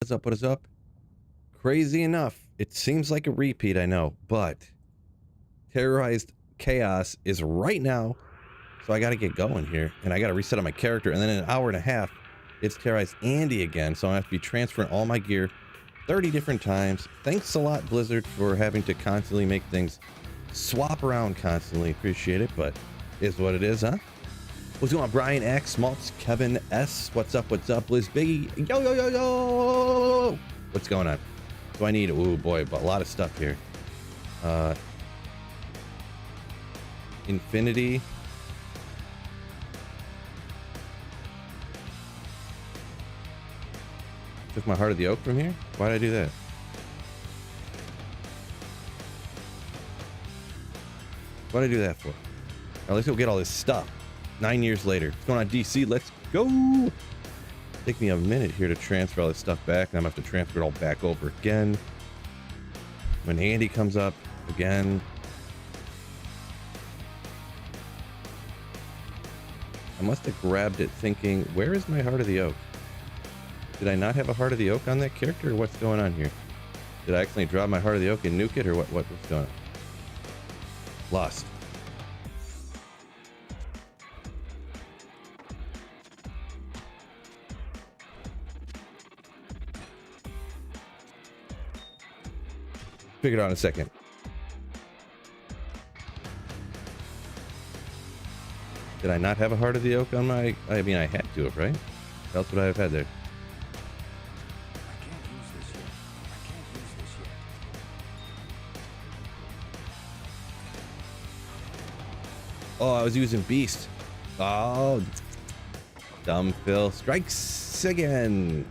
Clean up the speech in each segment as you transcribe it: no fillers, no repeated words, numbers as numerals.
What's up? What is up? Crazy enough, it seems like a repeat, I know, but Terrorized Chaos is right now, so I gotta get going here, and I gotta reset on my character, and then in an hour and a half, it's Terrorized Andy again, so I have to be transferring all my gear 30 different times. Thanks a lot, Blizzard, for having to constantly make things swap around constantly. Appreciate it, but is what it is, huh? What's going on, Brian X, Maltz, Kevin S? What's up, Liz Biggie? Yo, yo, yo, yo! What's going on? So I need, oh boy, but a lot of stuff here. Infinity. Took my Heart of the Oak from here? Why'd I do that? What'd I do that for? At least we'll get all this stuff. 9 years later. What's going on, DC? Let's go! Take me a minute here to transfer all this stuff back, and I'm gonna have to transfer it all back over again. When Andy comes up again. I must have grabbed it thinking, where is my Heart of the Oak? Did I not have a Heart of the Oak on that character, or what's going on here? Did I accidentally drop my Heart of the Oak and nuke it, or what's going on? Lost. Figure it out in a second. Did I not have a Heart of the Oak on my... I mean, I had to have, right? What else would I have had there? I can't use this yet. I can't use this yet. Oh, I was using Beast. Oh. Dumb Phil strikes again.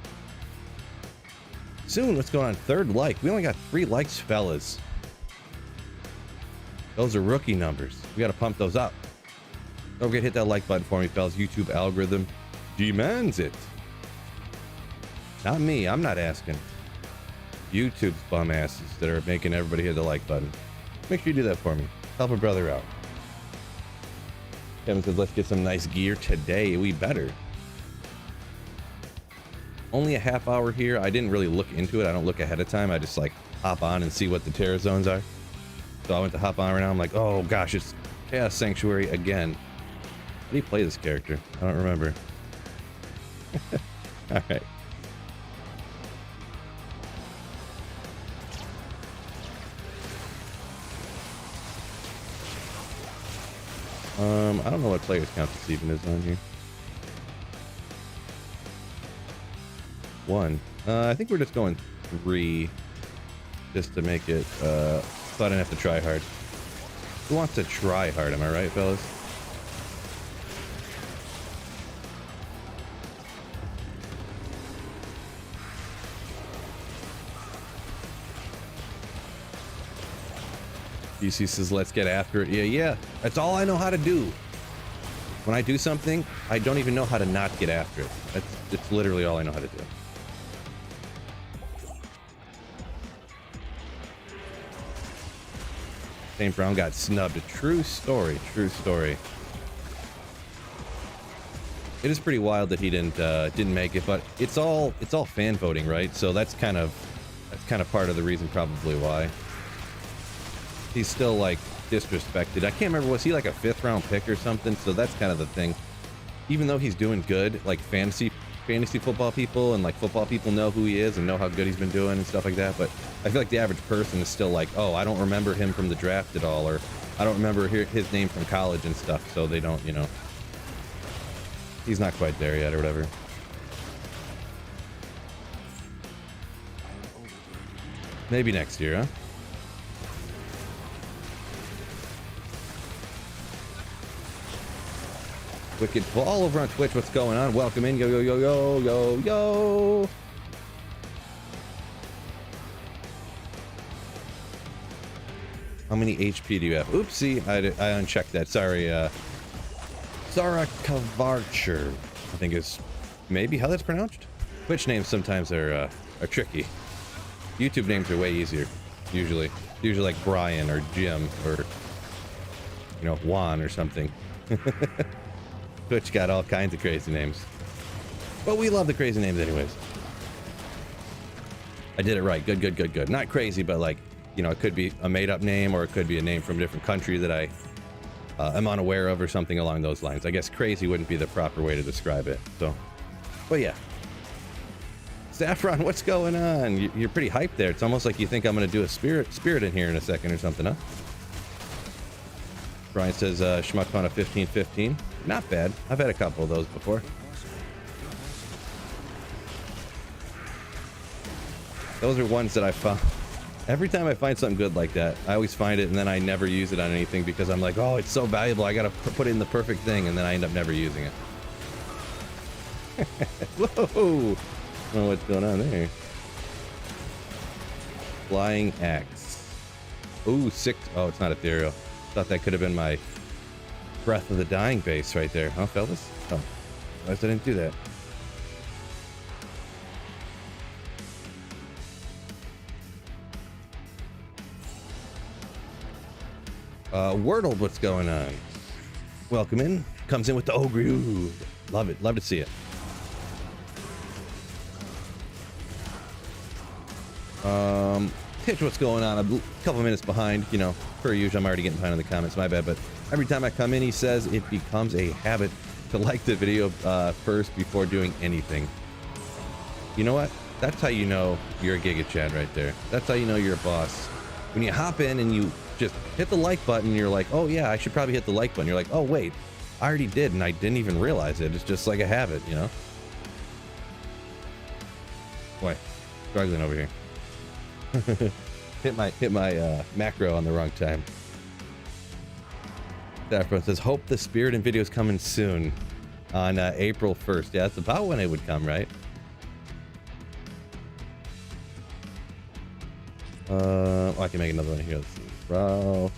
Soon, what's going on? Third like. We only got 3 likes, fellas. Those are rookie numbers. We gotta pump those up. Don't forget to hit that like button for me, fellas. YouTube algorithm demands it. Not me. I'm not asking. YouTube's bum asses that are making everybody hit the like button. Make sure you do that for me. Help a brother out. Kevin says, let's get some nice gear today. We better. Only a half hour here. I didn't really look into it. I don't look ahead of time. I just like hop on and see what the terror zones are. So I went to hop on right now. I'm like, oh gosh, it's Chaos Sanctuary again. How do you play this character? I don't remember. All right. I don't know what players count this even is on here. 1. I think we're just going 3 just to make it so I didn't have to try hard. Who wants to try hard? Am I right, fellas? DC says, let's get after it. Yeah. That's all I know how to do. When I do something, I don't even know how to not get after it. It's literally all I know how to do. St. Brown got snubbed. A true story. True story. It is pretty wild that he didn't make it, but it's all fan voting, right? So that's kind of part of the reason probably why. He's still like disrespected. I can't remember, was he like a 5th round pick or something? So that's kind of the thing. Even though he's doing good, like fantasy football people and like football people know who he is and know how good he's been doing and stuff like that, but I feel like the average person is still like, oh, I don't remember him from the draft at all, or I don't remember his name from college and stuff, so they don't, you know, he's not quite there yet or whatever. Maybe next year, huh? Wicked Ball over on Twitch. What's going on? Welcome in. Yo, yo, yo, yo, yo, yo. How many HP do you have? Oopsie, I unchecked that. Sorry, Sarah Kavarcher, I think is maybe how that's pronounced. Twitch names sometimes are tricky. YouTube names are way easier, usually like Brian or Jim or, you know, Juan or something. Twitch got all kinds of crazy names. But we love the crazy names anyways. I did it right. Good, good, good, good. Not crazy, but like, you know, it could be a made up name or it could be a name from a different country that I am unaware of or something along those lines. I guess crazy wouldn't be the proper way to describe it. So, but yeah. Saffron, what's going on? You're pretty hyped there. It's almost like you think I'm going to do a spirit in here in a second or something, huh? Brian says, Schmuck found a 15-15. Not bad. I've had a couple of those before. Those are ones that I found. Every time I find something good like that, I always find it and then I never use it on anything because I'm like, oh, it's so valuable. I got to put in the perfect thing, and then I end up never using it. Whoa! I don't know what's going on there. Flying axe. Ooh, 6. Oh, it's not ethereal. Thought that could have been my Breath of the Dying base right there, huh, fellas? Oh, I didn't do that. Wordle, what's going on? Welcome in. Comes in with the ogre. Love it. Love to see it. Pitch, what's going on? A couple minutes behind, you know, per usual. I'm already getting behind in the comments, my bad, but every time I come in, he says it becomes a habit to like the video first before doing anything. You know what? That's how you know you're a Giga Chad right there. That's how you know you're a boss. When you hop in and you just hit the like button, you're like, oh yeah, I should probably hit the like button. You're like, oh wait, I already did and I didn't even realize it. It's just like a habit, you know? Boy, struggling over here. hit my macro on the wrong time. Saffron says, hope the spirit in videos coming soon on April 1st. Yeah, that's about when it would come, right? Oh, I can make another one here. Let's see. Raw,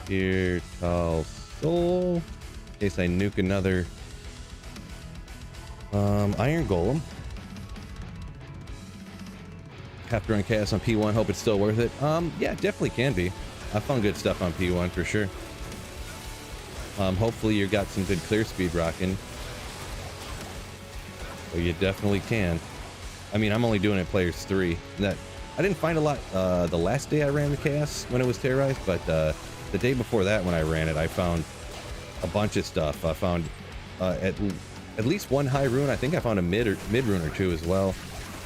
here, tall soul. In case I nuke another iron golem. Have to run chaos on P1. Hope it's still worth it. Yeah, definitely can be. I found good stuff on P1 for sure. Hopefully you got some good clear speed rocking. Well, you definitely can. I mean, I'm only doing it players 3. That I didn't find a lot the last day I ran the chaos when it was terrorized, but the day before that when I ran it, I found a bunch of stuff. I found at least one high rune. I think I found a mid rune or 2 as well.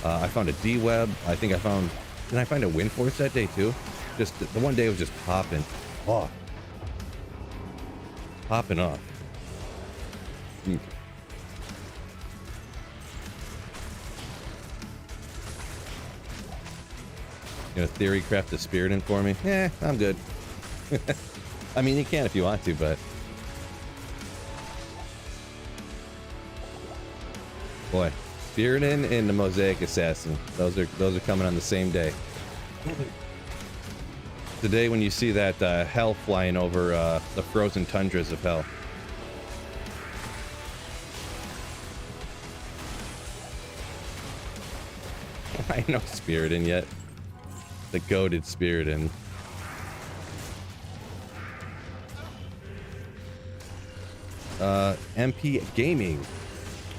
I found a D-web. I think I found... Did I find a wind force that day too? Just the one day was just popping off. Popping off. You know, theory craft a spirit in for me? Eh, I'm good. I mean, you can if you want to, but... Boy. Spiriton and the Mosaic Assassin. Those are coming on the same day. Today when you see that hell flying over the frozen tundras of hell. I know Spiriton yet. The goated Spiriton. MP Gaming.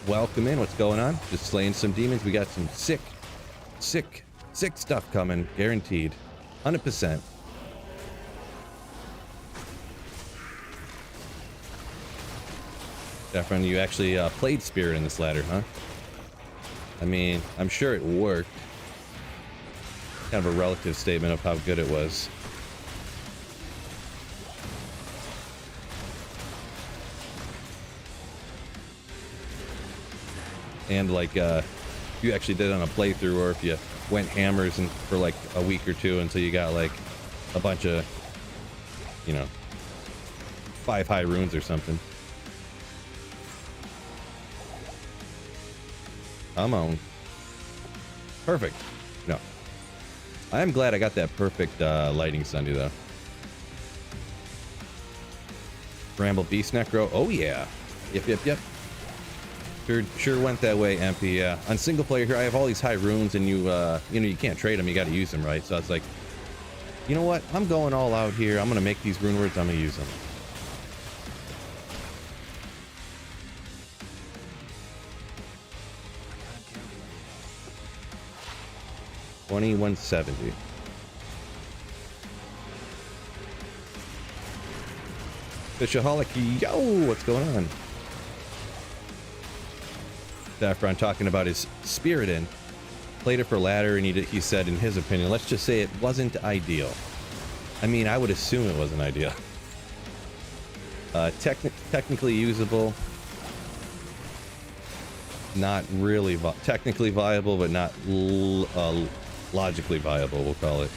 Welcome in. What's going on? Just slaying some demons. We got some sick stuff coming. Guaranteed. 100%. Saffron, you actually played Spirit in this ladder, huh? I mean, I'm sure it worked. Kind of a relative statement of how good it was. And like you actually did it on a playthrough, or if you went hammers and for like a week or 2 until you got like a bunch of, you know, 5 high runes or something. Come on. Perfect. No. I am glad I got that perfect lighting Sunday though. Bramble Beast Necro. Oh yeah. Yep. Sure went that way, MP. Yeah. On single player here, I have all these high runes, and you know, you can't trade them. You got to use them, right? So it's like, you know what? I'm going all out here. I'm gonna make these rune words. I'm gonna use them. 2170. Fishaholic, yo, what's going on? Saffron talking about his spirit in. Played it for ladder, and he said, in his opinion, let's just say it wasn't ideal. I mean, I would assume it wasn't ideal. Technically usable. Not really technically viable, but not logically viable, we'll call it.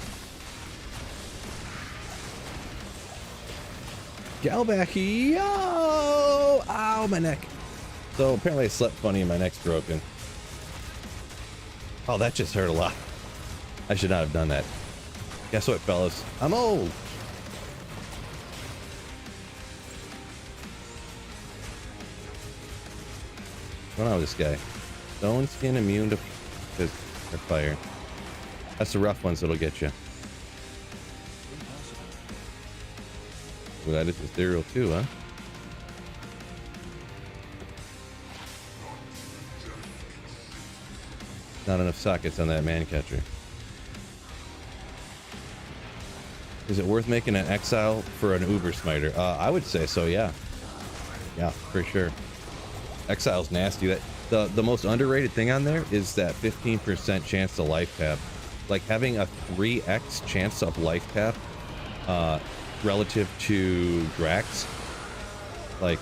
Galback, yo! Ow, my neck. So apparently I slept funny and my neck's broken. Oh, that just hurt a lot. I should not have done that. Guess what, fellas? I'm old. What's going on with this guy? Stone skin immune to fire. That's the rough ones that'll get you. Well, that is ethereal too, huh? Not enough sockets on that man catcher. Is it worth making an exile for an Uber smiter? I would say so, yeah. Yeah, for sure. Exile's nasty. That the most underrated thing on there is that 15% chance to life tap. Like having a 3x chance of life tap relative to Drax. Like,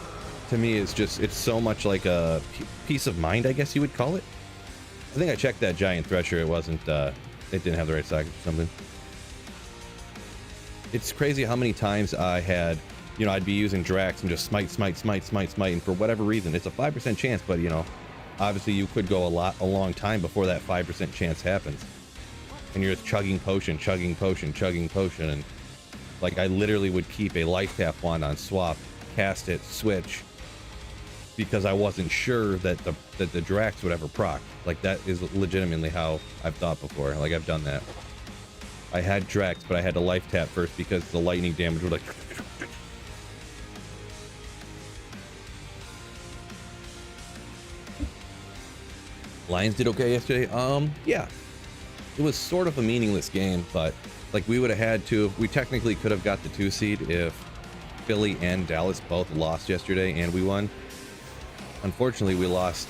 to me, it's so much like a peace of mind, I guess you would call it. I think I checked that giant thresher. It wasn't, it didn't have the right socket or something. It's crazy how many times I had, you know, I'd be using Drax and just smite, and for whatever reason, it's a 5% chance, but, you know, obviously you could go a long time before that 5% chance happens. And you're just chugging potion, and, like, I literally would keep a life tap wand on swap, cast it, switch, because I wasn't sure that the Drax would ever proc. Like, that is legitimately how I've thought before. Like, I've done that. I had Drax, but I had to life tap first because the lightning damage would like... Lions did okay yesterday. Yeah. It was sort of a meaningless game, but like we would have had to, we technically could have got the 2 seed if Philly and Dallas both lost yesterday and we won. Unfortunately, we lost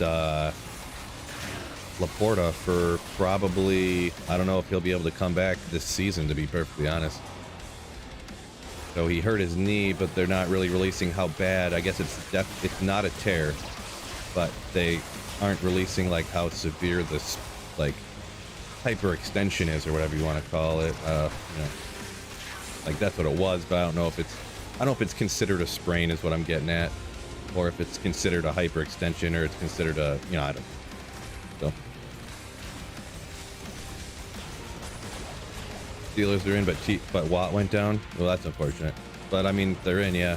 Laporta for probably, I don't know if he'll be able to come back this season, to be perfectly honest. So he hurt his knee, but they're not really releasing how bad. I guess it's not a tear, but they aren't releasing like how severe this like hyperextension is or whatever you want to call it. You know, like that's what it was, but I don't know if it's considered a sprain is what I'm getting at, or if it's considered a hyperextension or it's considered a, you know, I don't know. So Steelers are in, but Watt went down. Well, that's unfortunate. But I mean, they're in, yeah.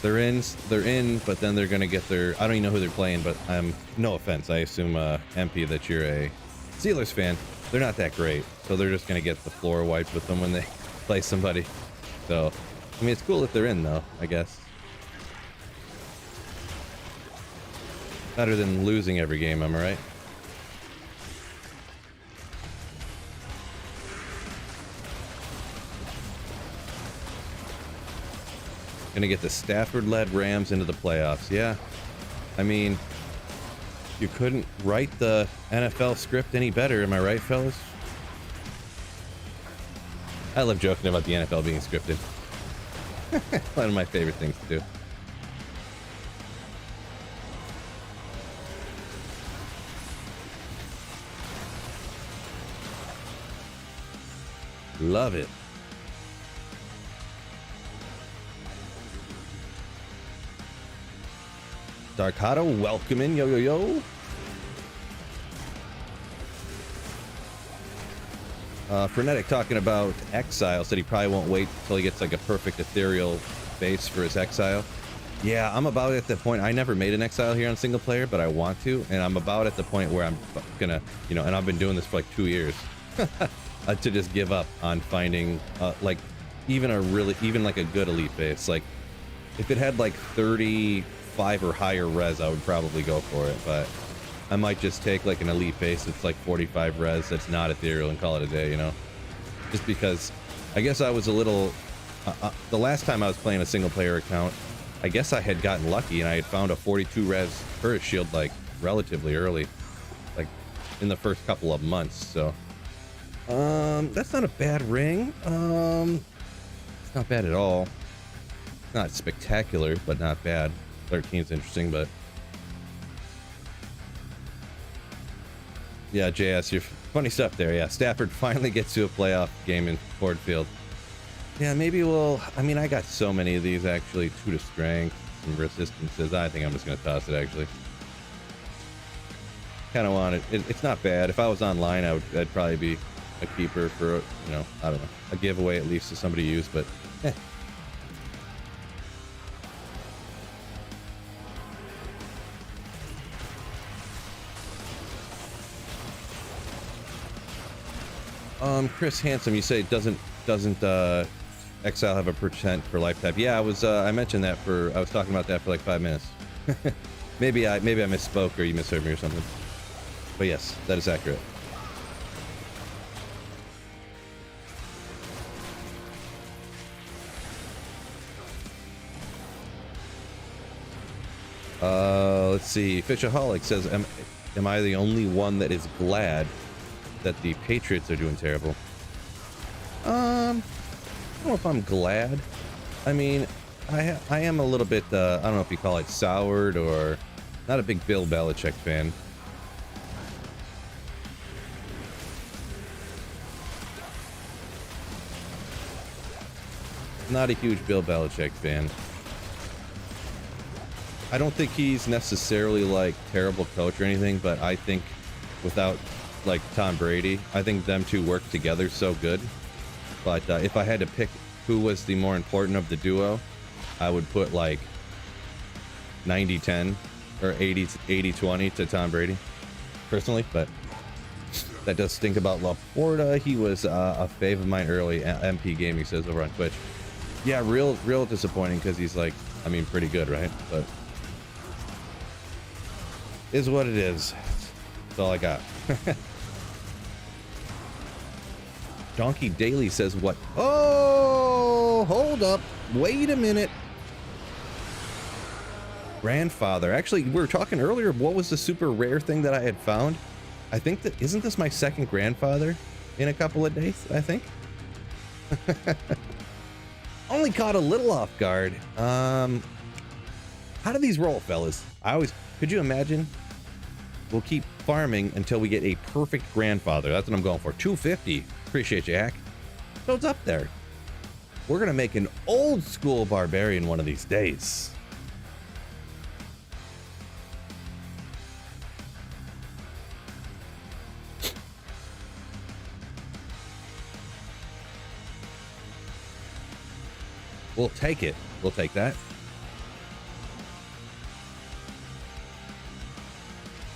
They're in, but then they're gonna get their, I don't even know who they're playing, but no offense, I assume MP that you're a Steelers fan. They're not that great, so they're just gonna get the floor wiped with them when they play somebody. So I mean, it's cool if they're in though, I guess. Better than losing every game, am I right? Gonna get the Stafford-led Rams into the playoffs. Yeah, I mean, you couldn't write the NFL script any better, am I right, fellas? I love joking about the NFL being scripted. One of my favorite things to do. Love it. Darkado, welcome in, yo. Frenetic talking about Exile, said he probably won't wait until he gets like a perfect ethereal base for his Exile. Yeah, I'm about at the point, I never made an Exile here on single player, but I want to, and I'm about at the point where I'm gonna, you know, and I've been doing this for like 2 years, to just give up on finding, like, even like a good elite base. Like, if it had like 35 or higher res, I would probably go for it, but I might just take like an elite base that's like 45 res that's not ethereal and call it a day, you know? Just because I guess I was a little... the last time I was playing a single player account, I guess I had gotten lucky and I had found a 42 res Purge shield like relatively early. Like in the first couple of months, so... that's not a bad ring. It's not bad at all. Not spectacular, but not bad. 13's interesting, but... Yeah, JS, you're funny stuff there. Yeah, Stafford finally gets to a playoff game in Ford Field. Yeah, maybe we'll... I mean, I got so many of these, actually. 2 to strength, some resistances. I think I'm just going to toss it, actually. Kind of want it. It's not bad. If I was online, I'd probably be a keeper for, you know, I don't know, a giveaway at least to somebody to use, but... Eh. Chris Handsome, you say doesn't Exile have a percent for lifetime? Yeah, I mentioned that I was talking about that for like 5 minutes. maybe I misspoke or you misheard me or something. But yes, that is accurate. Let's see. Fishaholic says, am I the only one that is glad that the Patriots are doing terrible? I don't know if I'm glad. I mean, I am a little bit, I don't know if you call it soured or not a big Bill Belichick fan. Not a huge Bill Belichick fan. I don't think he's necessarily like terrible coach or anything, but I think without like Tom Brady, I think them two work together so good. But if I had to pick who was the more important of the duo, I would put like 90-10 or 80-20 to Tom Brady personally, but that does stink about Laporta. He was a fave of mine early. MP Gaming says over on Twitch. Yeah, real disappointing because he's like, I mean, pretty good, right? But is what it is. That's all I got. Donkey Daily says what? Oh, hold up. Wait a minute. Grandfather. Actually, we were talking earlier. What was the super rare thing that I had found? I think that, isn't this my second grandfather in a couple of days, I think? Only caught a little off guard. How do these roll, fellas? Could you imagine? We'll keep farming until we get a perfect grandfather. That's what I'm going for. 250. Appreciate you, Hack. So it's up there. We're going to make an old school barbarian one of these days. We'll take it. We'll take that.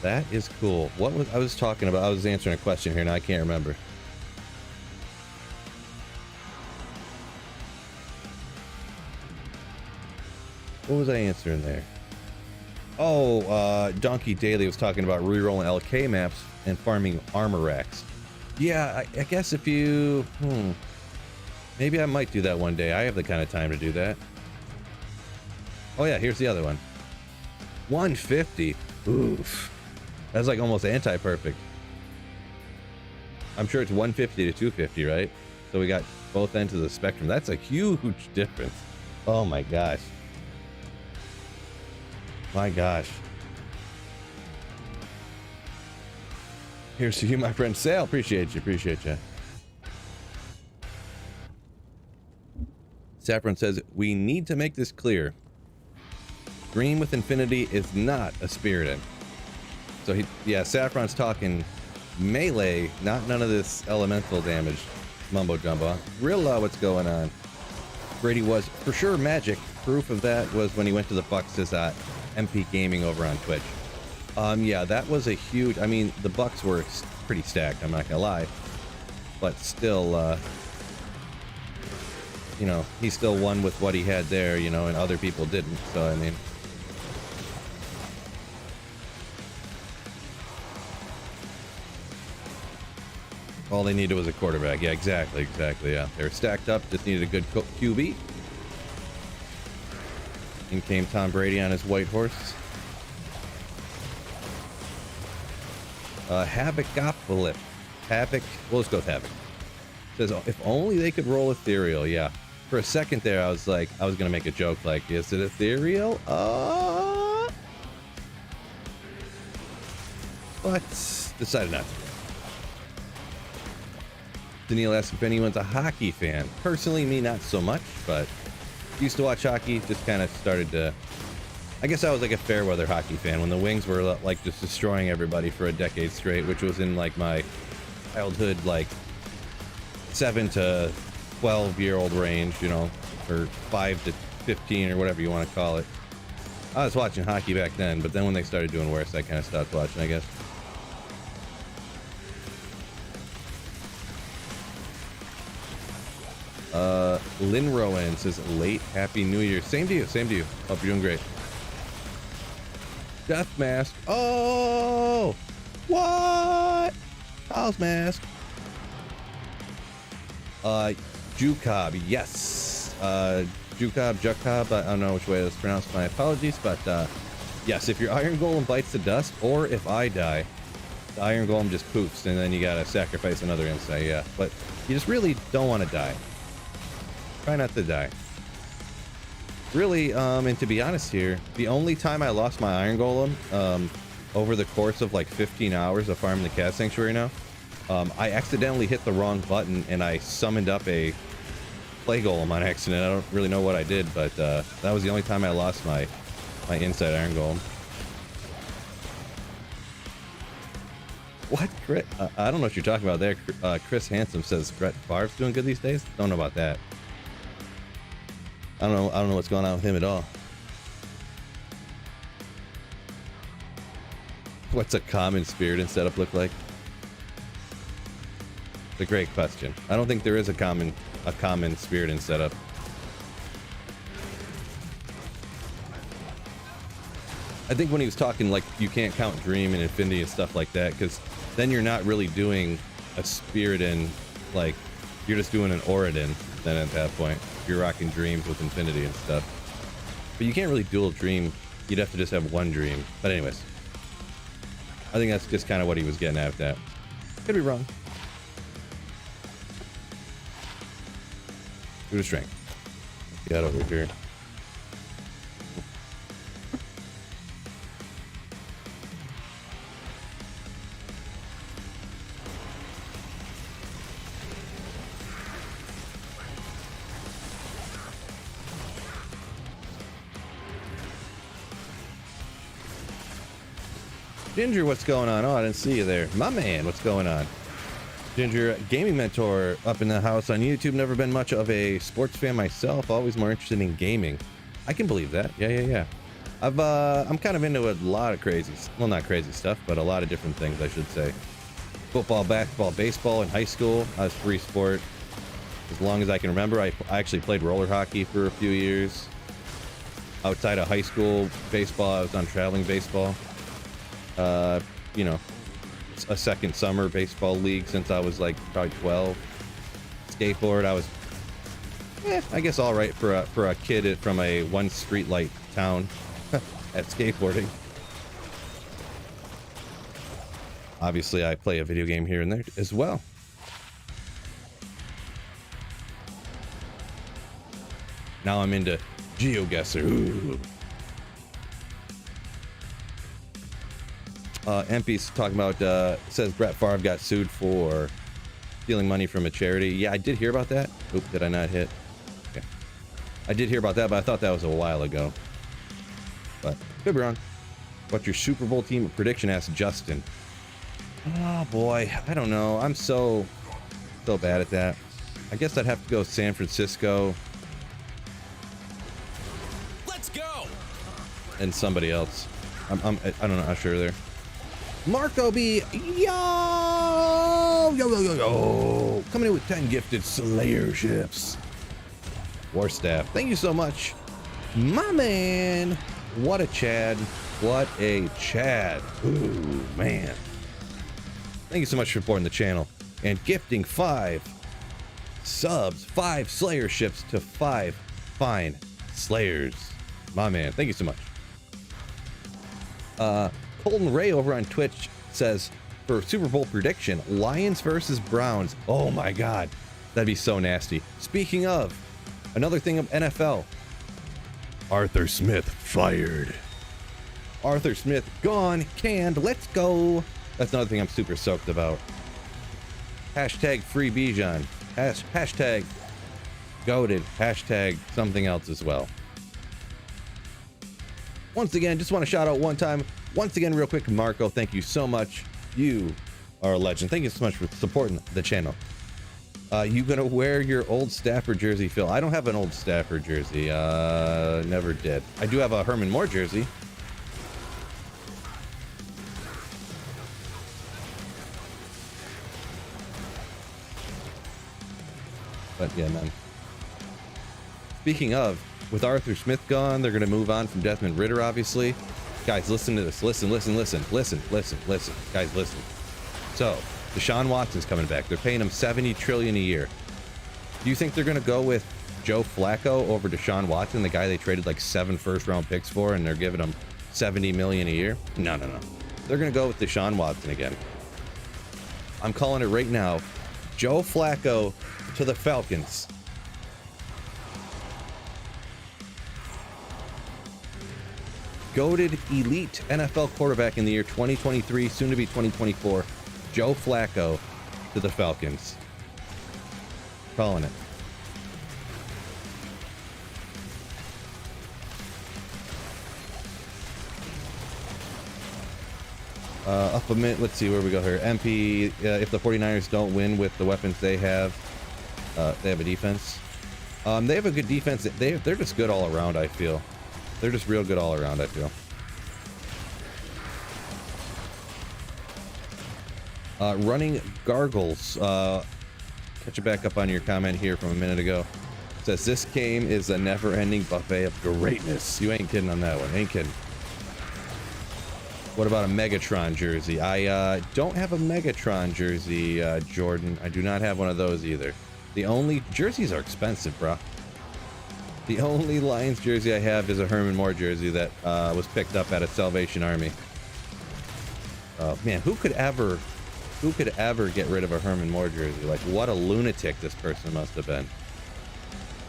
That is cool. What was I was talking about? I was answering a question here, and I can't remember. What was I answering there? Oh, Donkey Daily was talking about re-rolling LK maps and farming armor racks. Yeah, I guess if you... Maybe I might do that one day. I have the kind of time to do that. Oh yeah, here's the other one. 150. Oof. That's like almost anti-perfect. I'm sure it's 150 to 250, right? So we got both ends of the spectrum. That's a huge difference. Oh my gosh. My gosh. Here's to you, my friend Sale. Appreciate you. Appreciate you. Saffron says, we need to make this clear. Green with Infinity is not a Spirited. So yeah, Saffron's talking melee, not none of this elemental damage mumbo jumbo. Real what's going on. Brady was for sure magic. Proof of that was when he went to the Bucks at MP Gaming over on Twitch. Yeah, that was a huge, I mean, the Bucks were pretty stacked, I'm not gonna lie. But still, you know, he still won with what he had there, you know, and other people didn't. So, I mean, All they needed was a quarterback. Yeah, exactly, yeah. They were stacked up, just needed a good QB. In came Tom Brady on his white horse. Havocopolis. Havoc. Well, let's go with Havoc. Says, if only they could roll ethereal. Yeah. For a second there, I was like, I was going to make a joke like, is it ethereal? But decided not to. Daniil asks if anyone's a hockey fan. Personally, me, not so much, but used to watch hockey. Just kind of started to, I guess I was like a fair weather hockey fan when the Wings were like just destroying everybody for a decade straight, which was in like my childhood, like 7 to 12-year-old range, you know, or 5 to 15 or whatever you want to call it. I was watching hockey back then, but then when they started doing worse, I kind of stopped watching, I guess. Lynn Rowan says, late Happy New Year. Same to you, same to you. Hope you're doing great. Death Mask. Oh! What? House Mask. Jucob, yes. Jucob, I don't know which way that's pronounced. My apologies, but yes, if your Iron Golem bites the dust, or if I die, the Iron Golem just poofs, and then you gotta sacrifice another insight, yeah. But you just really don't want to die. Try not to die. Really, and to be honest here, the only time I lost my Iron Golem, over the course of like 15 hours of farming the Cat Sanctuary now, I accidentally hit the wrong button and I summoned up a Play Golem on accident. I don't really know what I did, but that was the only time I lost my Inside Iron Golem. What? I don't know what you're talking about there. Chris Handsome says Brett Favre's doing good these days. Don't know about that. I don't know what's going on with him at all. What's a common spirit and setup look like? It's a great question. I don't think there is a common spirit and setup. I think when he was talking like you can't count Dream and Infinity and stuff like that, because then you're not really doing a spirit and like you're just doing an Oridin then at that point. You're rocking Dreams with Infinity and stuff. But you can't really dual Dream. You'd have to just have one Dream. But anyways, I think that's just kind of what he was getting at with that. Could be wrong. Through the strength. Get over here. Ginger, what's going on? Oh, I didn't see you there. My man, what's going on? Ginger, gaming mentor up in the house on YouTube. Never been much of a sports fan myself. Always more interested in gaming. I can believe that. Yeah. I'm kind of into a lot of crazy, well, not crazy stuff, but a lot of different things, I should say. Football, basketball, baseball in high school. I was free sport as long as I can remember. I actually played roller hockey for a few years. Outside of high school baseball, I was on traveling baseball. You know, a second summer baseball league since I was like probably 12. Skateboard, I was, I guess all right for a kid from a one streetlight town at skateboarding. Obviously, I play a video game here and there as well. Now I'm into Geoguesser. Ooh. MP's talking about, says Brett Favre got sued for stealing money from a charity. Yeah, I did hear about that. Oop, did I not hit? Okay. I did hear about that, but I thought that was a while ago. But could be wrong. What's your Super Bowl team prediction? Asked Justin. Oh boy, I don't know. I'm so bad at that. I guess I'd have to go San Francisco. Let's go. And somebody else. I don't know. I'm sure there. Marco B. Yo! Coming in with 10 gifted Slayer ships. War Staff. Thank you so much. My man. What a Chad. What a Chad. Ooh, man. Thank you so much for supporting the channel. and gifting 5 subs, 5 Slayer ships to 5 fine Slayers. My man, thank you so much. Colton Ray over on Twitch says, for Super Bowl prediction, Lions versus Browns. Oh my God, that'd be so nasty. Speaking of, another thing of NFL, Arthur Smith fired. Arthur Smith gone, canned, let's go. That's another thing I'm super stoked about. Hashtag free Bijan. Hashtag goated. Hashtag something else as well. Once again, just want to shout out one time. Once again, real quick, Marco, thank you so much. You are a legend. Thank you so much for supporting the channel. You gonna wear your old Stafford jersey, Phil? I don't have an old Stafford jersey. Never did. I do have a Herman Moore jersey. But yeah, man. Speaking of, with Arthur Smith gone, they're gonna move on from Desmond Ridder, obviously. Guys, listen to this. Listen. Guys, listen. So, Deshaun Watson's coming back. They're paying him $70 trillion a year. Do you think they're gonna go with Joe Flacco over Deshaun Watson, the guy they traded like 7 first-round picks for, and they're giving him $70 million a year? No. They're gonna go with Deshaun Watson again. I'm calling it right now. Joe Flacco to the Falcons. Goated elite NFL quarterback in the year 2023, soon to be 2024, Joe Flacco to the Falcons. Calling it. Up a minute. Let's see where we go here. MP, if the 49ers don't win with the weapons they have a defense. They have a good defense. They're just good all around, I feel. They're just real good all around, I feel. Running Gargles. Catch you back up on your comment here from a minute ago. Says this game is a never-ending buffet of greatness. You ain't kidding on that one. Ain't kidding. What about a Megatron jersey? I don't have a Megatron jersey, Jordan. I do not have one of those either. The only jerseys are expensive, bro. The only Lions jersey I have is a Herman Moore jersey that was picked up at a Salvation Army. Man, who could ever get rid of a Herman Moore jersey? Like, what a lunatic this person must have been.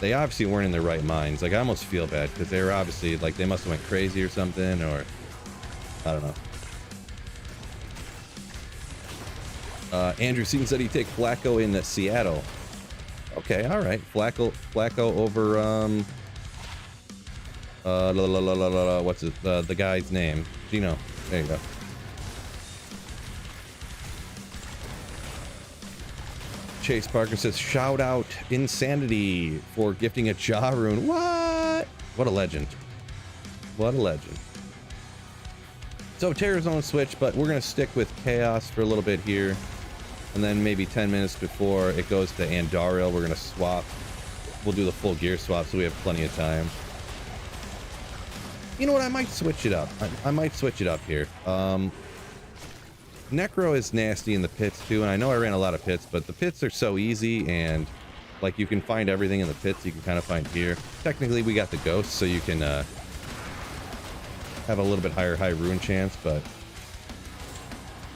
They obviously weren't in their right minds. Like, I almost feel bad because they were obviously, like, they must have went crazy or something, or I don't know. Andrew Seaton said he'd take Flacco in Seattle. Okay, all right. Flacco over what's it? The guy's name? Gino. There you go. Chase Parker says, shout out Insanity for gifting a jaw rune. What? What a legend. What a legend. So Terror's on Switch, but we're gonna stick with Chaos for a little bit here. And then maybe 10 minutes before it goes to Andariel, we're gonna swap. We'll do the full gear swap so we have plenty of time. You know what? I might switch it up. I might switch it up here. Necro is nasty in the pits too, and I know I ran a lot of pits, but the pits are so easy, and like you can find everything in the pits you can kind of find here. Technically, we got the ghosts, so you can have a little bit higher high rune chance, but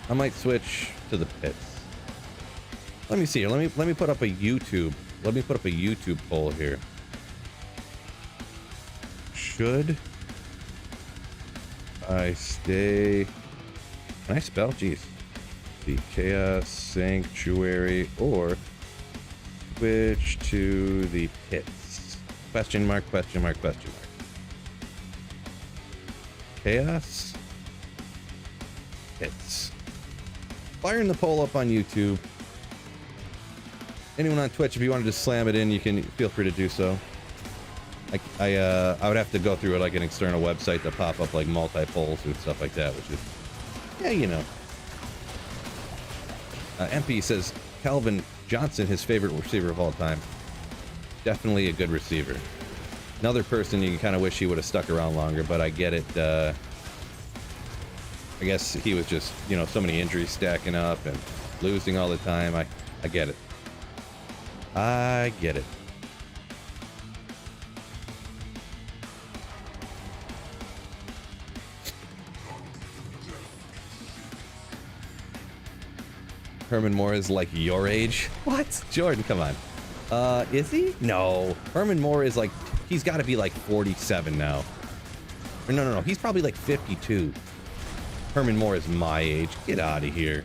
I might switch to the pits. Let me see here. Let me put up a YouTube. Let me put up a YouTube poll here. Should I stay? Can I spell? Jeez. The Chaos Sanctuary or switch to the pits? Question mark, question mark, question mark. Chaos Pits. Firing the poll up on YouTube. Anyone on Twitch, if you want to just slam it in, you can feel free to do so. I would have to go through like an external website to pop up like multi-polls and stuff like that, which is, yeah, you know. MP says Calvin Johnson, his favorite receiver of all time. Definitely a good receiver. Another person you kind of wish he would have stuck around longer, but I get it. I guess he was just, you know, so many injuries stacking up and losing all the time. I get it. I get it. Herman Moore is like your age. What? Jordan, come on. Is he? No. Herman Moore is like, he's got to be like 47 now. Or no. He's probably like 52. Herman Moore is my age. Get out of here.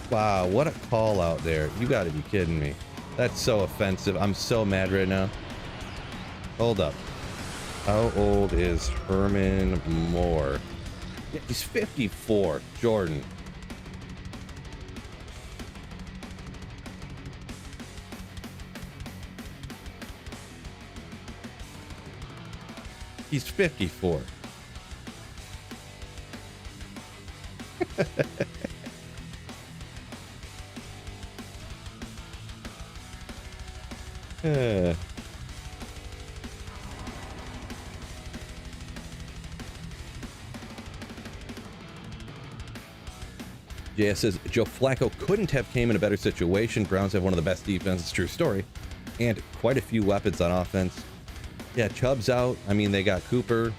Wow, what a call out there. You got to be kidding me. That's so offensive. I'm so mad right now. Hold up. How old is Herman Moore? Yeah, he's 54. Jordan. He's 54. JS says, Joe Flacco couldn't have came in a better situation. Browns have one of the best defenses, true story, and quite a few weapons on offense. Yeah, Chubb's out. I mean, they got Cooper.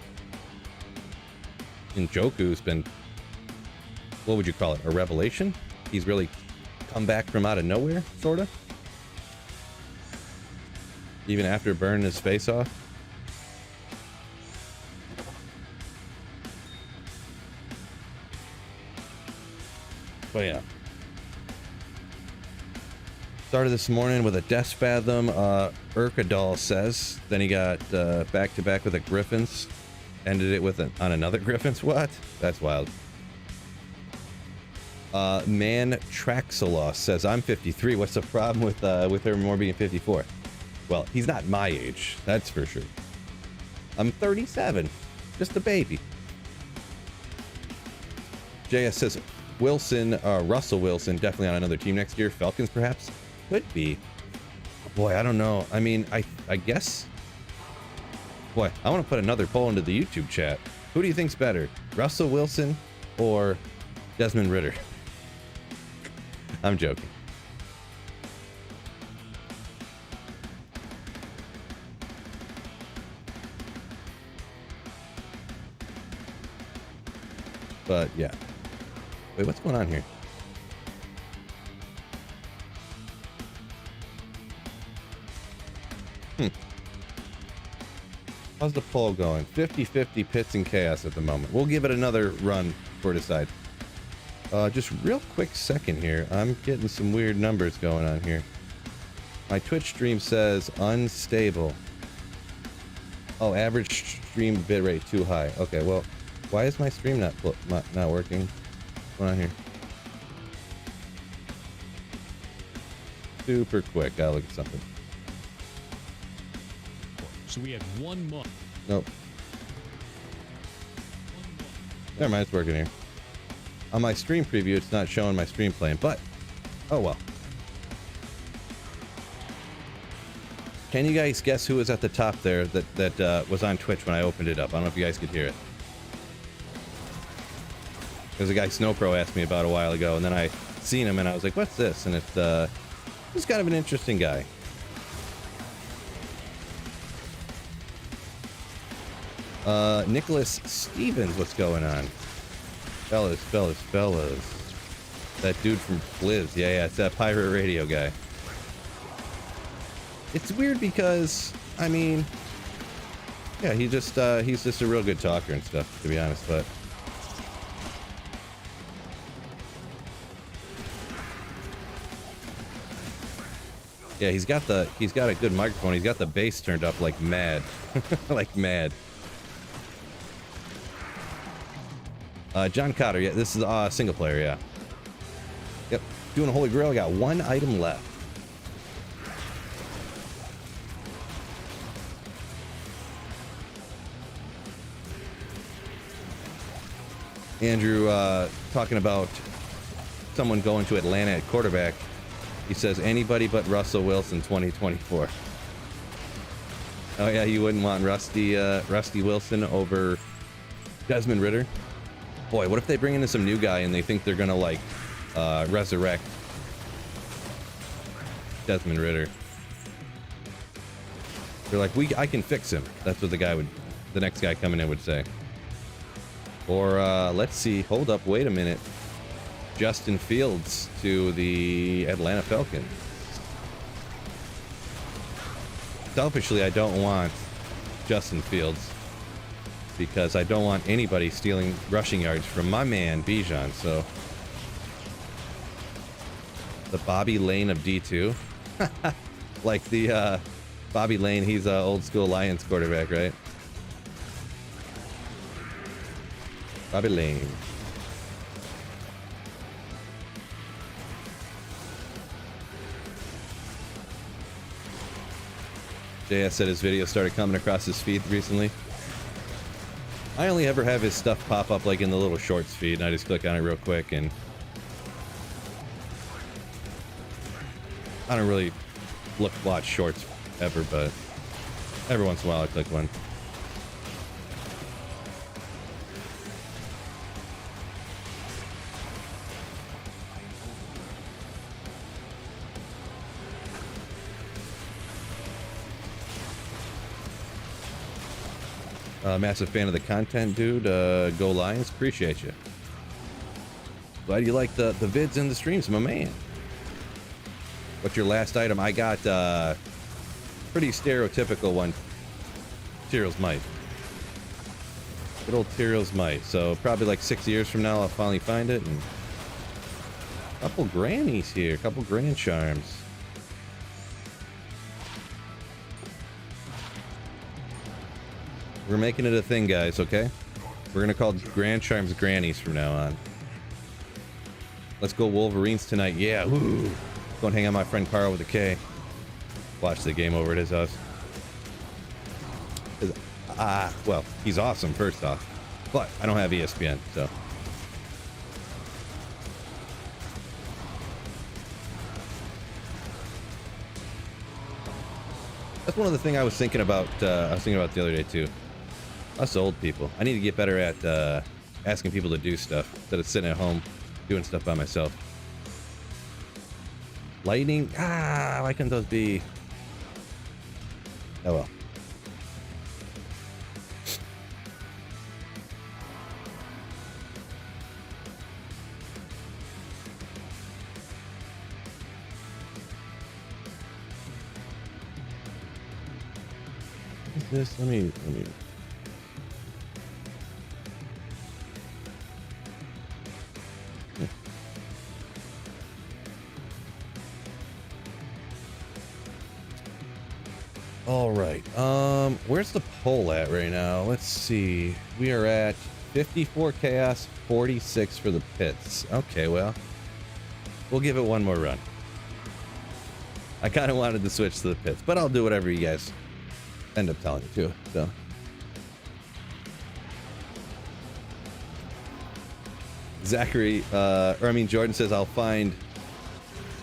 And Njoku's been, what would you call it, a revelation? He's really come back from out of nowhere, sort of. Even after burning his face off. But yeah. Started this morning with a Death Fathom, Urkadal says. Then he got back-to-back with a Griffins. Ended it with on another Griffins. What? That's wild. Man Traxelos says, I'm 53. What's the problem with Herman Moore being 54? Well, he's not my age. That's for sure. I'm 37. Just a baby. JS says, Russell Wilson, definitely on another team next year. Falcons, perhaps? Could be. Boy, I don't know. I mean, I guess. Boy, I want to put another poll into the YouTube chat. Who do you think's better, Russell Wilson or Desmond Ridder? I'm joking. But yeah. Wait, what's going on here? How's the poll going? 50-50 Pits and Chaos at the moment. We'll give it another run for decide. Just real quick second here. I'm getting some weird numbers going on here. My Twitch stream says unstable. Oh, average stream bitrate too high. Okay, well, why is my stream not working? What's going on here? Super quick. Gotta look at something. So we had 1 month. Nope. Never mind, it's working here. On my stream preview, it's not showing my stream playing, but oh well. Can you guys guess who was at the top there that was on Twitch when I opened it up? I don't know if you guys could hear it. There's a guy Snowpro asked me about a while ago, and then I seen him and I was like, what's this? And he's kind of an interesting guy. Nicholas Stevens, what's going on? Fellas. That dude from Blizz. Yeah, it's that pirate radio guy. It's weird because, I mean, yeah, he's just a real good talker and stuff, to be honest, but yeah, he's got a good microphone. He's got the bass turned up like mad. Like mad. John Cotter, yeah, this is single player, yeah. Yep, doing a Holy Grail. I got 1 item left. Andrew talking about someone going to Atlanta at quarterback. He says anybody but Russell Wilson 2024. Oh yeah, you wouldn't want Rusty Wilson over Desmond Ridder? Boy, what if they bring in some new guy and they think they're gonna like resurrect Desmond Ritter. They're like, I can fix him. That's what the next guy coming in would say. Or, let's see. Hold up. Wait a minute. Justin Fields to the Atlanta Falcons. Selfishly, I don't want Justin Fields because I don't want anybody stealing rushing yards from my man Bijan. So the Bobby Lane of D2, like the Bobby Lane, he's a old school Lions quarterback, right? Bobby Lane. JS said his video started coming across his feed recently. I only ever have his stuff pop up like in the little shorts feed, and I just click on it real quick, and I don't really watch shorts ever, but every once in a while I click one. Massive fan of the content, dude. Go Lions. Appreciate you. Glad you like the vids and the streams, my man. What's your last item? I got pretty stereotypical one. Tyrell's Might. Good old Tyrell's Might. So probably like 6 years from now I'll finally find it. And a couple grannies here. A couple grand charms. We're making it a thing, guys, okay? We're gonna call Grand Charms Grannies from now on. Let's go Wolverines tonight. Yeah, woo! Go and hang out with my friend Carl with a K. Watch the game over at his house. Well, he's awesome, first off. But I don't have ESPN, so. That's one of the things I was thinking about. I was thinking about the other day too. Us old people. I need to get better at asking people to do stuff instead of sitting at home doing stuff by myself. Lightning. Why couldn't those be? Oh well. What's this? Let me. All right. Where's the poll at right now? Let's see. We are at 54 chaos, 46 for the pits. Okay, well, we'll give it one more run. I kind of wanted to switch to the pits, but I'll do whatever you guys end up telling me to. So. Zachary, Jordan says I'll find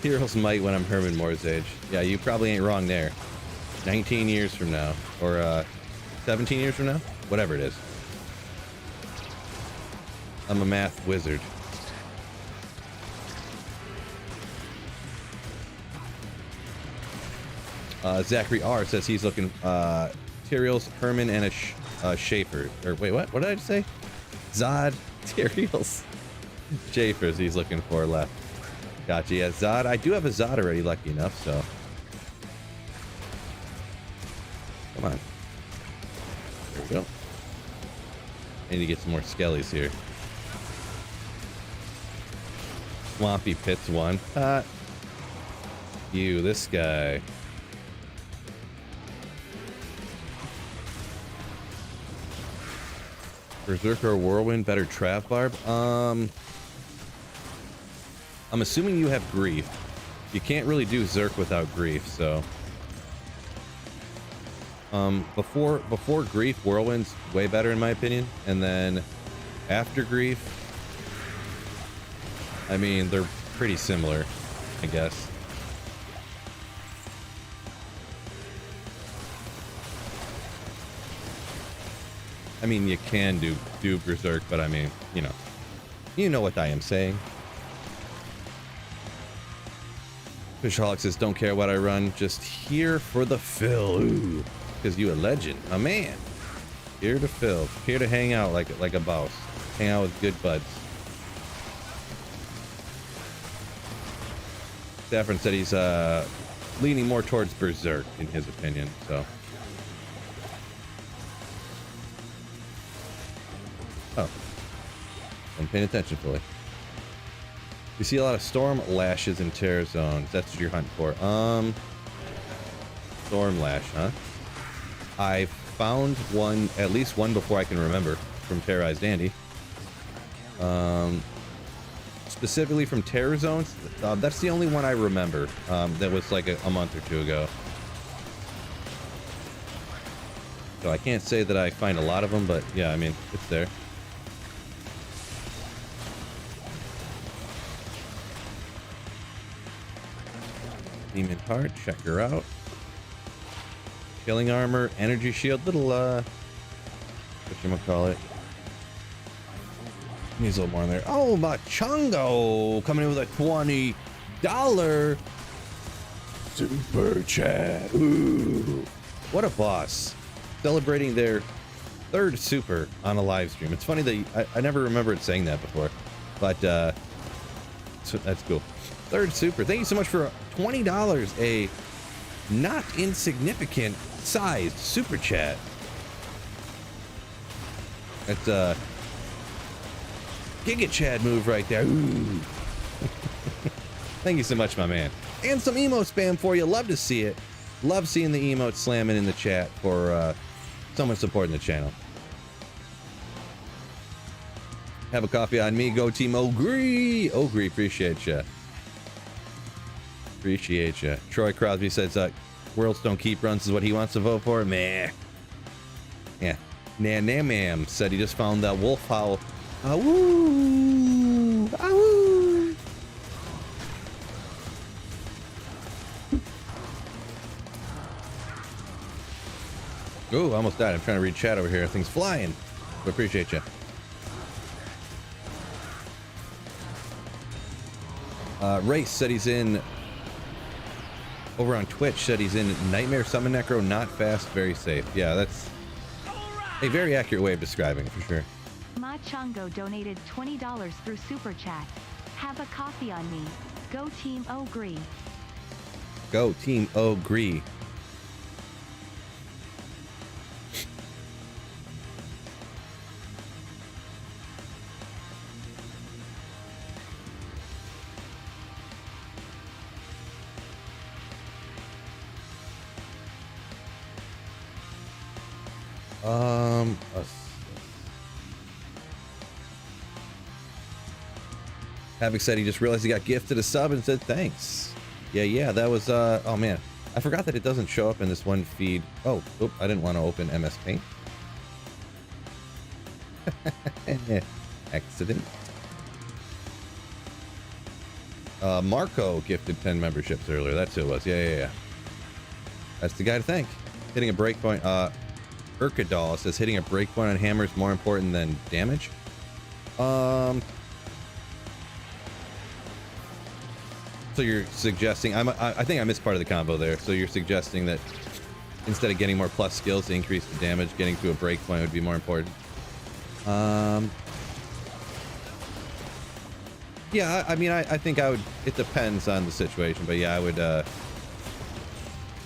Hero's Might when I'm Herman Moore's age. Yeah, you probably ain't wrong there. 19 years from now, or 17 years from now, whatever it is. I'm a math wizard. Zachary R says he's looking Tyraels, Herman, and a Schaefer. Or wait, what? What did I just say? Zod, Tyraels, Schaefer's he's looking for left. Gotcha. Yeah, Zod. I do have a Zod already, lucky enough, so. Come on. There we go. I need to get some more skellies here. Swampy Pits one. You, this guy. Berserker or Whirlwind, better Trav Barb? I'm assuming you have Grief. You can't really do Zerk without Grief, so. Before Grief, Whirlwind's way better in my opinion, and then after Grief, I mean, they're pretty similar, I guess. I mean, you can do Berserk, but I mean, you know what I am saying. Fishaholic says, don't care what I run, just here for the fill. Ooh, because you a legend, a man. Here to fill, here to hang out like a boss. Hang out with good buds. Saffron said he's leaning more towards Berserk in his opinion, so. Oh. I'm paying attention fully. You see a lot of storm lashes in terror zones. That's what you're hunting for. Storm lash, huh? I found one, at least one before I can remember, from Terrorized Andy. Specifically from terror zones. That's the only one I remember. That was like a month or two ago. So I can't say that I find a lot of them, but yeah, I mean, it's there. Demon Heart, check her out. Killing armor, energy shield, little whatchamacallit. Needs a little more in there. Oh, Machungo coming in with a $20 super chat. Ooh, what a boss. Celebrating their 3rd super on a live stream. It's funny that I never remembered saying that before, but so that's cool. 3rd super. Thank you so much for $20, a not insignificant sized super chat. That's Giga Chad move right there. Ooh. Thank you so much, my man. And some emote spam for you. Love to see it. Love seeing the emote slamming in the chat for someone supporting the channel. Have a coffee on me. Go Team Ogre. Ogre, appreciate you. Appreciate you. Troy Crosby says, Worlds don't keep runs is what he wants to vote for. Meh. Yeah. Nah, ma'am. Said he just found that wolf howl. Awoo! Awoo! Ooh, almost died. I'm trying to read chat over here. Things flying. But appreciate you. Race said he's in over on Twitch. Said he's in Nightmare Summon Necro. Not fast, very safe. Yeah, that's a very accurate way of describing it for sure. Machungo donated $20 through Super Chat. Have a coffee on me. Go Team Ogre. Go Team Ogre. Havoc said he just realized he got gifted a sub and said thanks. Yeah, that was, oh man. I forgot that it doesn't show up in this one feed. Oh, oop, I didn't want to open MS Paint. Accident. Marco gifted 10 memberships earlier. That's who it was. Yeah. That's the guy to thank. Hitting a breakpoint. Urkadal says hitting a breakpoint on hammer is more important than damage. So you're suggesting, I think I missed part of the combo there. So you're suggesting that instead of getting more plus skills to increase the damage, getting to a breakpoint would be more important. Yeah, I mean, I think I would, it depends on the situation, but yeah, I would,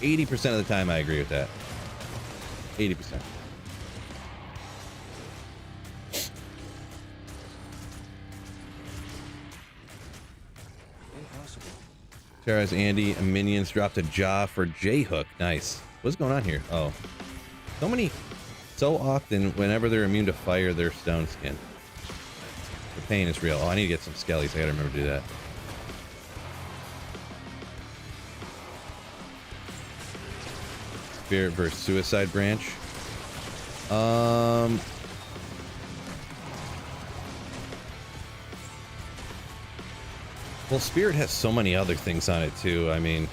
80% of the time I agree with that. 80%. Impossible. Terra's Andy and minions dropped a jaw for J-Hook. Nice. What's going on here? Oh. So often, whenever they're immune to fire, they're stone skin. The pain is real. Oh, I need to get some skellies. I gotta remember to do that. Spirit versus Suicide Branch. Well, Spirit has so many other things on it too. I mean,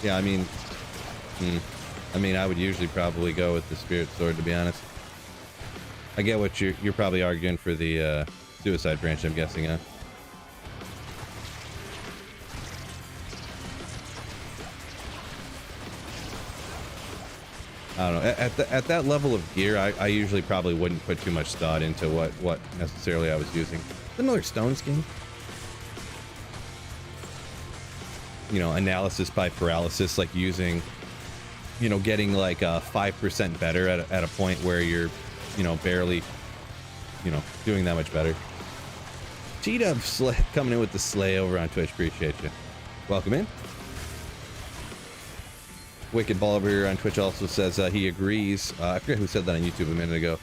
yeah, I mean, I mean, I would usually probably go with the spirit sword, to be honest. I get what you're probably arguing for the suicide branch, I'm guessing, huh? I don't know. At that level of gear, I usually probably wouldn't put too much thought into what necessarily I was using. Another stone skin. You know, analysis by paralysis, like using, you know, getting like 5% better at a point where you're, you know, barely, you know, doing that much better. G-Dub coming in with the slay over on Twitch. Appreciate you. Welcome in. Wicked Ball over here on Twitch also says he agrees. I forget who said that on YouTube a minute ago.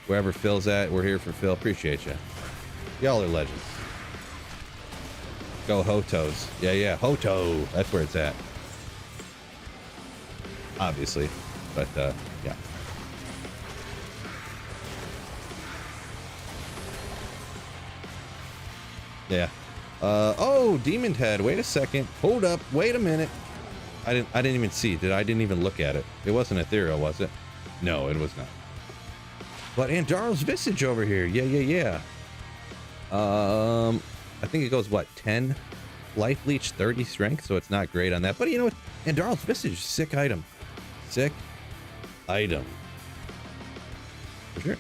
Wherever Phil's at, we're here for Phil. Appreciate you. Y'all are legends. Go Hotos. Yeah, Hoto. That's where it's at. Obviously. But, yeah. Yeah. Oh, Demon Head. Wait a second. Hold up. Wait a minute. I didn't even see. I didn't even look at it. It wasn't ethereal, was it? No, it was not. But Andariel's Visage over here. Yeah. I think it goes, what, 10 life leech, 30 strength, so it's not great on that. But you know what? Andariel's Visage, sick item. Sick item. For sure.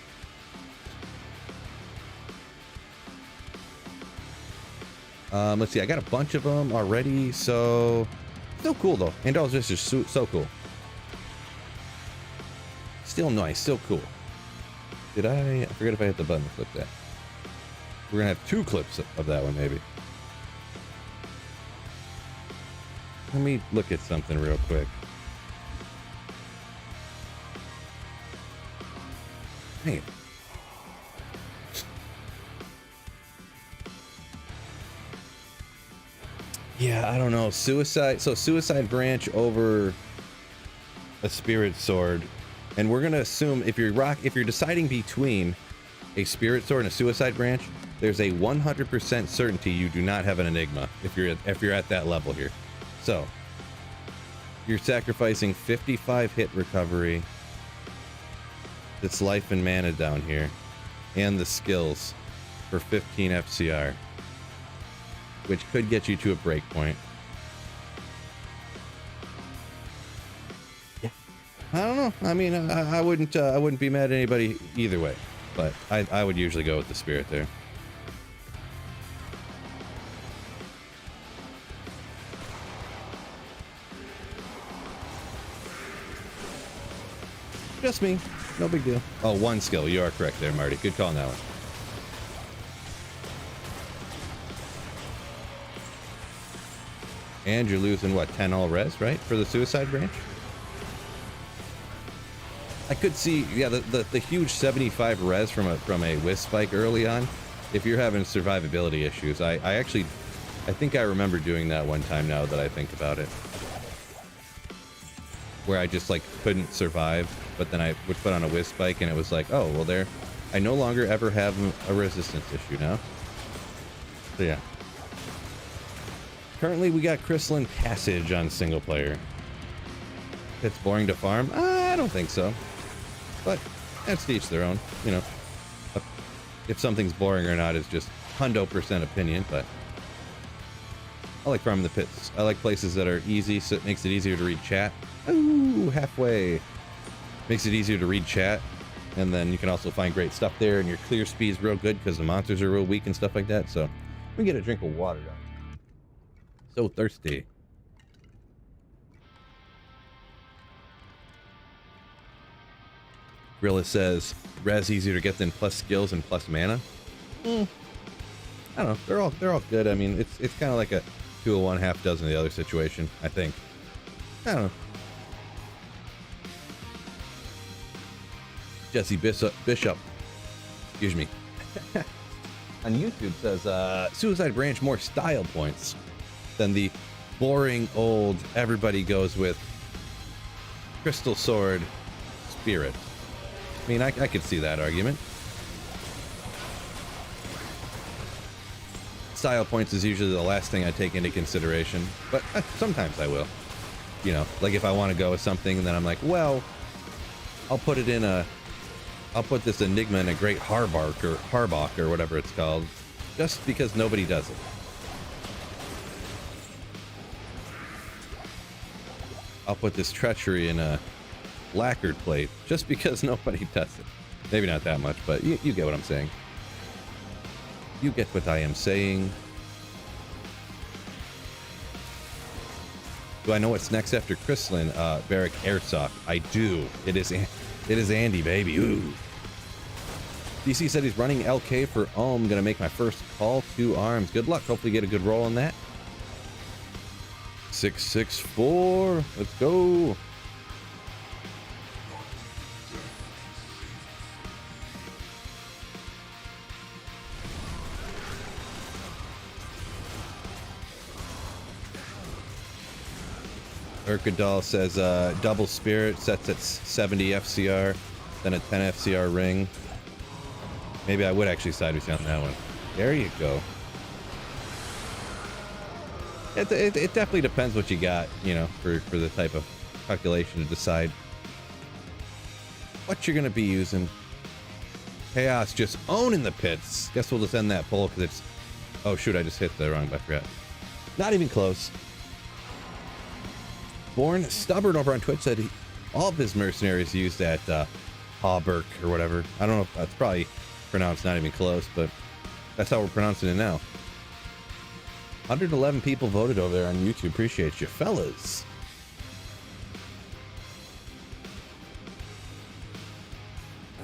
Let's see. I got a bunch of them already, so still cool though. Andariel's Visage is so cool. Still nice, still cool. I forget if I hit the button to clip that. We're gonna have 2 clips of that one, maybe. Let me look at something real quick. Man. Yeah, I don't know. Suicide branch over a spirit sword. And we're gonna assume if you're deciding between a spirit sword and a suicide branch, there's a 100% certainty you do not have an enigma if you're at that level here. So you're sacrificing 55 hit recovery, its life and mana down here, and the skills for 15 FCR, which could get you to a break point. Yeah, I don't know. I mean, I wouldn't be mad at anybody either way, but I would usually go with the spirit there. Just me. No big deal. Oh, 1 skill. You are correct there, Marty. Good call on that one. And you're losing, what, 10 all res, right? For the suicide branch? I could see, yeah, the huge 75 res from a whiz spike early on. If you're having survivability issues, I think I remember doing that one time now that I think about it. Where I just like couldn't survive, but then I would put on a whiz spike and it was like, oh, well there, I no longer ever have a resistance issue now. So yeah. Currently we got Crystalline Passage on single player. It's boring to farm? I don't think so. But that's to each their own, you know. If something's boring or not is just 100% opinion, but I like farming the pits. I like places that are easy, so it makes it easier to read chat. Ooh, halfway. Makes it easier to read chat, and then you can also find great stuff there, and your clear speed is real good because the monsters are real weak and stuff like that. So let me get a drink of water though. So thirsty. Grilla says res easier to get than plus skills and plus mana. I don't know. They're all good. I mean, it's kind of like a 2 of one, half dozen of the other situation, I think. I don't know. Jesse Bishop, excuse me, on YouTube says Suicide Branch more style points than the boring old everybody goes with Crystal Sword Spirit. I mean, I could see that argument. Style points is usually the last thing I take into consideration, but sometimes I will. You know, like if I want to go with something, and then I'm like, well, I'll put it in a, I'll put this Enigma in a Great Harbok or whatever it's called, just because nobody does it. I'll put this Treachery in a lacquered plate, just because nobody does it. Maybe not that much, but you get what I'm saying. You get what I am saying. Do I know what's next after Chrysalin? Barrack Airsoft. I do. It is Andy, baby. Ooh. DC said he's running LK for Ohm. Gonna make my first call to arms. Good luck. Hopefully get a good roll on that. 664. Let's go. Urkadal says double spirit sets at 70 FCR, then a 10 FCR ring. Maybe I would actually side with you on that one. There you go. It definitely depends what you got, you know, for the type of calculation to decide what you're going to be using. Chaos just owning the pits. Guess we'll just end that poll because it's... Oh, shoot, I just hit the wrong button. I forgot. Not even close. Born Stubborn over on Twitch said all of his mercenaries used that Hawberk or whatever. I don't know if that's probably pronounced not even close, but that's how we're pronouncing it now. 111 people voted over there on YouTube. Appreciate you, fellas.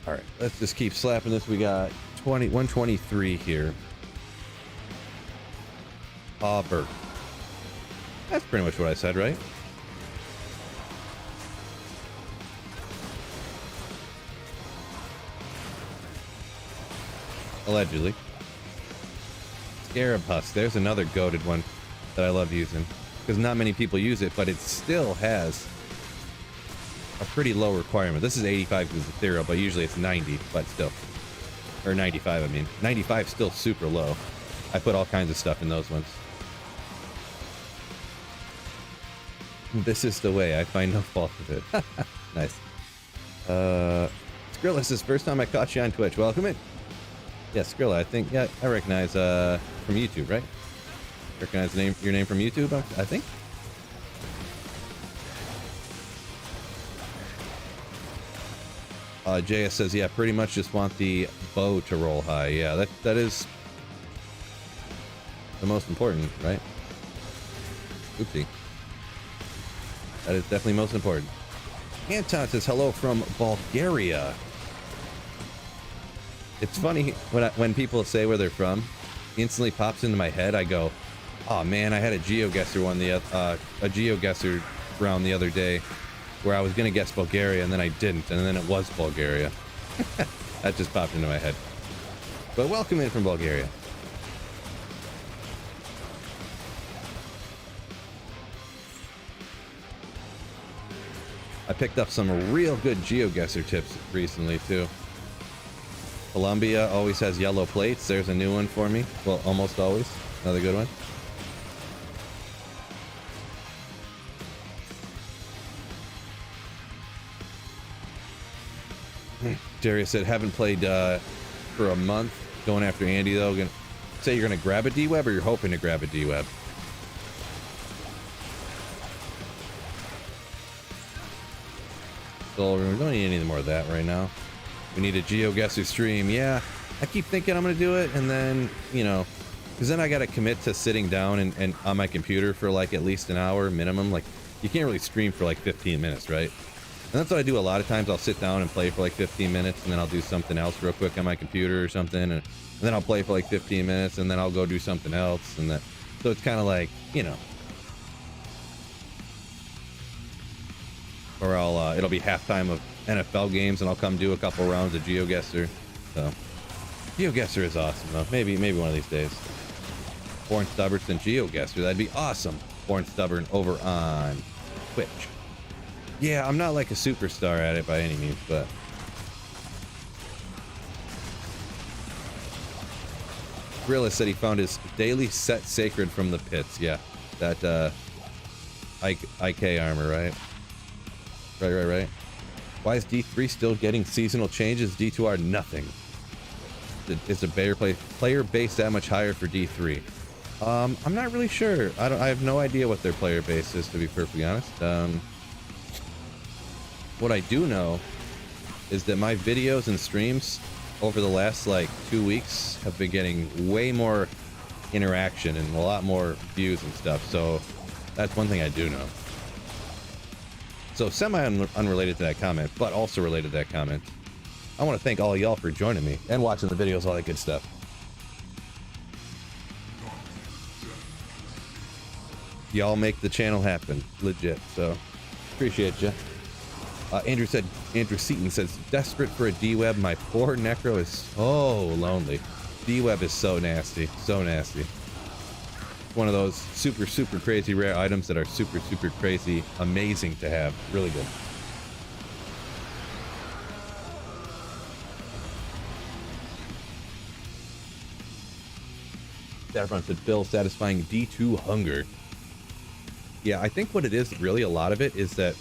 All right, let's just keep slapping this. We got 123 here. Hawberk. That's pretty much what I said, right? Allegedly. Scarab Husk. There's another goated one that I love using because not many people use it, but it still has a pretty low requirement. This is 85 because it's ethereal, but usually it's 90, but still. Or 95, I mean. 95 still super low. I put all kinds of stuff in those ones. This is the way. I find no fault with it. Nice. Skrilla says, first time I caught you on Twitch. Welcome in. Yeah, Skrilla, I think, yeah, I recognize from YouTube, right? Recognize the name, your name from YouTube, I think? JS says, yeah, pretty much just want the bow to roll high. Yeah, that is the most important, right? Oopsie. That is definitely most important. Anton says, hello from Bulgaria. It's funny when people say where they're from, instantly pops into my head. I go, oh man, I had a Geoguesser Geoguesser round the other day where I was gonna guess Bulgaria and then I didn't, and then it was Bulgaria. That just popped into my head. But welcome in from Bulgaria. I picked up some real good Geoguesser tips recently too. Colombia always has yellow plates. There's a new one for me. Well, almost always. Another good one. Darius said, haven't played for a month. Going after Andy, though. Gonna say you're going to grab a D-Web or you're hoping to grab a D-Web? So we don't need any more of that right now. We need a Geoguesser stream. Yeah, I keep thinking I'm going to do it, and then, you know, because then I got to commit to sitting down and on my computer for like at least an hour minimum. Like, you can't really stream for like 15 minutes, right? And that's what I do a lot of times. I'll sit down and play for like 15 minutes, and then I'll do something else real quick on my computer or something, and then I'll play for like 15 minutes, and then I'll go do something else, and that. So it's kind of like, you know. Or it'll be halftime of NFL games, and I'll come do a couple rounds of Geoguesser. So, Geoguesser is awesome, though. Maybe one of these days. Born Stubborn and Geoguesser, that'd be awesome. Born Stubborn over on Twitch. Yeah, I'm not like a superstar at it by any means, but Grilla said he found his daily set sacred from the pits. Yeah, that IK armor, right? Right. Why is D3 still getting seasonal changes? D2R nothing. Is the player base that much higher for D3? I'm not really sure. I have no idea what their player base is, to be perfectly honest. What I do know is that my videos and streams over the last like 2 weeks have been getting way more interaction and a lot more views and stuff. So that's one thing I do know. So semi-unrelated to that comment, but also related to that comment, I want to thank all of y'all for joining me and watching the videos, all that good stuff. Y'all make the channel happen, legit. So appreciate you. Andrew Seaton says, desperate for a D-web. My poor necro is so lonely. D-web is so nasty, so nasty. One of those super crazy rare items that are super crazy amazing to have. Really good. Saffron said, Phil, satisfying D2 hunger. Yeah, I think what it is, really a lot of it is that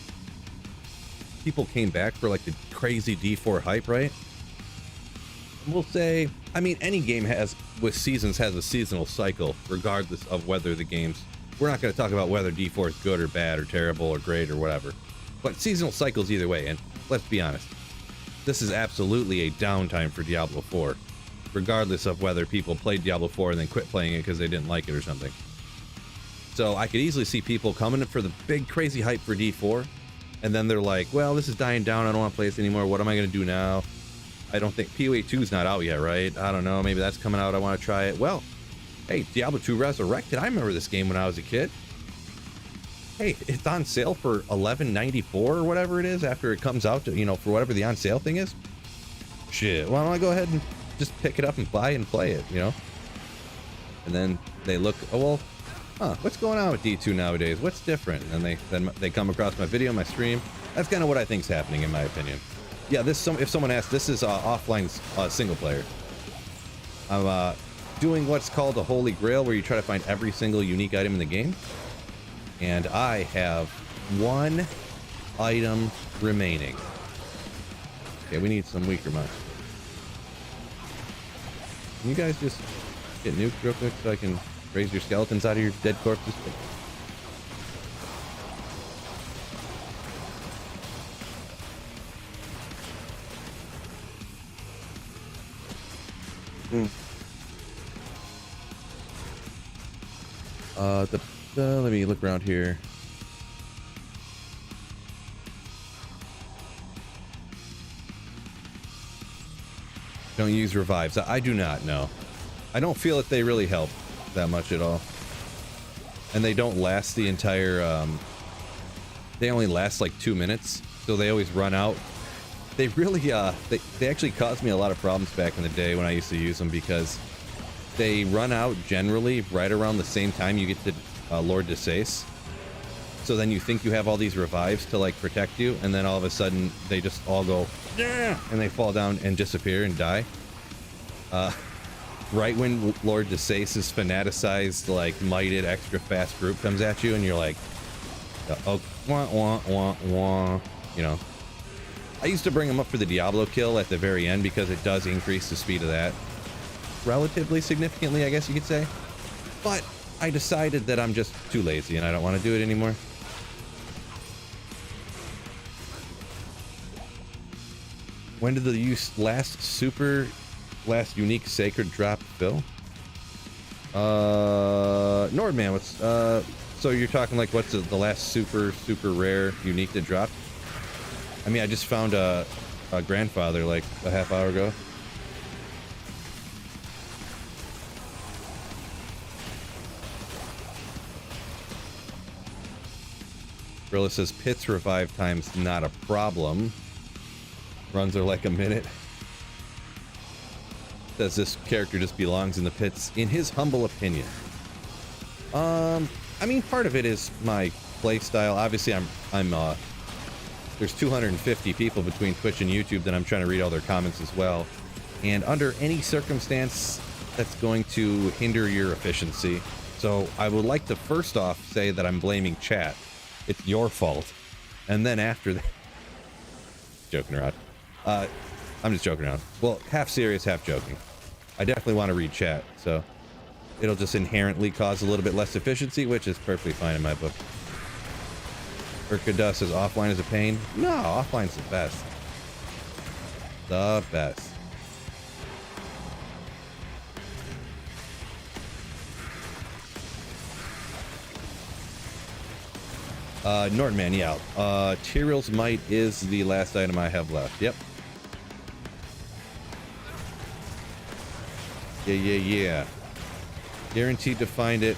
people came back for like the crazy D4 hype, right? We'll say, I mean, any game with seasons has a seasonal cycle, regardless of whether the game's, we're not going to talk about whether D4 is good or bad or terrible or great or whatever, but seasonal cycles either way. And let's be honest, this is absolutely a downtime for Diablo 4, regardless of whether people played Diablo 4 and then quit playing it because they didn't like it or something. So I could easily see people coming in for the big crazy hype for D4, and then they're like, well, this is dying down, I don't want to play this anymore, what am I going to do now? I don't think PoE 2 is not out yet, right? I don't know, maybe that's coming out, I want to try it. Well, hey, Diablo 2 Resurrected, I remember this game when I was a kid. Hey, it's on sale for $11.94 or whatever it is after it comes out, you know, for whatever the on sale thing is. Shit, why don't I go ahead and just pick it up and buy and play it, you know? And then they look, oh, well, what's going on with D2 nowadays? What's different? And then they come across my video, my stream. That's kind of what I think's happening, in my opinion. Yeah, if someone asks, this is offline single player. I'm doing what's called a Holy Grail, where you try to find every single unique item in the game. And I have one item remaining. Okay, we need some weaker monsters. Can you guys just get nuked real quick so I can raise your skeletons out of your dead corpses? Let me look around here. Don't use revives. I do not, no. I don't feel that they really help that much at all. And they don't last the entire, they only last like 2 minutes, so they always run out. They really, they actually caused me a lot of problems back in the day when I used to use them, because they run out generally right around the same time you get to Lord Desace. So then you think you have all these revives to like protect you, and then all of a sudden they just all go, yeah, and they fall down and disappear and die. Right when Lord Desace's fanaticized, like, mighted, extra fast group comes at you, and you're like, oh, wah, wah, wah, wah, you know. I used to bring them up for the Diablo kill at the very end, because it does increase the speed of that relatively significantly, I guess you could say. But I decided that I'm just too lazy, and I don't want to do it anymore. When did the last unique sacred drop, Phil? Nordman, what's so you're talking like what's the last super rare unique that dropped? I mean, I just found a grandfather like a half hour ago. Gorilla says pits revive time's not a problem. Runs are like a minute. Says this character just belongs in the pits, in his humble opinion. I mean, part of it is my play style. Obviously, I'm there's 250 people between Twitch and YouTube that I'm trying to read all their comments as well. And under any circumstance, that's going to hinder your efficiency. So I would like to first off say that I'm blaming chat. It's your fault. And then after that, joking around. I'm just joking around. Well, half serious, half joking. I definitely want to read chat, so it'll just inherently cause a little bit less efficiency, which is perfectly fine in my book. Urkadus says offline is a pain. No, offline's the best. The best. Nortonman, yeah. Tyrell's Might is the last item I have left. Yep. Yeah. Guaranteed to find it,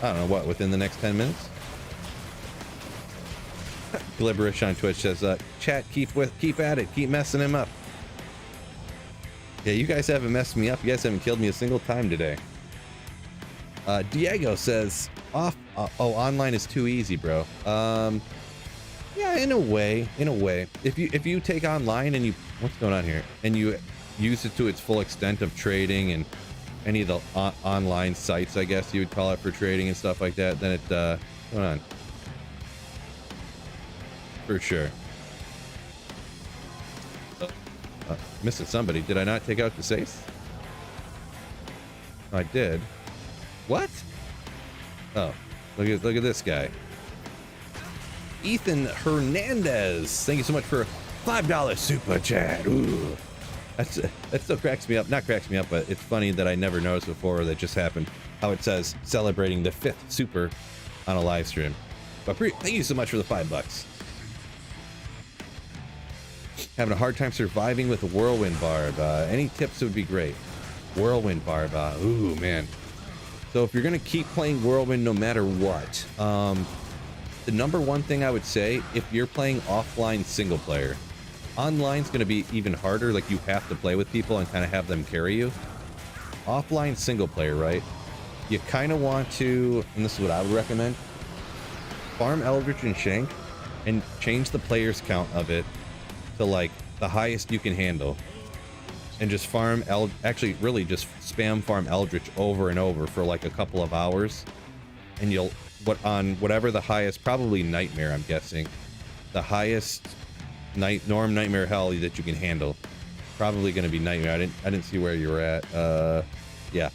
I don't know what, within the next 10 minutes? Glibberish on Twitch says, chat, keep at it, keep messing him up. Yeah, you guys haven't messed me up. You guys haven't killed me a single time today. Diego says, online is too easy, bro. Yeah, in a way. If you take online and what's going on here? And you use it to its full extent of trading and any of the online sites, I guess you would call it, for trading and stuff like that, then it, hold on. For sure. Missing somebody. Did I not take out the safe? I did. What? Oh, look at this guy. Ethan Hernandez. Thank you so much for $5 super chat. Ooh. That still cracks me up. Not cracks me up, but it's funny that I never noticed before that just happened. How it says celebrating the 5th super on a live stream. But thank you so much for the $5. Having a hard time surviving with a whirlwind barb. Any tips would be great. Whirlwind barb. Ooh, man. So if you're going to keep playing whirlwind no matter what, the number one thing I would say, if you're playing offline single player, online's going to be even harder. Like, you have to play with people and kind of have them carry you. Offline single player, right? You kind of want to, and this is what I would recommend, farm Eldritch and Shank and change the player's count of it to like the highest you can handle, and just farm actually really just spam farm Eldritch over and over for like a couple of hours, and you'll on whatever the highest, probably Nightmare, I'm guessing, the highest Nightmare hell that you can handle, probably going to be Nightmare. I didn't see where you were at. Yeah,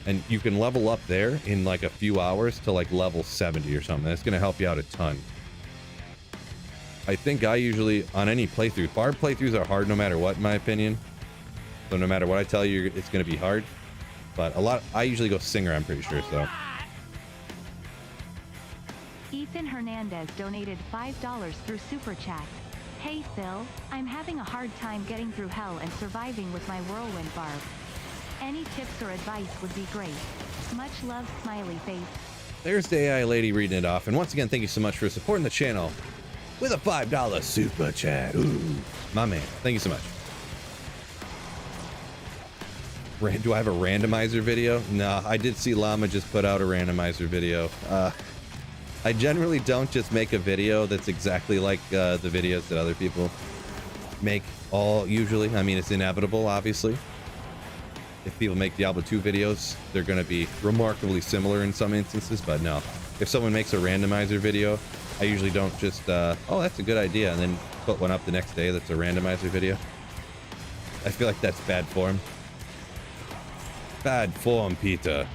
and you can level up there in like a few hours to like level 70 or something. That's going to help you out a ton. I think I usually, on any playthrough, barb playthroughs are hard no matter what, in my opinion. So no matter what I tell you, it's going to be hard. But I usually go Singer, I'm pretty sure, so. Ethan Hernandez donated $5 through Super Chat. Hey Phil, I'm having a hard time getting through hell and surviving with my whirlwind barb. Any tips or advice would be great. Much love, smiley face. There's the AI lady reading it off. And once again, thank you so much for supporting the channel with a $5 super chat. Ooh, my man. Thank you so much. Do I have a randomizer video? No, I did see Llama just put out a randomizer video. I generally don't just make a video that's exactly like the videos that other people make usually. I mean, it's inevitable, obviously. If people make Diablo 2 videos, they're going to be remarkably similar in some instances, but no. If someone makes a randomizer video, I usually don't just, oh, that's a good idea, and then put one up the next day that's a randomizer video. I feel like that's bad form. Bad form, Peter.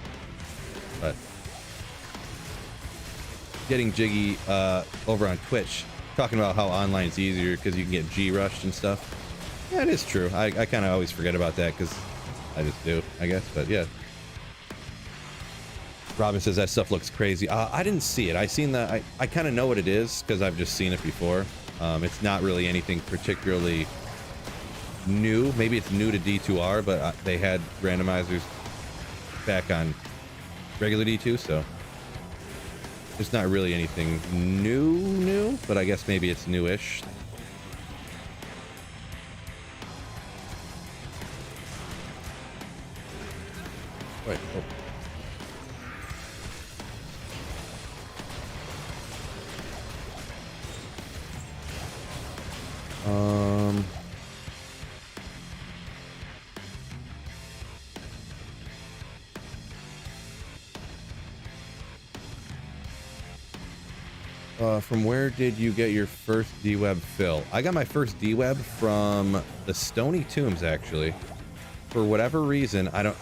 But getting jiggy over on Twitch, talking about how online is easier because you can get G-rushed and stuff. Yeah, it is true. I kind of always forget about that because I just do, I guess, but yeah. Robin says that stuff looks crazy. I didn't see it. I seen that. I kind of know what it is because I've just seen it before. It's not really anything particularly new. Maybe it's new to D2R, but they had randomizers back on regular D2, so it's not really anything new, but I guess maybe it's newish. Wait, oh. From where did you get your first D-web fill? I got my first D-web from the Stony Tombs, actually. For whatever reason, I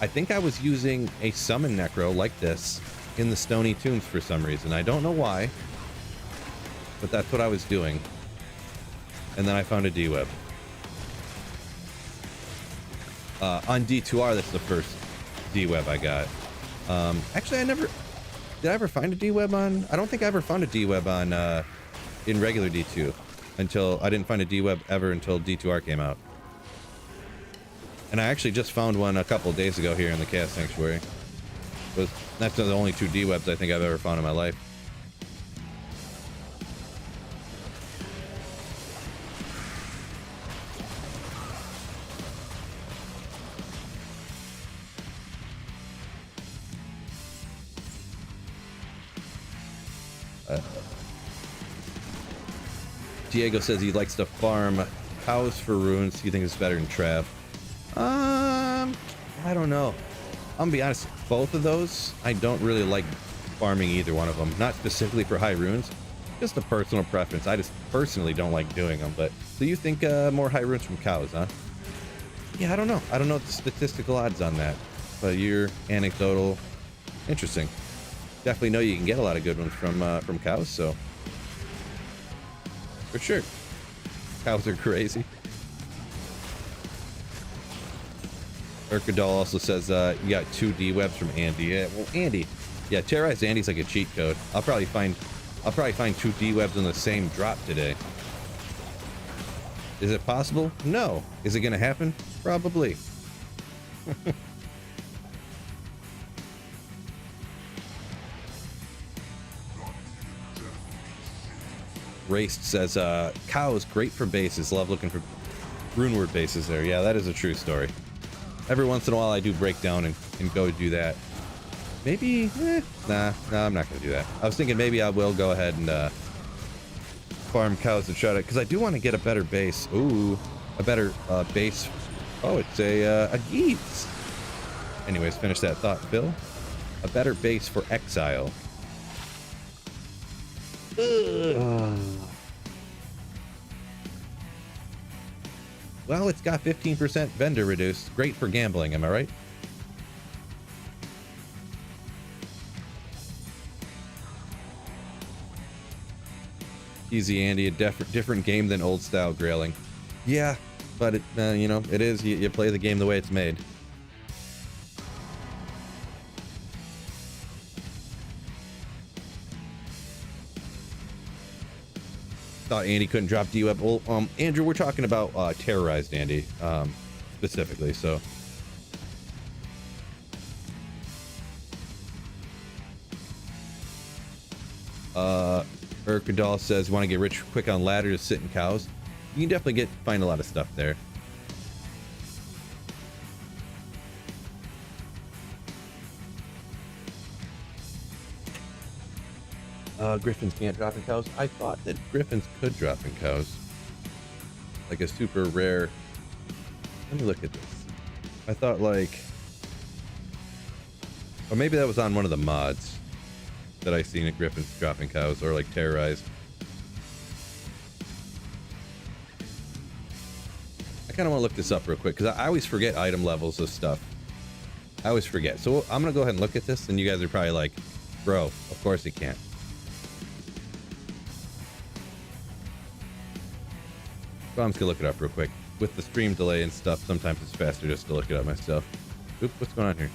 think I was using a summon necro like this in the Stony Tombs for some reason. I don't know why, but that's what I was doing. And then I found a D-web. On D2R, that's the first D-web I got. Actually, did I ever find a D-web on? I don't think I ever found a D-web on in regular D2 until I didn't find a D-web ever until D2R came out. And I actually just found one a couple days ago here in the Chaos Sanctuary. That's the only 2 D-webs I think I've ever found in my life. Diego says he likes to farm cows for runes. He thinks it's better than Trav. I don't know. I'm gonna be honest, both of those, I don't really like farming either one of them. Not specifically for high runes, just a personal preference. I just personally don't like doing them. But so you think more high runes from cows, huh? Yeah, I don't know. I don't know the statistical odds on that. But you're anecdotal. Interesting. Definitely know you can get a lot of good ones from cows, so for sure. Cows are crazy. Urkadal also says you got 2 D-webs from Andy. Yeah, well, Andy. Yeah, Terrorize Andy's like a cheat code. I'll probably find 2 D-webs on the same drop today. Is it possible? No. Is it gonna happen? Probably. Raced says cows great for bases. Love looking for runeward bases there. Yeah, that is a true story. Every once in a while I do break down and go do that. Maybe nah, I'm not gonna do that. I was thinking maybe I will go ahead and farm cows and try to, because I do want to get a better base. Ooh, a better base. Oh, it's a geese. Anyways, finish that thought, Phil. A better base for exile. Well, it's got 15% vendor reduced. Great for gambling, am I right? Easy Andy, a different game than old style grailing. Yeah, but it, you know, it is. You play the game the way it's made. Thought Andy couldn't drop D-Web. Well, Andrew, we're talking about terrorized Andy specifically, so. Urkadal says, want to get rich quick on ladder to sit in cows? You can definitely find a lot of stuff there. Griffins can't drop in cows. I thought that griffins could drop in cows. Like a super rare. Let me look at this. I thought like, or maybe that was on one of the mods that I seen at griffins dropping cows, or like terrorized. I kind of want to look this up real quick because I always forget item levels of stuff. I always forget. So I'm gonna go ahead and look at this, and you guys are probably like, bro, of course he can't. So I'm just gonna look it up real quick. With the stream delay and stuff, sometimes it's faster just to look it up myself. Oop, what's going on here?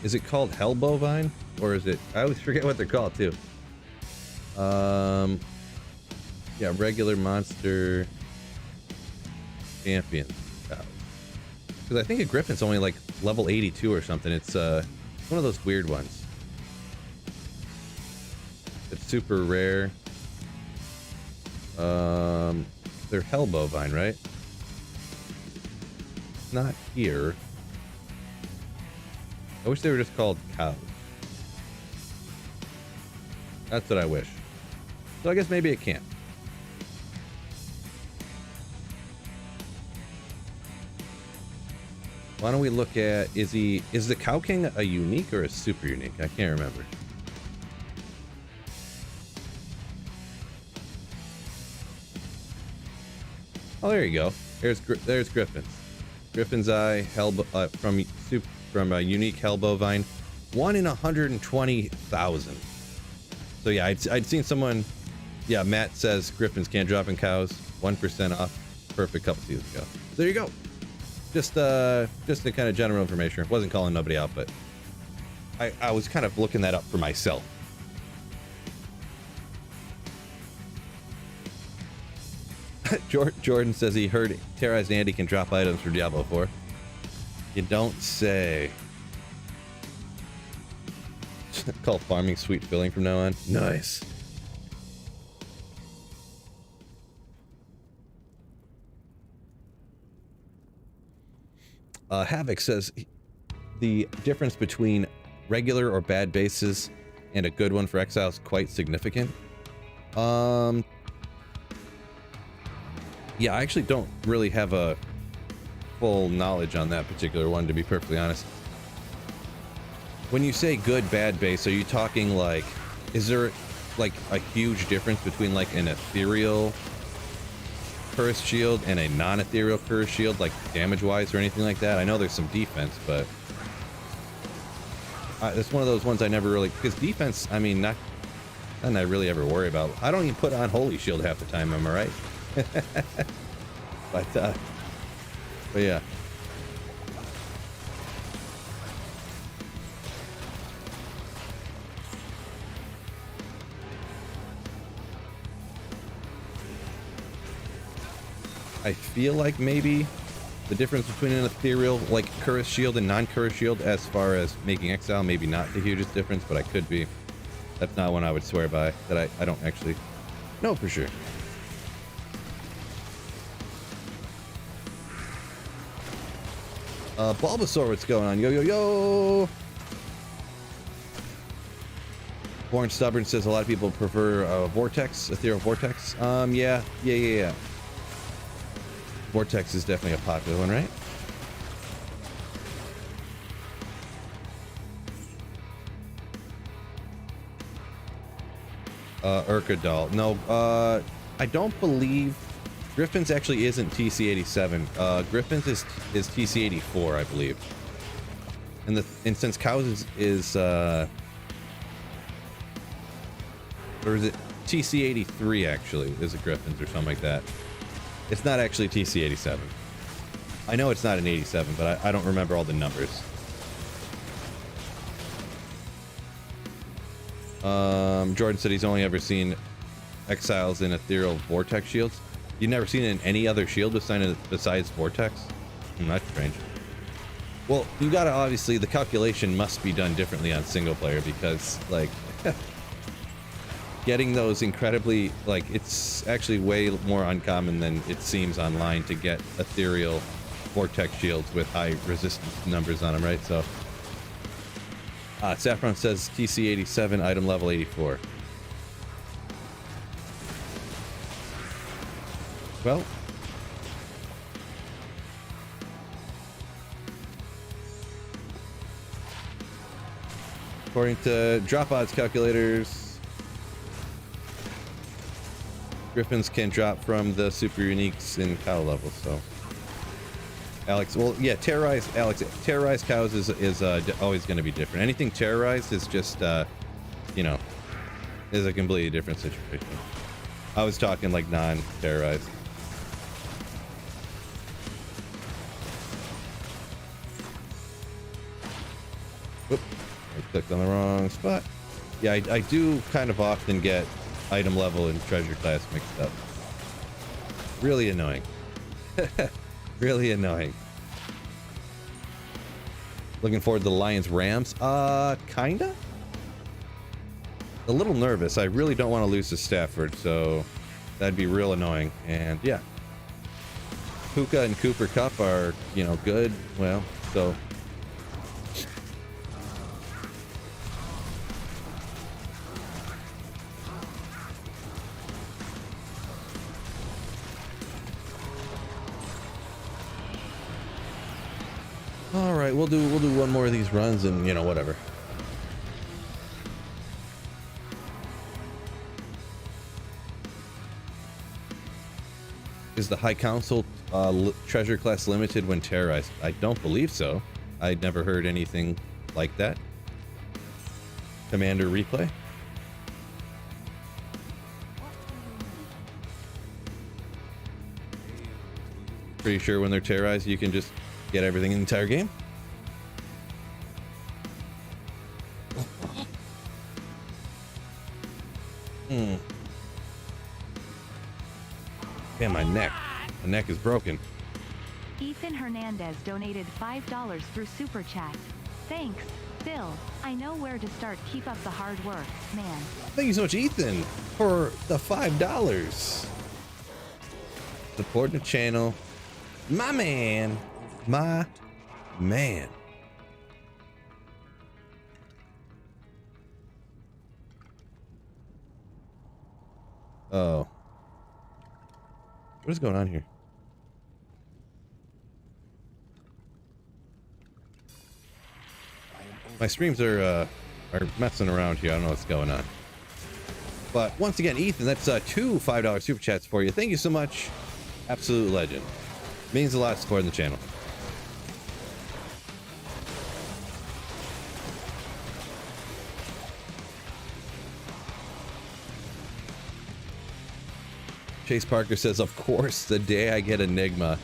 Is it called Hell Bovine? Or is it, I always forget what they're called too. Yeah, regular monster champion cows. Because I think a griffin's only like level 82 or something. It's one of those weird ones. It's super rare. They're Hell Bovine, right? It's not here. I wish they were just called cows. That's what I wish. So I guess maybe it can't. Why don't we look at, is the Cow King a unique or a super unique? I can't remember. Oh, there you go. There's Griffin's. Griffin's Eye, from a unique Hell Bovine. 1 in 120,000. So yeah, I'd seen someone, yeah, Matt says Griffins can't drop in cows. 1% off. Perfect couple seasons ago. There you go. Just the kind of general information. Wasn't calling nobody out, but I was kind of looking that up for myself. Jordan says he heard Terrorized Andy can drop items for Diablo 4. You don't say. Call farming sweet filling from now on. Nice. Havoc says the difference between regular or bad bases and a good one for Exile is quite significant. Yeah, I actually don't really have a full knowledge on that particular one, to be perfectly honest. When you say good, bad base, are you talking like, is there like a huge difference between like an ethereal curse shield and a non-ethereal curse shield, like damage-wise or anything like that? I know there's some defense, but it's one of those ones I never really, because defense, I mean, nothing I really ever worry about. I don't even put on Holy Shield half the time, am I right? but yeah. I feel like maybe the difference between an ethereal, like Curse Shield and non-Curse Shield, as far as making Exile, maybe not the hugest difference, but I could be. That's not one I would swear by, that I don't actually know for sure. Bulbasaur, what's going on? Yo, yo, yo! Born Stubborn says a lot of people prefer Vortex, Ethereal Vortex. Yeah. Vortex is definitely a popular one, right? Urkadal. No, I don't believe Griffin's actually isn't TC87. Griffin's is TC84, I believe. And since Cows is or is it TC83 actually, is it Griffin's or something like that? It's not actually TC87. I know it's not an 87, but I don't remember all the numbers. Jordan said he's only ever seen Exiles in Ethereal Vortex shields. You've never seen it in any other shield besides Vortex? That's strange. Well, you gotta, obviously, the calculation must be done differently on single player, because, like, getting those incredibly, like, it's actually way more uncommon than it seems online to get Ethereal Vortex shields with high resistance numbers on them, right? So, Saffron says TC87, item level 84. Well, according to drop odds calculators, Griffins can drop from the super uniques in cow level. So, Alex, well, yeah, terrorized cows is always going to be different. Anything terrorized is just, you know, is a completely different situation. I was talking like non-terrorized. Whoop, I clicked on the wrong spot. Yeah, I do kind of often get item level and treasure class mixed up. Really annoying. Really annoying. Looking forward to the Lions Rams? Kinda? A little nervous. I really don't want to lose to Stafford, so that'd be real annoying. And yeah. Puka and Cooper Cup are, you know, good. Well, so right, we'll do one more of these runs and, you know, whatever. Is the High Council treasure class limited when terrorized? I don't believe so. I'd never heard anything like that. Commander replay. Pretty sure when they're terrorized, you can just get everything in the entire game. Man, my neck is broken. Ethan Hernandez donated $5 through Super Chat. Thanks, Phil. I know where to start. Keep up the hard work, man. Thank you so much, Ethan, for the $5. Supporting the channel. My man. My man. Oh. What is going on here? My streams are messing around here. I don't know what's going on. But once again, Ethan, that's two $5 super chats for you. Thank you so much. Absolute legend. Means a lot supporting the channel. Chase Parker says, of course, the day I get Enigma,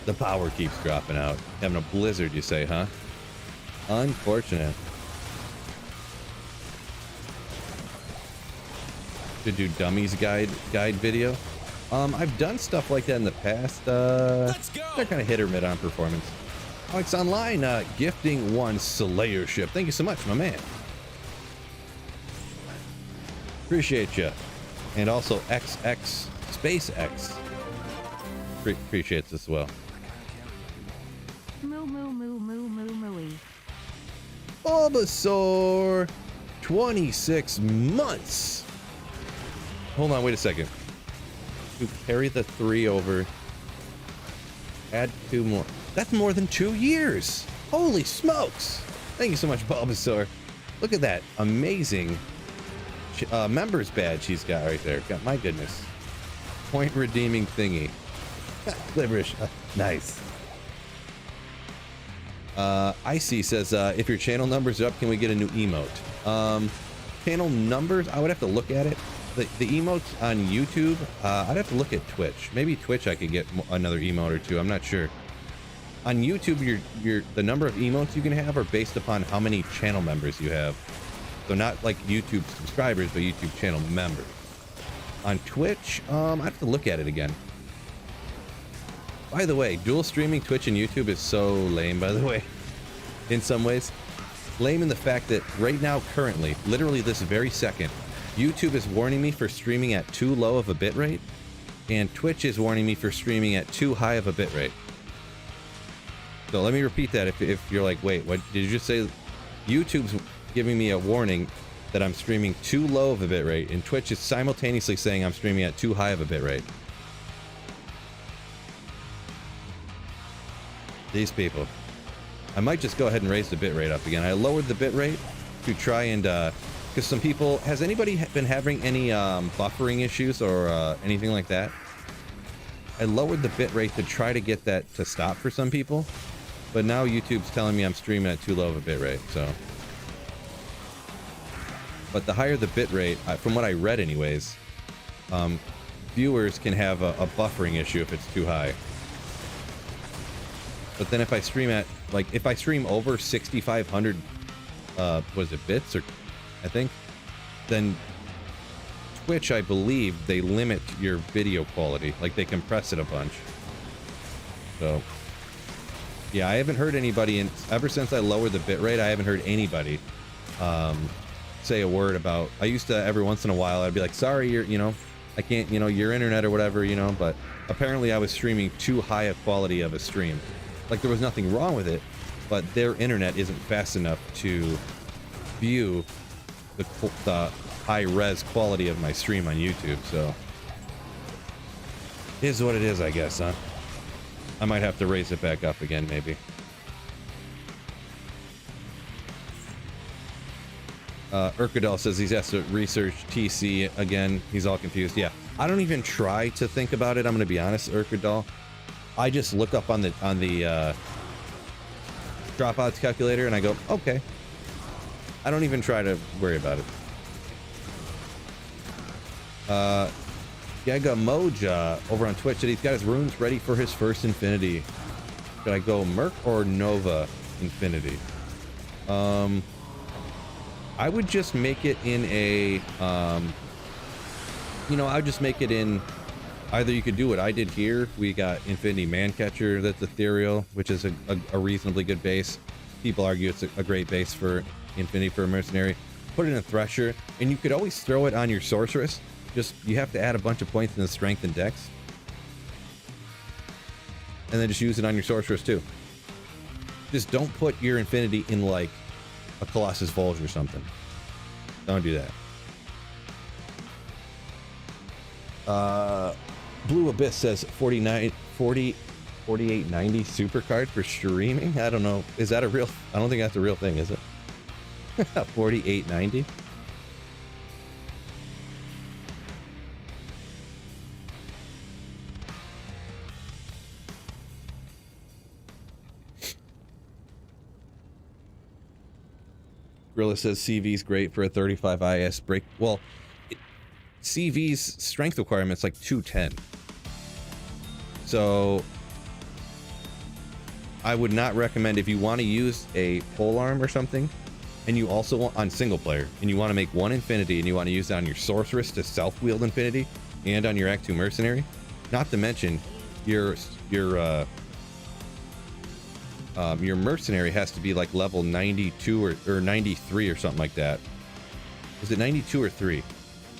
the power keeps dropping out. Having a blizzard, you say, huh? Unfortunate. To do dummies guide video. I've done stuff like that in the past. Let's go. They're kind of hit or mid on performance. Alex Online gifting one Slayership. Thank you so much, my man. Appreciate you. And also XX SpaceX appreciates as well. Moo moo moo moo moo mooey. Bulbasaur, 26 months. Hold on, wait a second. To carry the 3 over. Add 2 more. That's more than 2 years. Holy smokes. Thank you so much, Bulbasaur. Look at that amazing members badge he's got right there. God, my goodness. Point redeeming thingy. Liverish. Nice. Icy says, if your channel numbers are up, can we get a new emote? Channel numbers, I would have to look at it. The emotes on YouTube, I'd have to look at Twitch. Maybe Twitch I could get another emote or 2. I'm not sure. On YouTube, the number of emotes you can have are based upon how many channel members you have. So not like YouTube subscribers, but YouTube channel members. On Twitch, I have to look at it again. By the way, dual streaming Twitch and YouTube is so lame, by the way. In some ways. Lame in the fact that right now, currently, literally this very second, YouTube is warning me for streaming at too low of a bitrate, and Twitch is warning me for streaming at too high of a bitrate. So let me repeat that if you're like, wait, what did you just say? YouTube's giving me a warning that I'm streaming too low of a bitrate, and Twitch is simultaneously saying I'm streaming at too high of a bitrate. These people. I might just go ahead and raise the bitrate up again. I lowered the bitrate to try and, because some people, has anybody been having any buffering issues or anything like that? I lowered the bitrate to try to get that to stop for some people, but now YouTube's telling me I'm streaming at too low of a bitrate, so. But the higher the bitrate, from what I read anyways, viewers can have a buffering issue if it's too high. But then if I stream at, like, if I stream over 6,500, was it bits, or I think, then Twitch, I believe, they limit your video quality. Like, they compress it a bunch. So, yeah, I haven't heard anybody, ever since I lowered the bitrate, I haven't heard anybody say a word about, I used to, every once in a while, I'd be like, sorry, I can't, your internet or whatever, but apparently I was streaming too high a quality of a stream. Like, there was nothing wrong with it, but their internet isn't fast enough to view the high-res quality of my stream on YouTube, so. It is what it is, I guess, huh? I might have to raise it back up again, maybe. Urkadel says he's has to research TC again. He's all confused. Yeah, I don't even try to think about it. I'm gonna be honest, Urkadel. I just look up on the dropouts calculator and I go, okay. I don't even try to worry about it. Gega Moja over on Twitch said he's got his runes ready for his first Infinity. Should I go Merc or Nova Infinity? I would just make it in a, you know, I would just make it in, either you could do what I did here. We got Infinity Mancatcher, that's ethereal, which is a reasonably good base. People argue it's a great base for Infinity for a mercenary. Put it in a Thresher, and you could always throw it on your Sorceress. Just, you have to add a bunch of points in the Strength and Dex. And then just use it on your Sorceress too. Just don't put your Infinity in like a Colossus Vulge or something. Don't do that. Blue Abyss says 4890 super card for streaming. I don't know. Is that a real? I don't think that's a real thing, is it? 4890. Gorilla says CV's great for a 35 IS break. Well, CV's strength requirement's like 210. So I would not recommend, if you want to use a pole arm or something, and you also want on single player, and you want to make one Infinity, and you want to use it on your Sorceress to self-wield Infinity, and on your Act 2 Mercenary, not to mention your Mercenary has to be like level 92 or 93 or something like that. Is it 92 or 3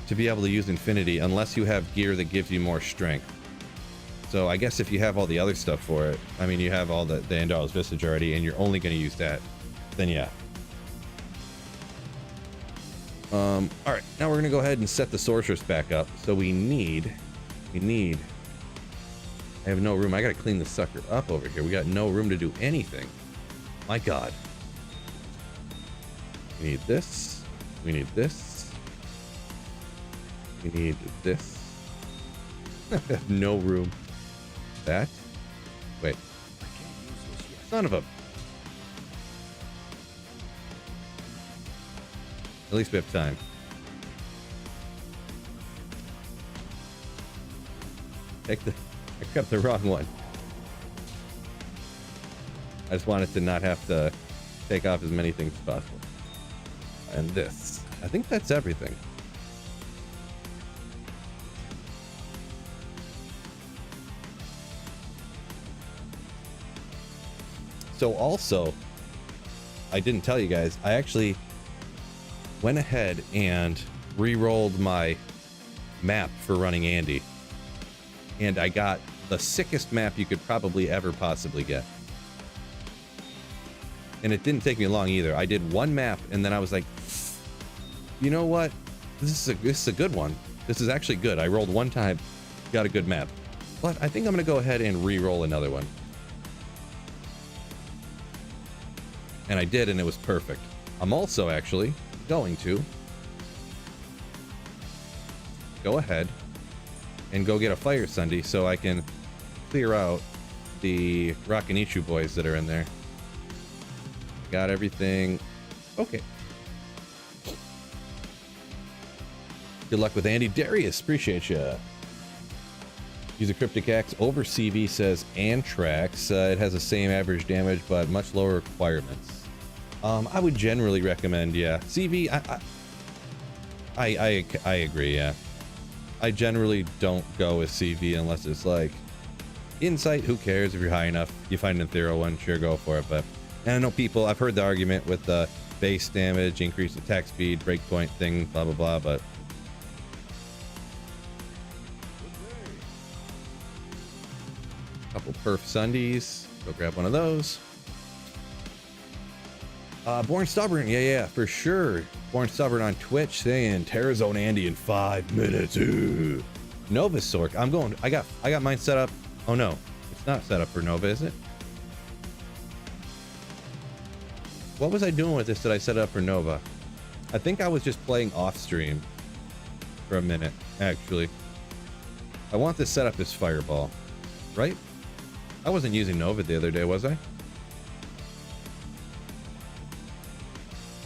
to be able to use Infinity, unless you have gear that gives you more strength? So I guess if you have all the other stuff for it, I mean, you have all the Andariel's Visage already, and you're only going to use that, then yeah. All right, now we're going to go ahead and set the Sorceress back up. So we need, I have no room. I got to clean the sucker up over here. We got no room to do anything. My God. We need this. We need this. We need this. I have no room. That. Wait. Son of a. At least we have time. I kept the wrong one. I just wanted to not have to take off as many things as possible. And this. I think that's everything. So also, I didn't tell you guys, I actually went ahead and re-rolled my map for running Andy. And I got the sickest map you could probably ever possibly get. And it didn't take me long either. I did one map and then I was like, you know what? This is a good one. This is actually good. I rolled one time, got a good map. But I think I'm going to go ahead and re-roll another one. And I did, and it was perfect. I'm also actually going to go ahead and go get a Fire Sunday so I can clear out the Rakanichu boys that are in there. Got everything. Okay. Good luck with Andy. Darius, appreciate you. Use a Cryptic Axe over CV, says Anthrax. It has the same average damage, but much lower requirements. I would generally recommend, yeah. CV, I agree, yeah. I generally don't go with CV unless it's like Insight. Who cares if you're high enough? You find an ethereal one, sure, go for it. But and I know people, I've heard the argument with the base damage, increased attack speed, breakpoint thing, blah blah blah, but couple perf Sundays. Go grab one of those. Born Stubborn, yeah, for sure. Born Stubborn on Twitch saying Terrazone Andy in 5 minutes. Ooh. Nova Sork. I got mine set up. Oh no, it's not set up for Nova, is it? What was I doing with this that I set up for Nova? I think I was just playing off stream for a minute, actually. I want this set up as Fireball, right? I wasn't using Nova the other day, was I?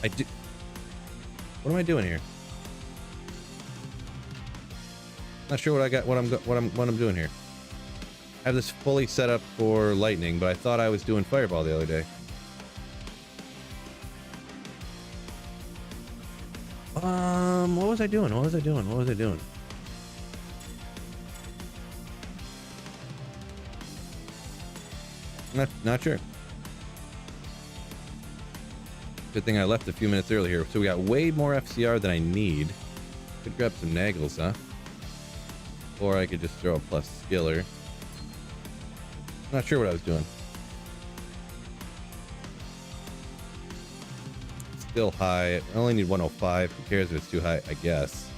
I do. What am I doing here? Not sure what I got. What I'm doing here. I have this fully set up for lightning, but I thought I was doing Fireball the other day. What was I doing? What was I doing? What was I doing? Not sure. Good thing I left a few minutes earlier. So we got way more FCR than I need. Could grab some Naggles, huh? Or I could just throw a plus skiller. Not sure what I was doing. Still high. I only need 105. Who cares if it's too high, I guess.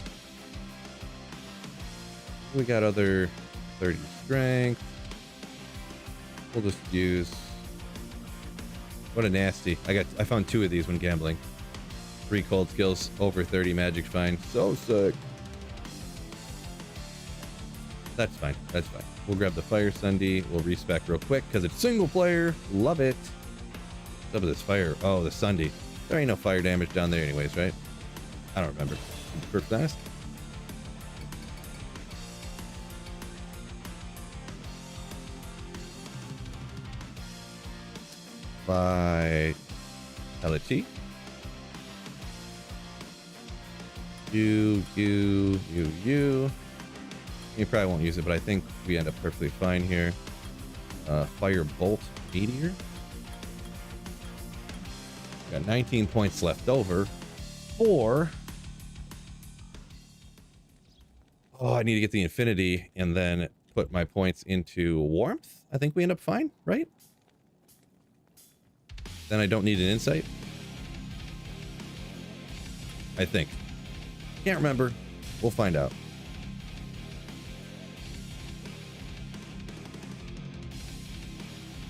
We got other 30 strength. We'll just use... What a nasty. I found 2 of these when gambling. 3 cold skills, over 30 magic fine. So sick. That's fine. That's fine. We'll grab the Fire Sunday. We'll respec real quick because it's single player. Love it. What's up with this fire? Oh, the Sunday. There ain't no fire damage down there anyways, right? I don't remember. For fast. Vitality. You. You probably won't use it, but I think we end up perfectly fine here. Fire Bolt Meteor. Got 19 points left over. Or... Oh, I need to get the Infinity and then put my points into Warmth. I think we end up fine, right? Then I don't need an Insight. I think. Can't remember. We'll find out.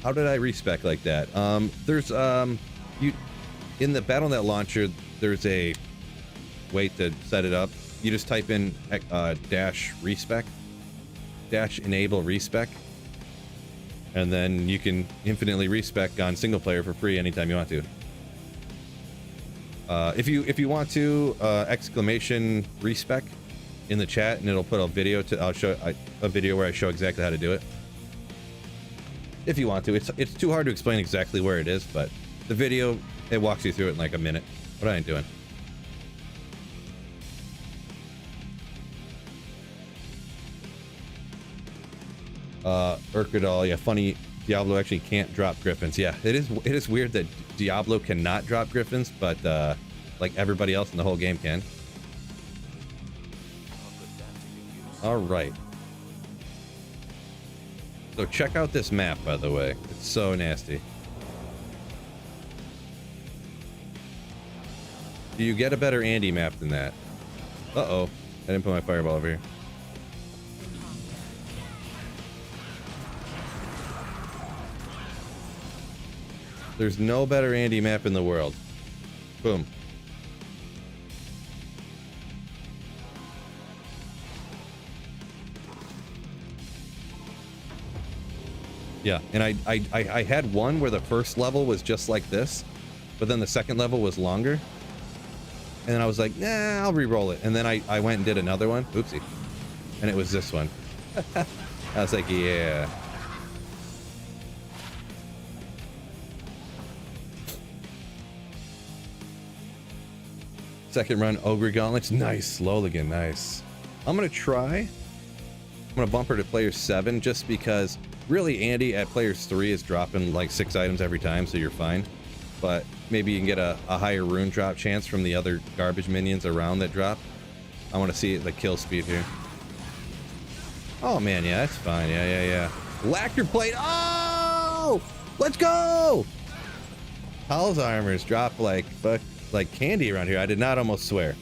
How did I respec like that? There's you in the BattleNet launcher. There's a way to set it up. You just type in dash respec, dash enable respec, and then you can infinitely respec on single player for free anytime you want to. If you want to exclamation respec in the chat, and it'll put a video to I'll show a video where I show exactly how to do it. If you want to, it's too hard to explain exactly where it is, but the video it walks you through it in like a minute. What am I doing? Urkadal, yeah, funny. Diablo actually can't drop griffins. Yeah, it is weird that Diablo cannot drop griffins, but like everybody else in the whole game can. All right. So check out this map, by the way. It's so nasty. Do you get a better Andy map than that? Uh-oh. I didn't put my fireball over here. There's no better Andy map in the world. Boom. Yeah, and I had one where the first level was just like this, but then the second level was longer. And then I was like, nah, I'll re-roll it. And then I went and did another one. Oopsie. And it was this one. I was like, yeah. Second run, Ogre Gauntlets. Nice. Loligan, nice. I'm going to bump her to player 7 just because really Andy at players 3 is dropping like 6 items every time, so you're fine. But maybe you can get a higher rune drop chance from the other garbage minions around that drop. I want to see the kill speed here. Oh man, yeah, that's fine. Yeah. Lacquer plate. Oh! Let's go! Hall's armors drop like candy around here. I did not almost swear.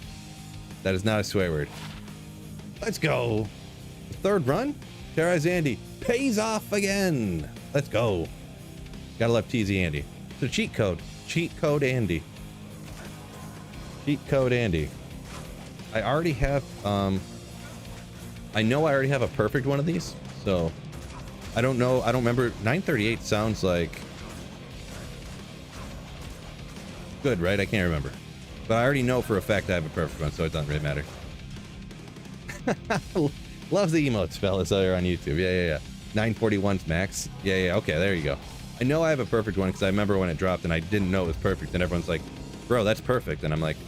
That is not a swear word. Let's go. Third run. Terrorize Andy pays off again. Let's go. Gotta love TZ Andy. It's a cheat code. Cheat code Andy. Cheat code Andy. I already have, I know I already have a perfect one of these, so I don't know. I don't remember. 938 sounds like good, right? I can't remember. But I already know for a fact I have a perfect one, so it doesn't really matter. Loves the emotes, fellas, that are on YouTube. Yeah. 941's max. Yeah. Okay, there you go. I know I have a perfect one because I remember when it dropped and I didn't know it was perfect, and everyone's like, bro, that's perfect. And I'm like,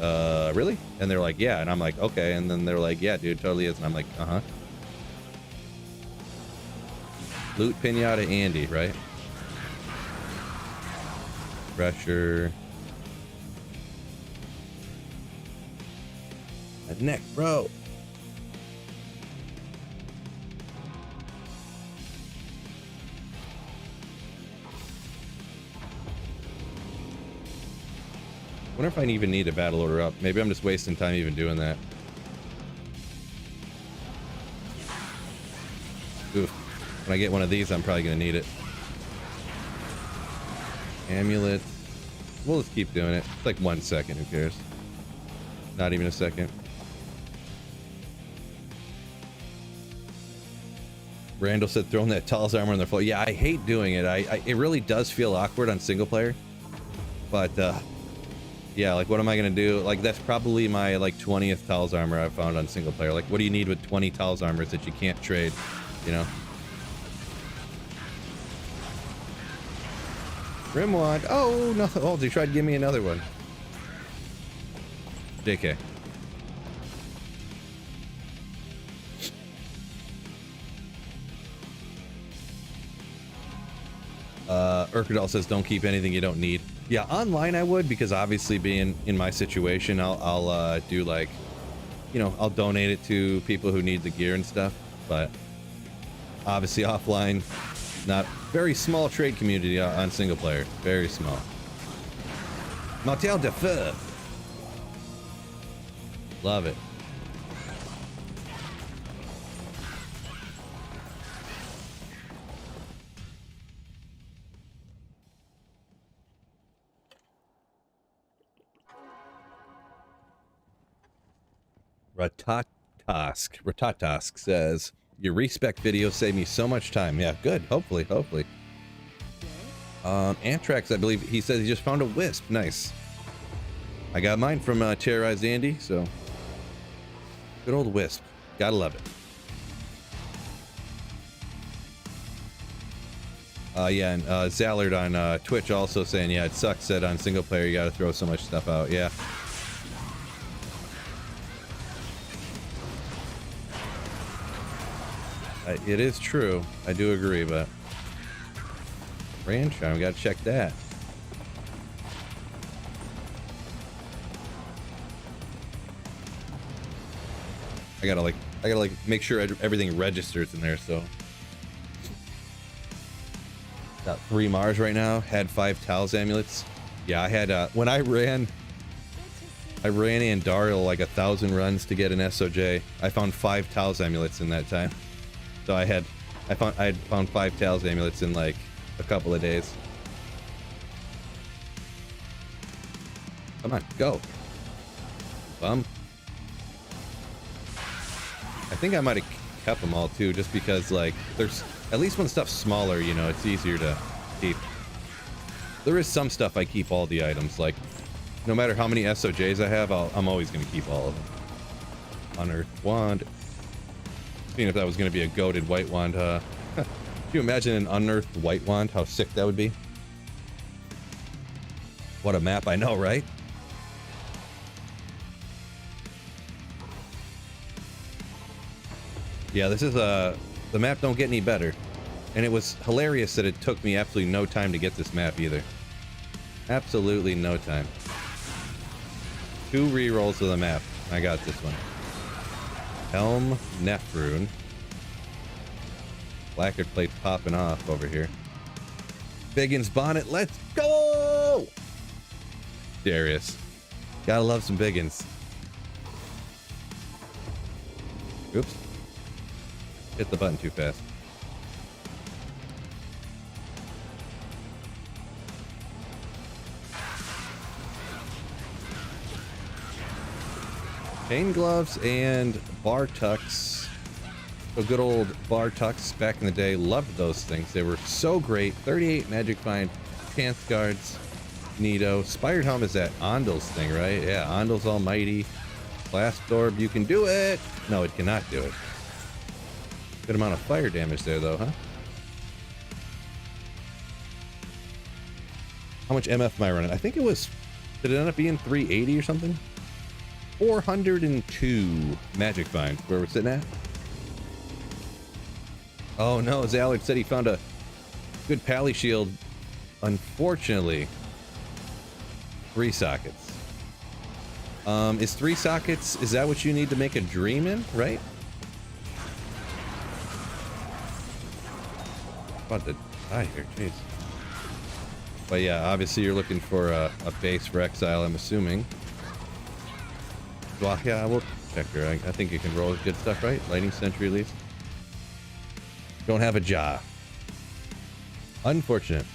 really? And they're like, yeah. And I'm like, okay. And then they're like, yeah, dude, totally is. And I'm like, uh-huh. Loot Pinata Andy, right? Pressure. Neck, bro. Wonder if I even need a battle order up. Maybe I'm just wasting time even doing that. Oof. When I get one of these, I'm probably gonna need it. Amulet. We'll just keep doing it. It's like 1 second, who cares? Not even a second. Randall said throwing that Tal's armor on the floor. Yeah, I hate doing it. It really does feel awkward on single player. But yeah, like what am I gonna do? Like that's probably my like 20th Tal's armor I've found on single player. Like what do you need with 20 Tal's armors that you can't trade, you know? Rimwand. Oh no! Oh, they tried to give me another one. JK. Urkadal says don't keep anything you don't need. Yeah, online I would, because obviously being in my situation, I'll do like, you know, I'll donate it to people who need the gear and stuff. But obviously offline, not very small trade community on single player, very small. Martel de Feu. Love it. Ratatask says, your respec videos save me so much time. Yeah, good. Hopefully. Anthrax, I believe he says he just found a wisp. Nice. I got mine from Terrorized Andy, so good old wisp. Gotta love it. Yeah, and Zallard on Twitch also saying, yeah, it sucks that on single player you gotta throw so much stuff out. Yeah. It is true. I do agree, but range charm, we gotta check that. I gotta make sure everything registers in there. So got 3 Mars right now. Had 5 Tal's amulets. Yeah, I had when I ran Andariel like 1,000 runs to get an SOJ. I found 5 Tal's amulets in that time. So I had found 5 Tal's amulets in like a couple of days. Come on, go. Bum. I think I might have kept them all too, just because like there's at least when stuff's smaller, you know, it's easier to keep. There is some stuff I keep all the items, like no matter how many SOJs I have, I'm always going to keep all of them. Unearthed wand. Seeing if that was going to be a goated white wand. Can you imagine an unearthed white wand? How sick that would be. What a map, I know, right? Yeah, this is the map don't get any better. And it was hilarious that it took me absolutely no time to get this map either. Absolutely no time. 2 rerolls of the map. I got this one. Helm Nephrune. Lacquered plate popping off over here. Biggins bonnet, let's go! Darius. Gotta love some Biggins. Oops. Hit the button too fast. Chain gloves and bar tucks. So good old bar tucks back in the day. Loved those things. They were so great. 38 magic find, chance guards, neato. Spired helm is that Andal's thing, right? Yeah, Andal's almighty. Blast orb, you can do it. No, it cannot do it. Good amount of fire damage there, though, huh? How much MF am I running? I think it was, did it end up being 380 or something? 402 magic find, where we're sitting at. Oh no, Zallard said he found a good pally shield. Unfortunately, 3 sockets. Is 3 sockets, is that what you need to make a dream in, right? About to die here, jeez. But yeah, obviously you're looking for a base for exile, I'm assuming. Well, yeah, we'll check her. I think you can roll good stuff, right? Lightning Sentry at least. Don't have a jaw. Unfortunate.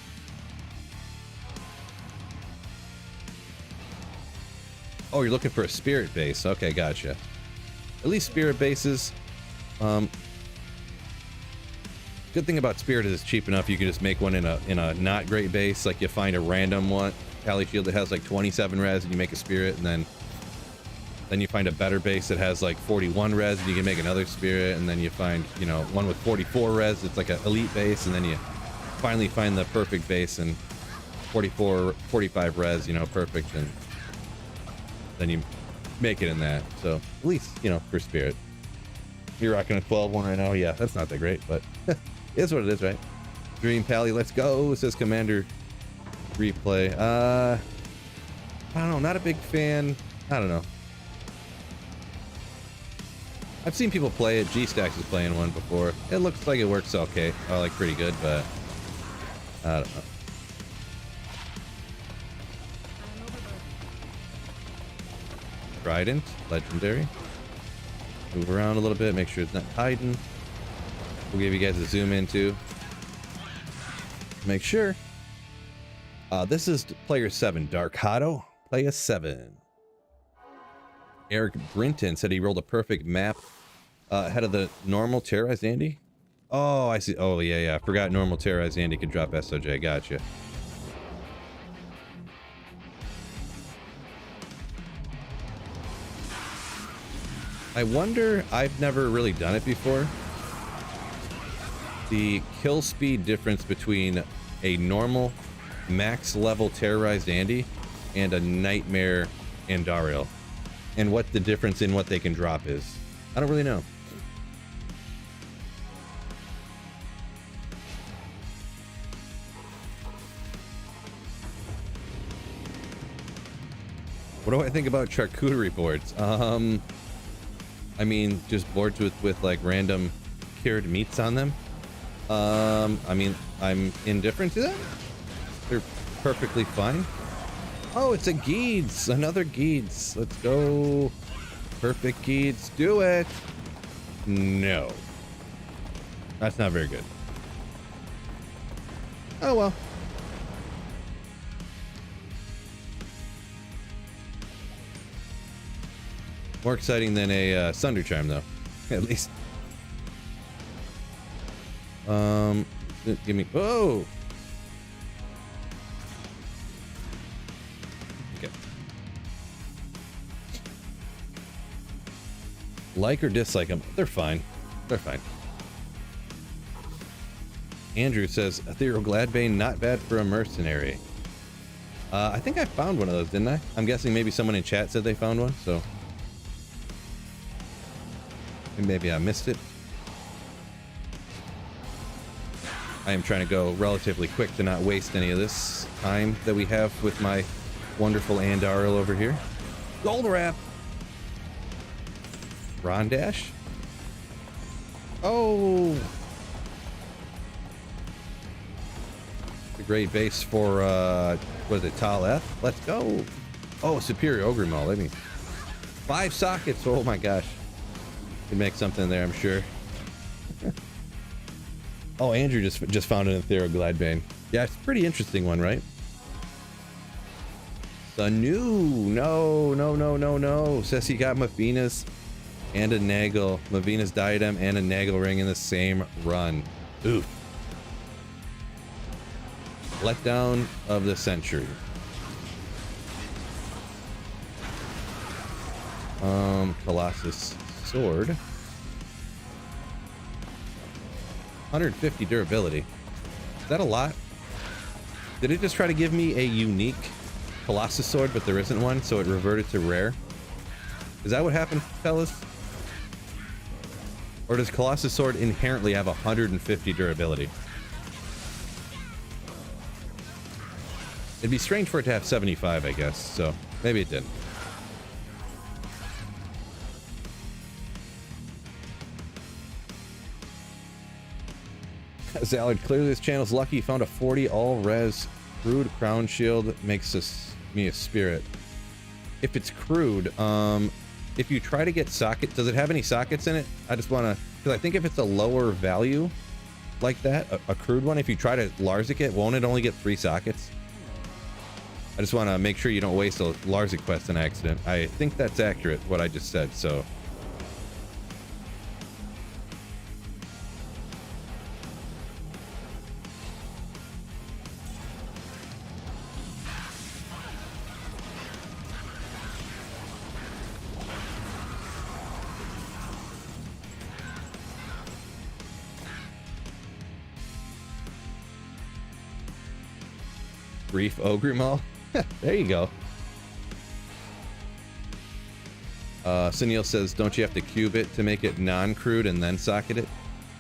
Oh, you're looking for a spirit base. Okay, gotcha. At least spirit bases. Good thing about spirit is it's cheap enough. You can just make one in a not great base. Like you find a random one, pally shield that has like 27 res, and you make a spirit, and then you find a better base that has like 41 res, and you can make another spirit, and then you find, you know, one with 44 res. It's like an elite base, and then you finally find the perfect base and 45 res, you know, perfect, and then you make it in that. So at least, you know, for spirit. You're rocking a 12 one right now. Yeah, that's not that great, but it is what it is, right? Dream Pally, let's go, says Commander Replay. I don't know, not a big fan. I don't know. I've seen people play it. G-Stacks is playing one before. It looks like it works okay. I like pretty good, but I don't know. Trident, legendary. Move around a little bit, make sure it's not hiding. We'll give you guys a zoom in too. Make sure. This is player 7, Dark Hotto, player 7. Eric Brinton said he rolled a perfect map ahead of the normal terrorized Andy. Oh, I see. Oh, yeah. I forgot normal terrorized Andy could drop SOJ. Gotcha. I wonder, I've never really done it before, the kill speed difference between a normal max level terrorized Andy and a nightmare Andariel, and what the difference in what they can drop is. I don't really know. What do I think about charcuterie boards? I mean, just boards with like random cured meats on them. I mean, I'm indifferent to them. They're perfectly fine. Oh, it's a Geeds, another Geeds. Let's go. Perfect Geeds, do it. No. That's not very good. Oh well. More exciting than a Sunder Charm, though. At least. Give me. Oh. Okay. Like or dislike them, they're fine. They're fine. Andrew says Ethereal Gladbane not bad for a mercenary. I think I found one of those, didn't I? I'm guessing maybe someone in chat said they found one, so. Maybe I missed it. I am trying to go relatively quick to not waste any of this time that we have with my wonderful Andariel over here. Gold wrap. Rondash. Oh. The great base for, was it Tal F? Let's go. Oh, Superior Ogre Maul. Let me. 5 sockets. Oh my gosh. Can make something there, I'm sure. Oh, Andrew just found an Ethereal Gladbane. Yeah, it's a pretty interesting one, right? The new, no. Says he got Mavina's and a Nagel, Mavina's diadem and a Nagel ring in the same run. Oof. Letdown of the century. Colossus sword. 150 durability. Is that a lot? Did it just try to give me a unique Colossus sword, but there isn't one, so it reverted to rare? Is that what happened, fellas? Or does Colossus sword inherently have 150 durability? It'd be strange for it to have 75, I guess, so maybe it didn't. Zallard, clearly this channel's lucky. Found a 40 all-res crude crown shield. Makes me a spirit. If it's crude, if you try to get socket, does it have any sockets in it? I just want to, because I think if it's a lower value like that, a crude one, if you try to Larzik it, won't it only get 3 sockets? I just want to make sure you don't waste a Larzik quest in accident. I think that's accurate, what I just said, so. Brief Ogre Mall. There you go. Sunil says, don't you have to cube it to make it non-crude and then socket it?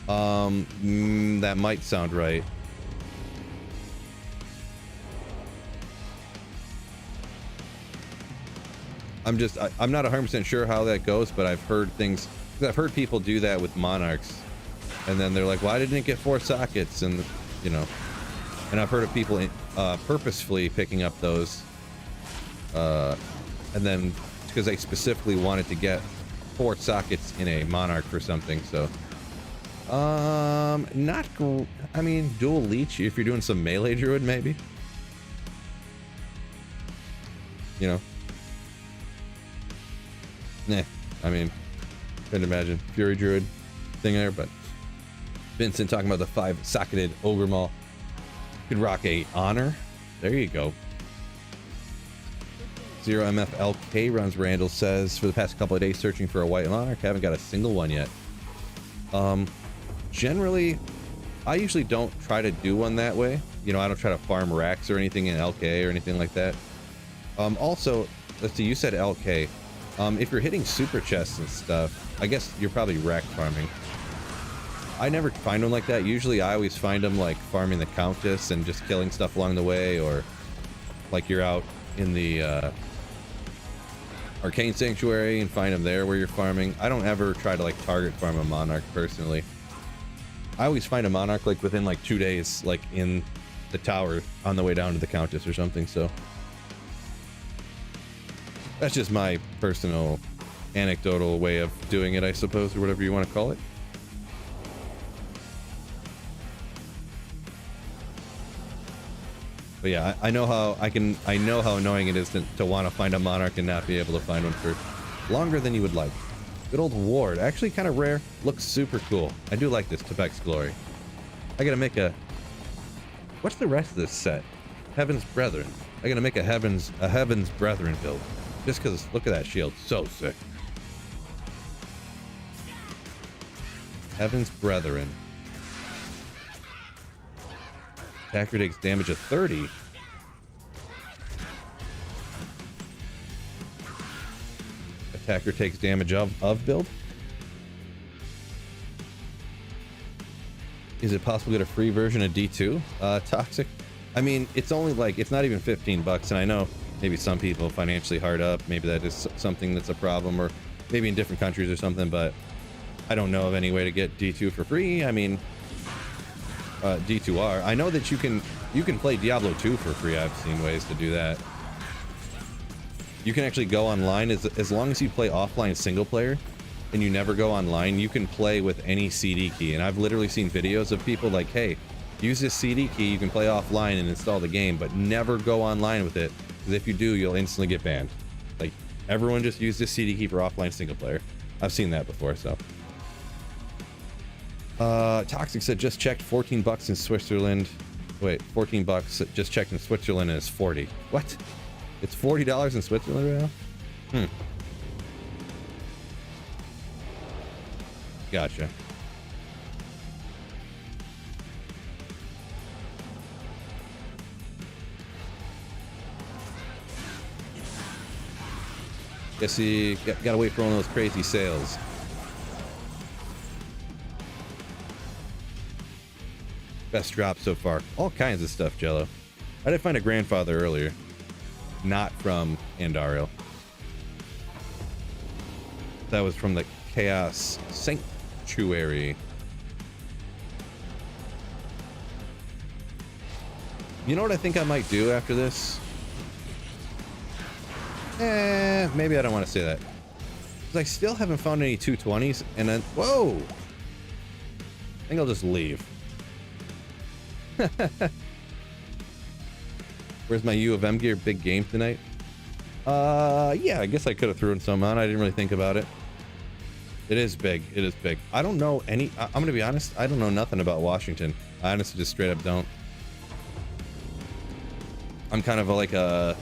That might sound right. I'm not 100% sure how that goes, but I've heard things, I've heard people do that with monarchs, and then they're like, why didn't it get 4 sockets? And, you know, and I've heard of people purposefully picking up those, and then because they specifically wanted to get 4 sockets in a monarch or something. So, not, I mean, dual leech if you're doing some melee druid, maybe. You know. Nah, I mean, couldn't imagine Fury Druid thing there, but Vincent talking about the 5-socketed Ogre Maul. Could rock a honor. There you go. 0MFLK runs Randall says, for the past couple of days searching for a white monarch, haven't got a single one yet. Generally, I usually don't try to do one that way. You know, I don't try to farm racks or anything in LK or anything like that. Also, let's see, you said LK. If you're hitting super chests and stuff, I guess you're probably rack farming. I never find them like that. Usually I always find them like farming the Countess and just killing stuff along the way, or like you're out in the Arcane Sanctuary and find them there where you're farming. I don't ever try to like target farm a monarch personally. I always find a monarch like within like 2 days, like in the tower on the way down to the Countess or something, so. That's just my personal anecdotal way of doing it, I suppose, or whatever you want to call it. But yeah, I know how annoying it is to want to find a monarch and not be able to find one for longer than you would like. Good old ward, actually kind of rare, looks super cool. I do like this Tepek's Glory. I gotta make a, what's the rest of this set? Heaven's Brethren. I gotta make a Heaven's Brethren build. Just because, look at that shield, so sick. Heaven's Brethren. Attacker takes damage of 30. Attacker takes damage of build. Is it possible to get a free version of D2? Toxic. I mean, it's only like, it's not even 15 bucks, and I know maybe some people financially hard up, maybe that is something that's a problem, or maybe in different countries or something, but I don't know of any way to get D2 for free. I mean, D2R. I know that you can play Diablo 2 for free. I've seen ways to do that. You can actually go online as long as you play offline single player and you never go online, you can play with any CD key. And I've literally seen videos of people like, hey, use this CD key, you can play offline and install the game, but never go online with it Because if you do, you'll instantly get banned. Like, everyone just use this CD keeper offline single player. I've seen that before, so. Toxic said just checked, 14 bucks in Switzerland. Wait, 14 bucks just checked in Switzerland and it's 40. What? It's $40 in Switzerland right now? Gotcha. Guess you gotta wait for one of those crazy sales. Best drop so far. All kinds of stuff, Jello. I did find a grandfather earlier. Not from Andariel. That was from the Chaos Sanctuary. You know what I think I might do after this? Maybe I don't want to say that. Because I still haven't found any 220s, and then... Whoa! I think I'll just leave. Where's my U of M gear? Big game tonight? Yeah, I guess I could have thrown some on. I didn't really think about it. It is big. It is big. I don't know any... I'm going to be honest. I don't know nothing about Washington. I honestly just straight up don't. I'm kind of like a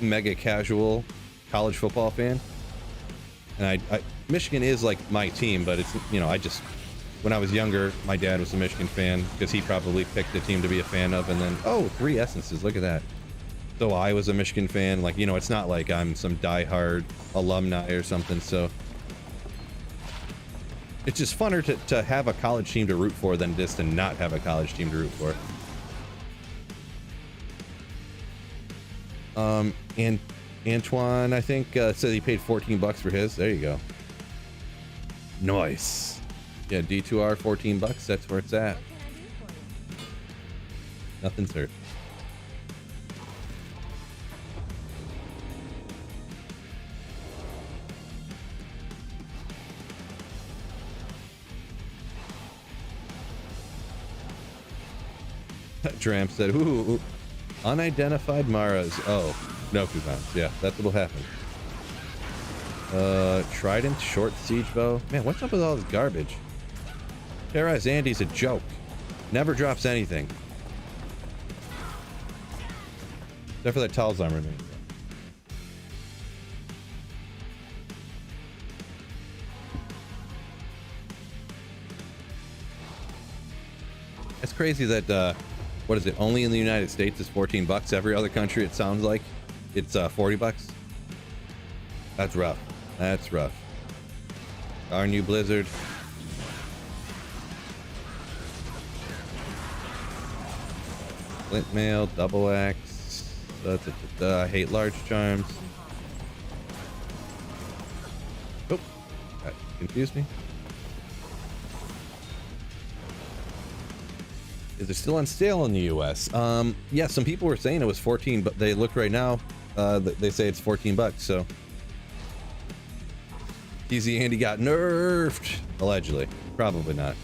mega casual college football fan. And Michigan is like my team, but it's, you know, I just... When I was younger, my dad was a Michigan fan because he probably picked a team to be a fan of, and then, oh, 3 essences, look at that. So I was a Michigan fan, like, you know, it's not like I'm some diehard alumni or something, so it's just funner to have a college team to root for than just to not have a college team to root for. And Antoine, I think, said he paid 14 bucks for his. There you go. Nice. Yeah, D2R, 14 bucks. That's where it's at. Nothing, sir. Dram said, ooh, unidentified Maras. Oh, no coupons. Yeah, that's what'll happen. Trident, short siege bow. Man, what's up with all this garbage? Terrorize Andy's a joke. Never drops anything. Except for that Tal's armor. It's crazy that, what is it? Only in the United States is 14 bucks. Every other country, it sounds like it's 40 bucks. That's rough. That's rough. Our new Blizzard. Flint mail, double axe. I hate large charms. Oh, that confused me. Is it still on sale in the US? Yeah, some people were saying it was 14, but they looked right now. They say it's 14 bucks, so. Easy Andy got nerfed. Allegedly. Probably not.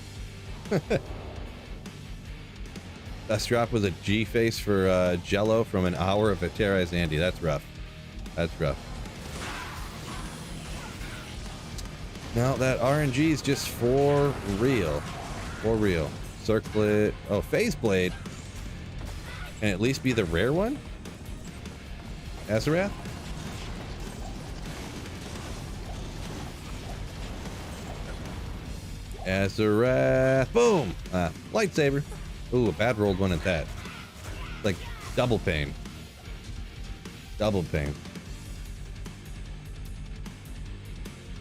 Best drop was a G face for Jello from an hour of Terrorize Andy. That's rough. That's rough. Now that RNG is just for real. For real. Circlet. Oh, Phase Blade. Can at least be the rare one? Azarath? Azarath. Boom! Lightsaber. Ooh, a bad rolled one at that. Like, double pain. Double pain.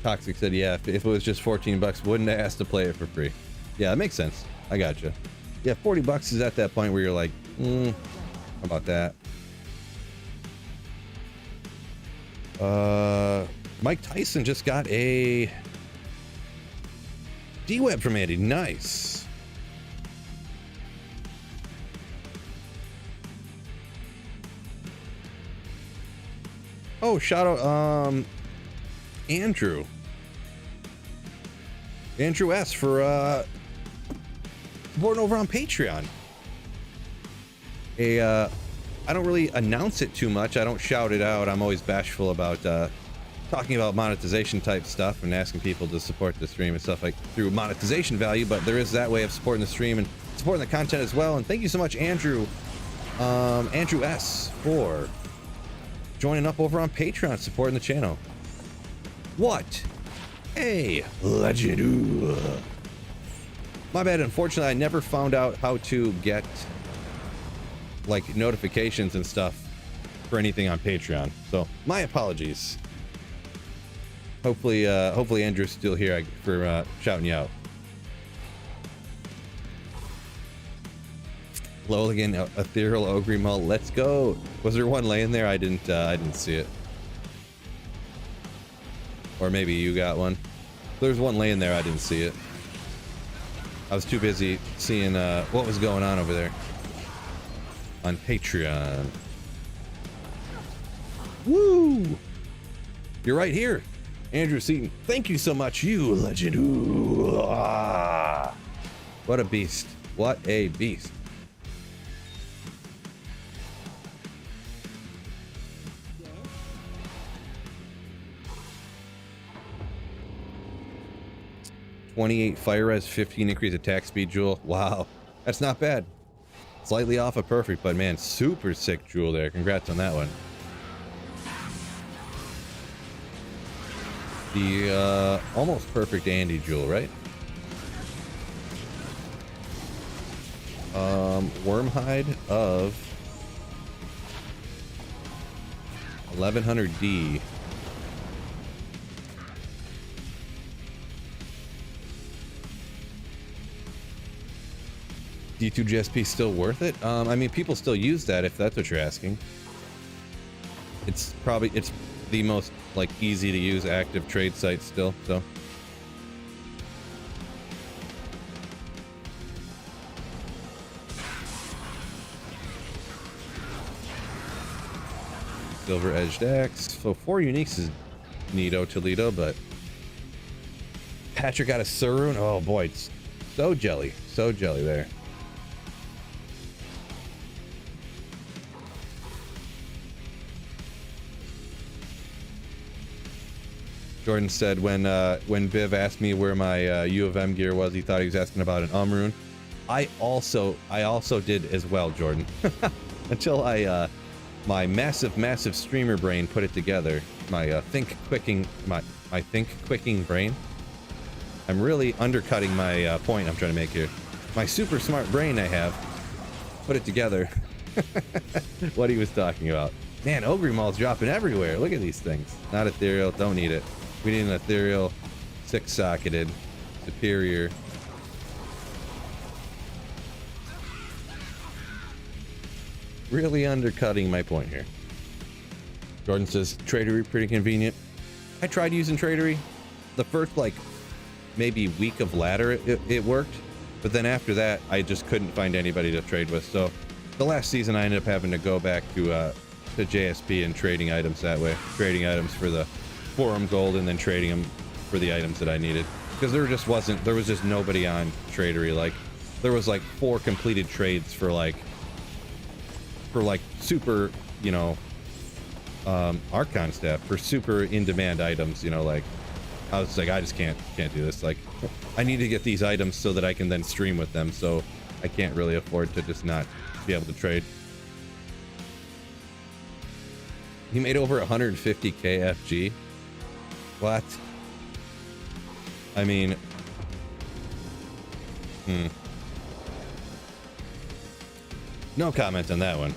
Toxic said, yeah, if it was just 14 bucks, wouldn't have asked to play it for free. Yeah, that makes sense. I gotcha. Yeah, 40 bucks is at that point where you're like, how about that? Mike Tyson just got a D-Web from Andy. Nice. Oh, shout out, Andrew S for, supporting over on Patreon. I don't really announce it too much. I don't shout it out. I'm always bashful about talking about monetization type stuff and asking people to support the stream and stuff like through monetization value, but there is that way of supporting the stream and supporting the content as well. And thank you so much, Andrew S, for joining up over on Patreon, supporting the channel. What a legend. Ooh. My bad. Unfortunately, I never found out how to get like notifications and stuff for anything on Patreon, so my apologies. Hopefully Andrew's still here for shouting you out. Loligan, Ethereal Ogre Mall, let's go. Was there one laying there? I didn't see it. Or maybe you got one. There's one laying there, I didn't see it. I was too busy seeing what was going on over there on Patreon. Woo! You're right here, Andrew Seaton. Thank you so much, you legend. Ooh, ah. What a beast. What a beast. $28 fire res, 15 increase attack speed jewel. Wow, that's not bad. Slightly off of perfect, but man, super sick jewel there. Congrats on that one. The almost perfect Andy jewel, right? Wormhide of 1100D. D2 GSP still worth it? I mean, people still use that if that's what you're asking. It's the most like easy to use active trade site still, so. Silver edged axe. So 4 uniques is neato Toledo, but Patrick got a Surun. Oh boy, it's so jelly there. Jordan said when Biv asked me where my U of M gear was, he thought he was asking about an rune. I also did as well, Jordan. Until my massive streamer brain put it together. My think quicking brain. I'm really undercutting my point I'm trying to make here. My super smart brain I have put it together. What he was talking about. Man, Ogre Mall's dropping everywhere. Look at these things. Not ethereal, don't need it. We need an ethereal 6-socketed superior. Really undercutting my point here. Jordan says tradery pretty convenient. I tried using tradery. The first like maybe week of ladder it worked, but then after that I just couldn't find anybody to trade with. So the last season I ended up having to go back to JSP and trading items that way. Trading items for the forum gold and then trading them for the items that I needed, because there was just nobody on tradery. Like there was like 4 completed trades for like super, you know, Archon staff for super in demand items, you know. Like I was like, I just can't do this. Like I need to get these items so that I can then stream with them, so I can't really afford to just not be able to trade. He made over 150k FG. What? I mean, no comment on that one.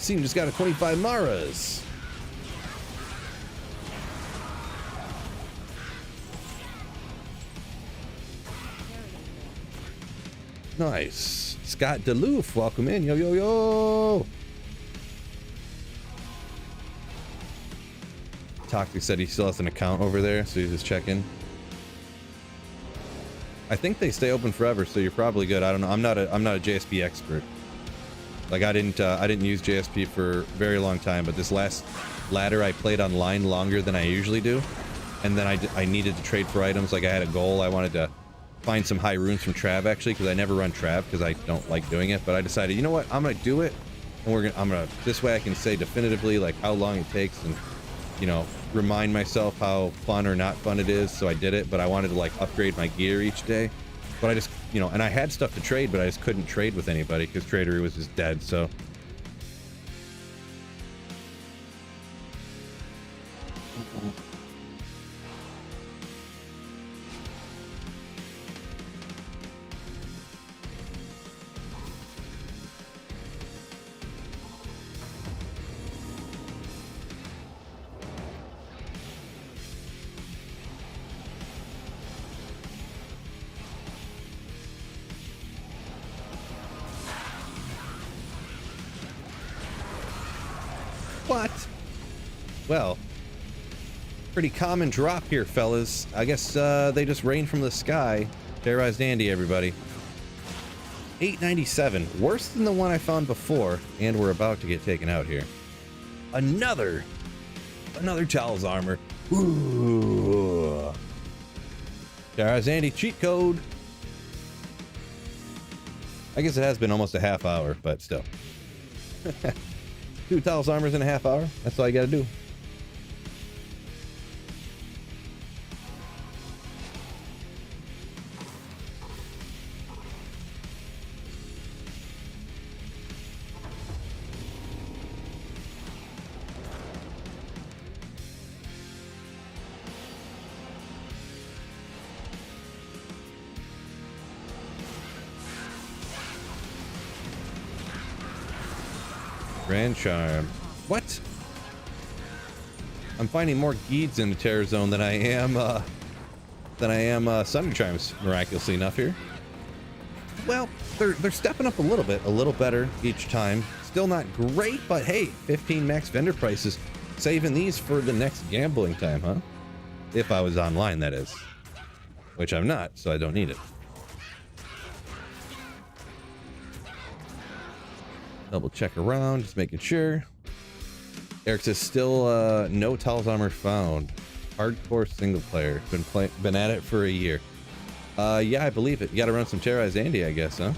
Seam just got a 25 Maras. Nice. Scott DeLoof, welcome in. Yo, yo, yo. Toxic said he still has an account over there, so he's just checking. I think they stay open forever, so you're probably good. I don't know. I'm not a JSP expert. Like I didn't use JSP for a very long time, but this last ladder I played online longer than I usually do, and then I needed to trade for items. Like I had a goal. I wanted to find some high runes from Trav, actually, because I never run Trav because I don't like doing it. But I decided, you know what, I'm gonna do it, and I'm gonna this way I can say definitively like how long it takes, and you know, remind myself how fun or not fun it is. So I did it, but I wanted to like upgrade my gear each day. But I just, you know, and I had stuff to trade, but I just couldn't trade with anybody because Tradery was just dead. So what? Well, pretty common drop here, fellas. I guess they just rained from the sky. Terrorized Andy, everybody. 897, worse than the one I found before, and we're about to get taken out here. Another Tal's armor. Ooh. Terrorized Andy cheat code. I guess it has been almost a half hour, but still. 2 Tal's armors in a half hour. That's all you gotta do. Grand Charm. What? I'm finding more Geeds in the Terror Zone than I am Thunder Charms, miraculously enough here. Well, they're stepping up a little better each time. Still not great, but hey, 15 max vendor prices. Saving these for the next gambling time, huh? If I was online, that is. Which I'm not, so I don't need it. Double check around, just making sure. Eric says still no Tal's armor found. Hardcore single player. Been at it for a year. Yeah, I believe it. You gotta run some Terrorized Andy, I guess, huh?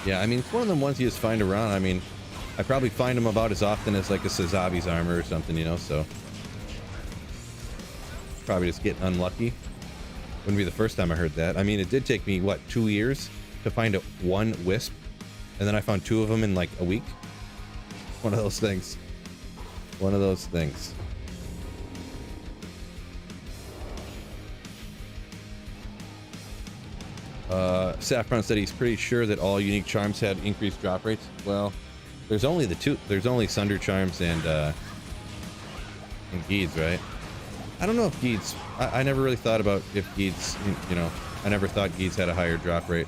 Yeah, I mean, it's one of them ones you just find around. I mean, I probably find them about as often as like a Sazabi's armor or something, you know, so. Probably just getting unlucky. Wouldn't be the first time I heard that. I mean, it did take me, what, 2 years to find one wisp, and then I found 2 of them in like a week. One of those things. One of those things. Saffron said he's pretty sure that all unique charms had increased drop rates. Well, there's only the 2. There's only Sunder Charms and Geeds, right? I don't know if Geeds, I never really thought about if Geeds, you know, I never thought Geeds had a higher drop rate.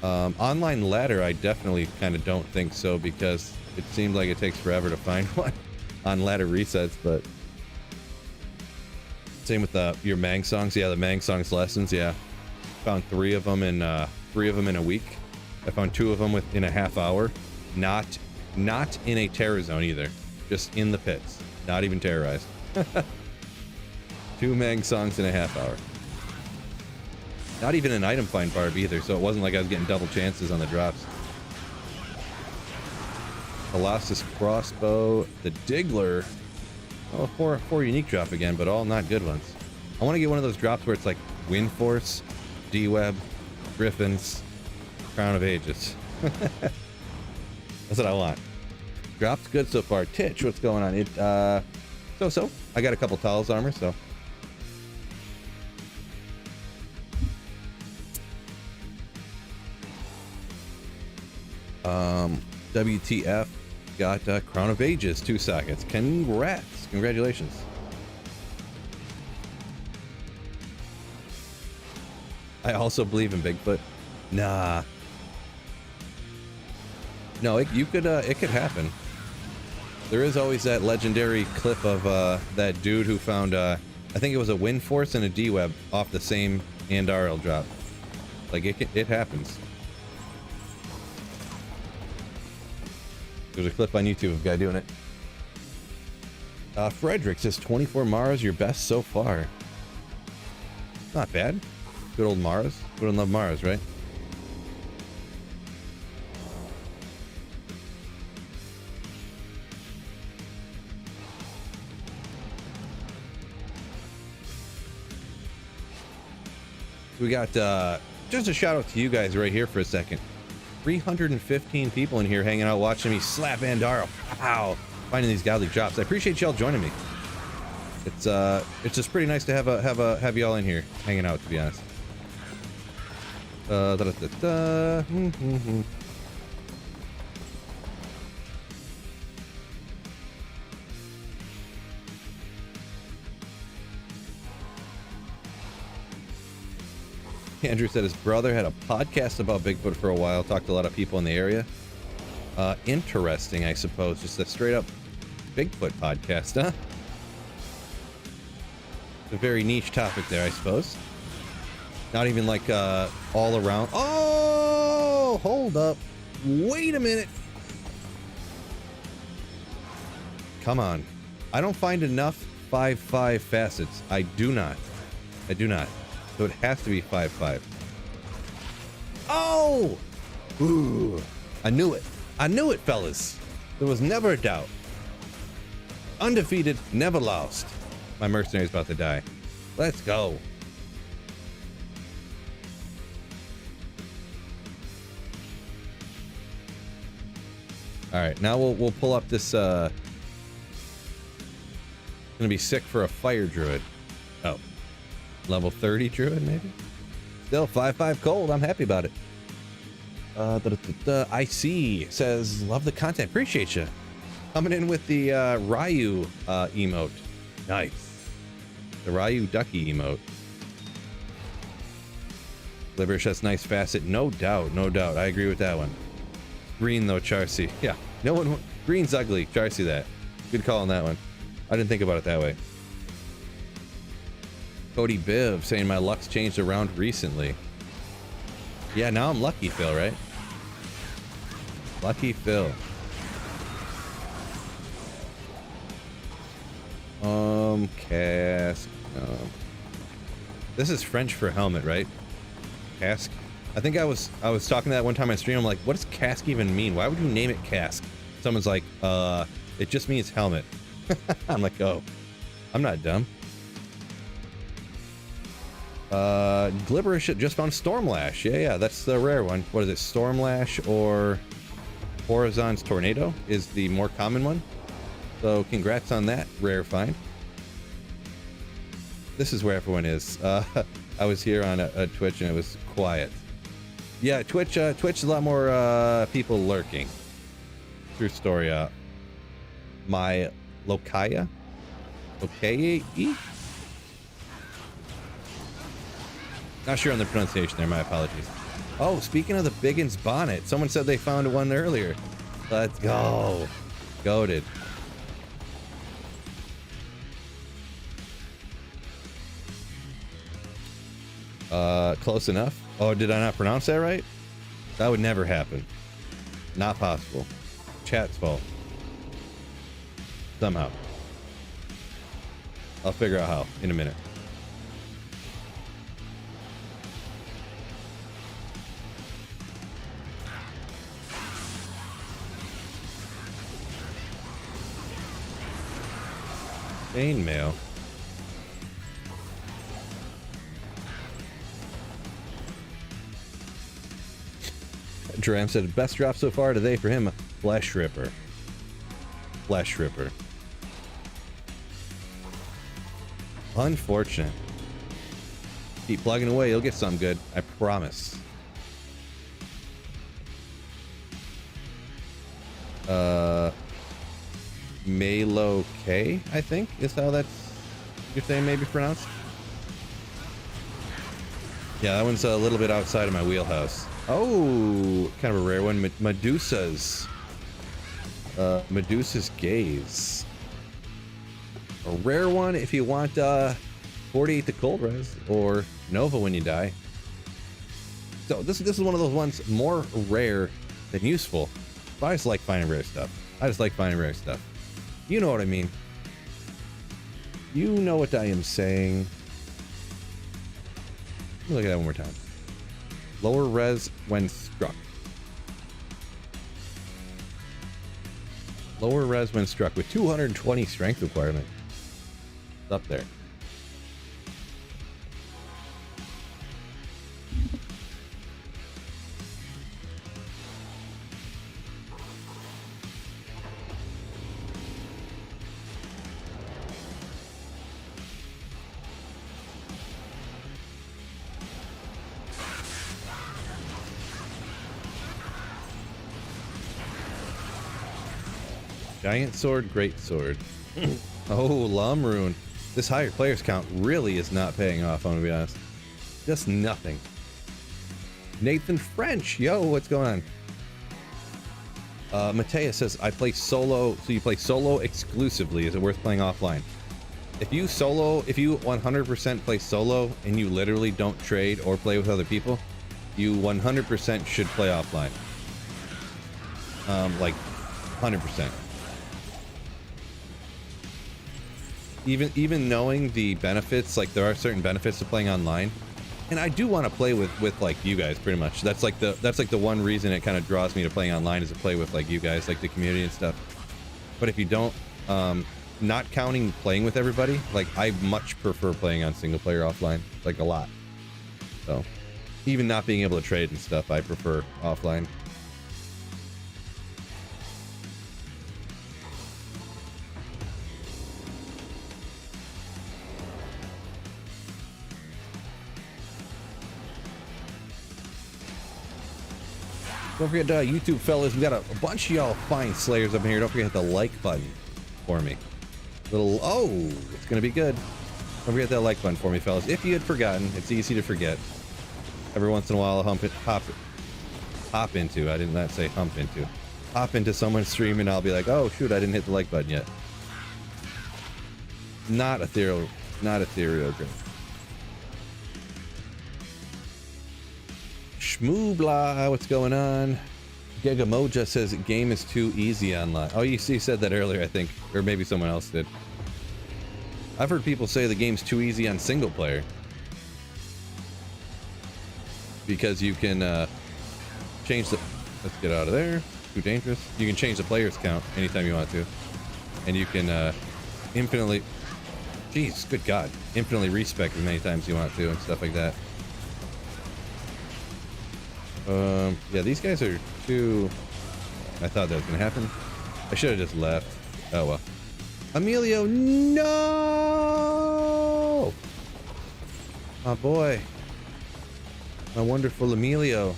Online ladder, I definitely kind of don't think so, because it seems like it takes forever to find one on ladder resets, but same with your Mang songs. Yeah, the Mang songs lessons, yeah. Found 3 of them in a week. I found 2 of them within a half hour. Not in a terror zone either, just in the pits, not even terrorized. 2 Mang songs in a half hour. Not even an item find barb either, so it wasn't like I was getting double chances on the drops. Colossus crossbow, the Diggler. Oh, 4 unique drop again, but all not good ones. I want to get one of those drops where it's like Wind Force, D-Web, Griffins, Crown of Ages. That's what I want. Drops good so far. Titch, what's going on? It so I got a couple Tal's armor, so WTF got Crown of Ages 2 sockets. Congrats, congratulations. I also believe in Bigfoot. Nah, no, it could happen. There is always that legendary clip of that dude who found I think it was a Wind Force and a D-Web off the same Andariel drop. Like it happens. There's a clip on YouTube of a guy doing it. Frederick says 24 Maras, your best so far. Not bad. Good old Maras. Good old love Maras, right? We got, just a shout out to you guys right here for a second. 315 people in here hanging out watching me slap Andariel. Wow. Finding these godly drops. I appreciate y'all joining me. It's just pretty nice to have y'all in here hanging out, to be honest. Andrew said his brother had a podcast about Bigfoot for a while, talked to a lot of people in the area. Interesting, I suppose. Just a straight up Bigfoot podcast, huh? A very niche topic there, I suppose. Not even like all around. Oh, hold up. Wait a minute. Come on. I don't find enough 5-5 facets. I do not. I do not. So it has to be 5-5. Oh! Ooh. I knew it. I knew it, fellas. There was never a doubt. Undefeated, never lost. My mercenary's about to die. Let's go. All right, now we'll pull up this. Gonna be sick for a fire druid. Oh, level 30 druid maybe. Still 5-5 cold. I'm happy about it. I see says love the content. Appreciate you coming in with the Ryu emote. Nice. The Ryu ducky emote. Liberish has nice facet. No doubt. No doubt. I agree with that one. Green though, Charcy. Yeah. No one. Green's ugly. Charcy that. Good call on that one. I didn't think about it that way. Cody Biv saying my luck's changed around recently. Yeah, now I'm Lucky Phil, right? Lucky Phil. Cask. This is French for helmet, right? Cask. I think I was talking to that one time on stream. I'm like, what does cask even mean? Why would you name it cask? Someone's like, it just means helmet. I'm like, oh, I'm not dumb. Glibberish just found Stormlash. Yeah, that's the rare one. What is it? Stormlash or Horizon's Tornado is the more common one. So congrats on that rare find. This is where everyone is. I was here on a Twitch and it was quiet. Yeah, Twitch is a lot more people lurking. True story. My Lokaya? Okay. Not sure on the pronunciation there, my apologies. Oh, speaking of the Biggins bonnet, someone said they found one earlier. Let's go. Goated. Close enough. Oh, did I not pronounce that right? That would never happen. Not possible. Chat's fault. Somehow. I'll figure out how in a minute. Chainmail. Dram said best drop so far today for him, Flesh Ripper. Flesh Ripper. Unfortunate. Keep plugging away, you'll get something good. I promise. Malo K, I think is how that's you're saying maybe pronounced. Yeah, that one's a little bit outside of my wheelhouse. Oh, kind of a rare one. Medusa's Gaze. A rare one if you want 48 to cold res or Nova when you die. So this is one of those ones more rare than useful. But I just like finding rare stuff. I just like finding rare stuff. You know what I mean. You know what I am saying. Let me look at that one more time. Lower res when struck. Lower res when struck with 220 strength requirement. It's up there. Giant sword, great sword. Oh, Lumrune. This higher players count really is not paying off, I'm gonna be honest. Just nothing. Nathan French, yo, what's going on? Mateus says, I play solo, so you play solo exclusively. Is it worth playing offline? If you 100% play solo and you literally don't trade or play with other people, you 100% should play offline. Like 100%. Even knowing the benefits, like there are certain benefits to playing online, and I do want to play with like you guys pretty much. That's like the one reason it kind of draws me to playing online is to play with like you guys, like the community and stuff. But if you don't, not counting playing with everybody, like I much prefer playing on single player offline, like a lot. So even not being able to trade and stuff, I prefer offline. Don't forget, YouTube fellas, we got a bunch of y'all fine slayers up in here. Don't forget the like button for me. Oh, it's gonna be good. Don't forget that like button for me, fellas. If you had forgotten, it's easy to forget. Every once in a while, I'll hop into. I did not say hump into. Hop into someone's stream and I'll be like, oh shoot, I didn't hit the like button yet. Not ethereal drink. Shmoobla, what's going on? Gegamoja says game is too easy online. Oh, you said that earlier, I think, or maybe someone else did. I've heard people say the game's too easy on single player because you can change the. Let's get out of there. Too dangerous. You can change the players count anytime you want to, and you can infinitely. Jeez, good God! Infinitely respec as many times you want to and stuff like that. Yeah, these guys are too... I thought that was gonna happen. I should have just left. Oh well. Emilio, no! My boy. My wonderful Emilio.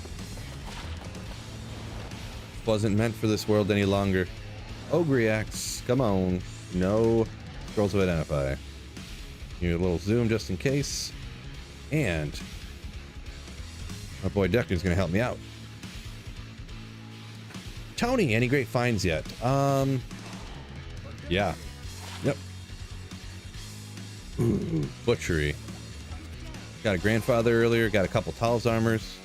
Wasn't meant for this world any longer. Ogriax, come on. No scrolls of identify. Need a little zoom just in case. And... my boy Decker's gonna help me out. Tony, any great finds yet? Yeah. Yep. Ooh, butchery. Got a grandfather earlier, got a couple Tal's armors.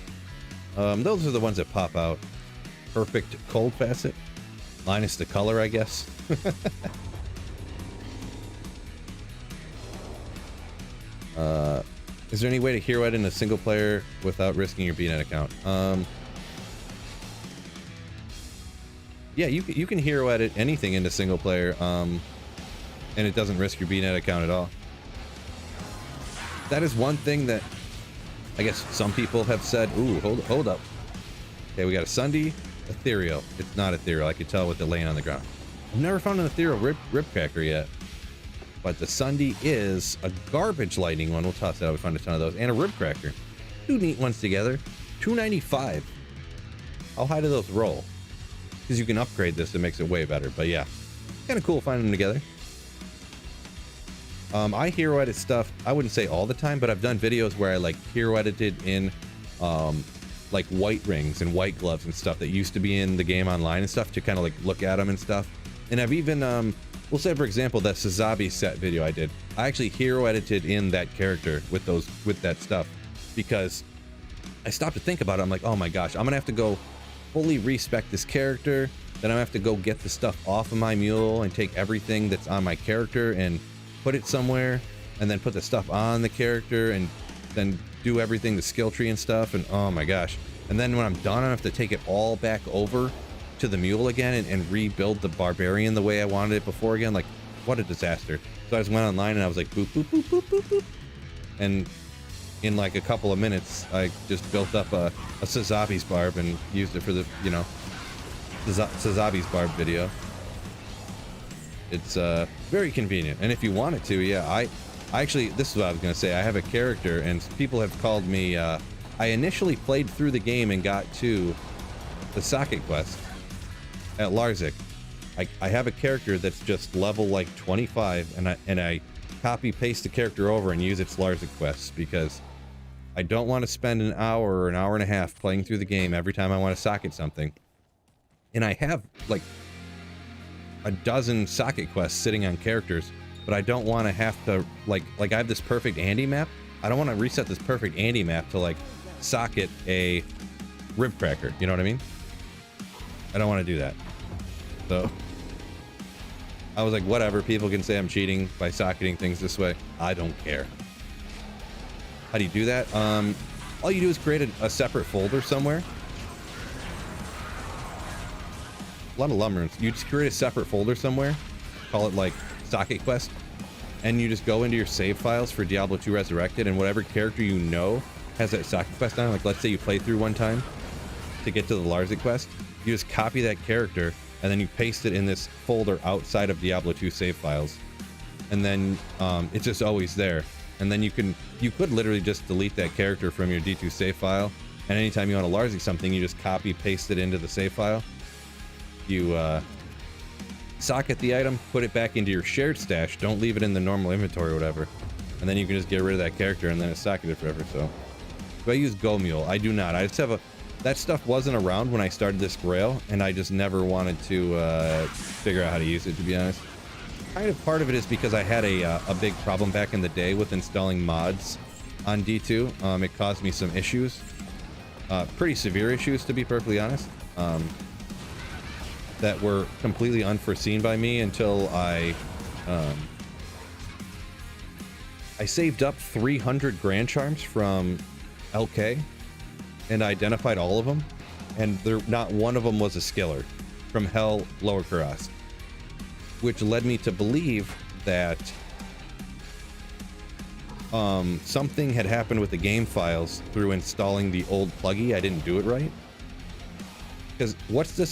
Those are the ones that pop out. Perfect cold facet. Minus the color, I guess. Is there any way to hero edit in a single player without risking your BNet account? Yeah, you can hero edit anything into single player, and it doesn't risk your BNet account at all. That is one thing that I guess some people have said. Ooh, hold up. Okay, we got a Sunday ethereal. It's not ethereal. I could tell with it laying on the ground. I've never found an ethereal rip cracker yet. But the Sunday is a garbage lightning one. We'll toss that out. We found a ton of those. And a rib cracker. Two neat ones together. $2.95. How high do those roll? Because you can upgrade this. It makes it way better. But yeah. Kind of cool finding them together. I hero edit stuff. I wouldn't say all the time. But I've done videos where I like hero edited in like white rings and white gloves and stuff that used to be in the game online and stuff. To kind of like look at them and stuff. And I've even... we'll say, for example, that Sazabi set video I did. I actually hero edited in that character with that stuff because I stopped to think about it. I'm like, oh my gosh, I'm gonna have to go fully respec this character. Then I have to go get the stuff off of my mule and take everything that's on my character and put it somewhere, and then put the stuff on the character and then do everything, the skill tree and stuff. And oh my gosh. And then when I'm done, I have to take it all back over to the mule again and rebuild the barbarian the way I wanted it before again. Like, what a disaster. So I just went online and I was like, boop, boop, boop, boop, boop, boop. And in like a couple of minutes, I just built up a Sazabi's barb and used it for the, you know, Sazabi's barb video. It's very convenient. And if you wanted to, yeah, I actually, this is what I was going to say. I have a character and people have called me, I initially played through the game and got to the socket quest at Larzik. I have a character that's just level like 25 and I copy paste the character over and use its Larzik quests because I don't want to spend an hour or an hour and a half playing through the game every time I want to socket something. And I have like a dozen socket quests sitting on characters, but I don't want to have to like I have this perfect Andy map. I don't want to reset this perfect Andy map to like socket a rib cracker. You know what I mean? I don't want to do that. So I was like, whatever, people can say I'm cheating by socketing things this way. I don't care. How do you do that? All you do is create a separate folder somewhere. A lot of lumberings. You just create a separate folder somewhere, call it like socket quest, and you just go into your save files for Diablo 2 Resurrected, and whatever character you know has that socket quest on, like let's say you play through one time to get to the Larzik quest, you just copy that character and then you paste it in this folder outside of Diablo 2 save files, and then it's just always there. And then you could literally just delete that character from your D2 save file, and anytime you want to Larzik something, you just copy paste it into the save file. You socket the item, put it back into your shared stash, don't leave it in the normal inventory or whatever, and then you can just get rid of that character and then it's socketed forever. So I use Go Mule. I do not. I just have that stuff wasn't around when I started this Grail, and I just never wanted to figure out how to use it, to be honest. Kind of part of it is because I had a big problem back in the day with installing mods on D2. It caused me some issues, pretty severe issues, to be perfectly honest, that were completely unforeseen by me until I saved up 300 Grand Charms from LK and identified all of them, and not one of them was a skiller from Hell Lower Kuras, which led me to believe that something had happened with the game files through installing the old pluggy. I didn't do it right. Because what's the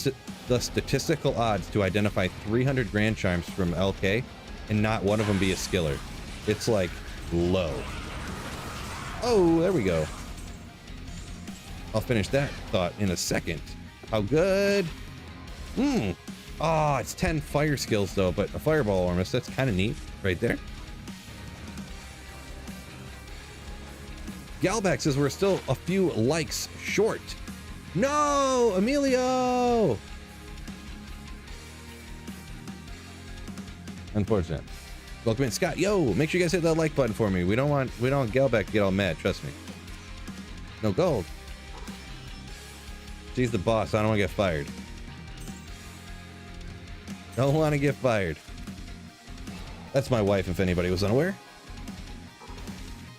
statistical odds to identify 300 Grand Charms from LK and not one of them be a skiller? It's like low. Oh, there we go. I'll finish that thought in a second. How good? Oh, it's 10 fire skills though, but a fireball ormus, that's kind of neat right there. Galback says we're still a few likes short. No, Emilio! Unfortunate. Welcome in, Scott. Yo, make sure you guys hit that like button for me. We don't want Galback to get all mad, trust me. No gold. She's the boss. I don't want to get fired. Don't want to get fired. That's my wife, if anybody was unaware.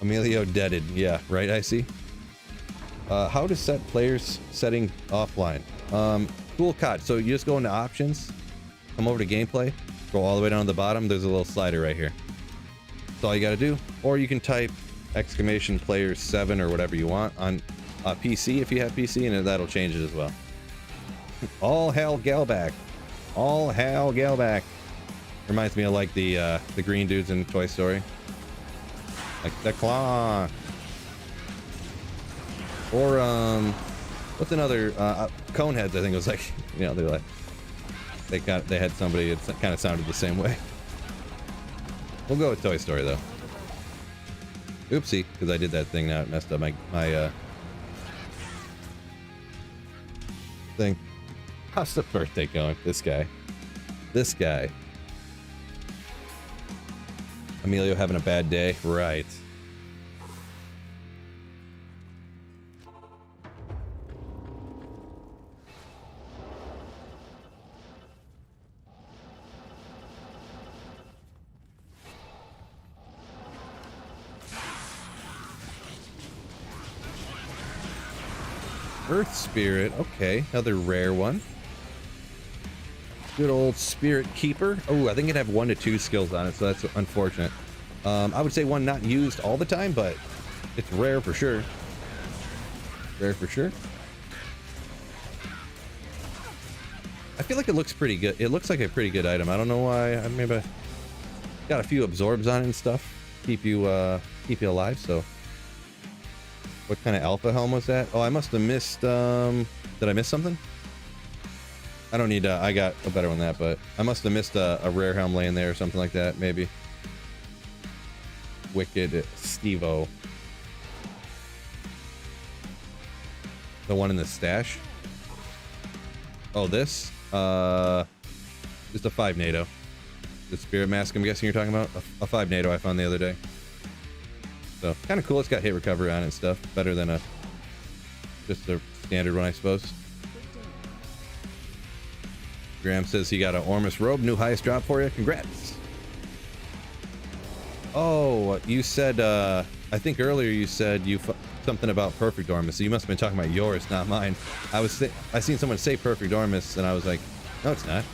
Emilio deaded. Yeah, right, I see. How to set players setting offline. Cool cut. So you just go into options, come over to gameplay, go all the way down to the bottom. There's a little slider right here. That's all you got to do. Or you can type !players7 or whatever you want on PC if you have PC, and that'll change it as well. All hail Galback. All hail Galback. Reminds me of like the green dudes in Toy Story. Like the claw. Or what's another Coneheads, I think it was like, you know, they're like they had somebody that kind of sounded the same way. We'll go with Toy Story though. Oopsie, because I did that thing now, it messed up my thing. How's the birthday going? This guy. Emilio having a bad day? Right. Earth Spirit. Okay, another rare one. Good old Spirit Keeper. Oh, I think it have 1 to 2 skills on it, so that's unfortunate. I would say one not used all the time, but it's rare for sure. Rare for sure. I feel like it looks pretty good. It looks like a pretty good item. I don't know why. I maybe got a few absorbs on it and stuff. Keep you alive. So, what kind of alpha helm was that? Oh, I must have missed. Did I miss something? I don't need. I got a better one than that, but I must have missed a rare helm laying there or something like that. Maybe. Wicked Stevo. The one in the stash. Oh, this. Just a 5 NATO. The spirit mask, I'm guessing you're talking about? A 5 NATO I found the other day. So, kind of cool. It's got hit recovery on it and stuff. Better than just a standard one, I suppose. Graham says he got an Ormus robe. New highest drop for you. Congrats. Oh, you said, I think earlier you said something about perfect Ormus. So you must have been talking about yours, not mine. I seen someone say perfect Ormus, and I was like, no, it's not.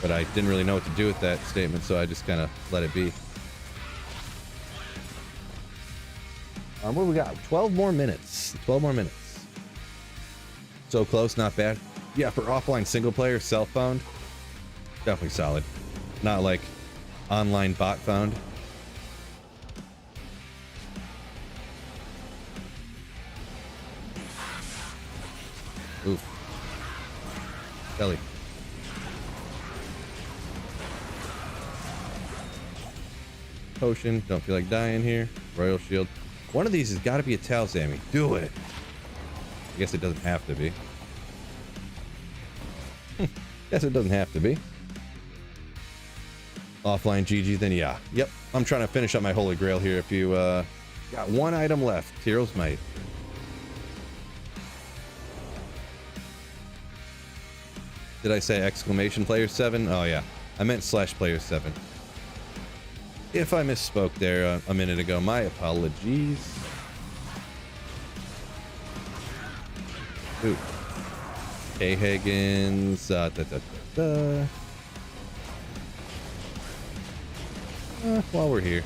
But I didn't really know what to do with that statement, so I just kind of let it be. What do we got? 12 more minutes. 12 more minutes. So close, not bad. Yeah, for offline single player, self-found, definitely solid. Not like online bot found. Oof. Belly. Potion. Don't feel like dying here. Royal shield. One of these has got to be a Talzami. Do it. I guess it doesn't have to be. Guess it doesn't have to be. Offline GG, then yeah. Yep. I'm trying to finish up my Holy Grail here. If you got one item left, Hero's Might. Did I say exclamation player 7? Oh yeah, I meant slash player 7. If I misspoke there a minute ago, my apologies. Ooh. K. Higgins. While we're here.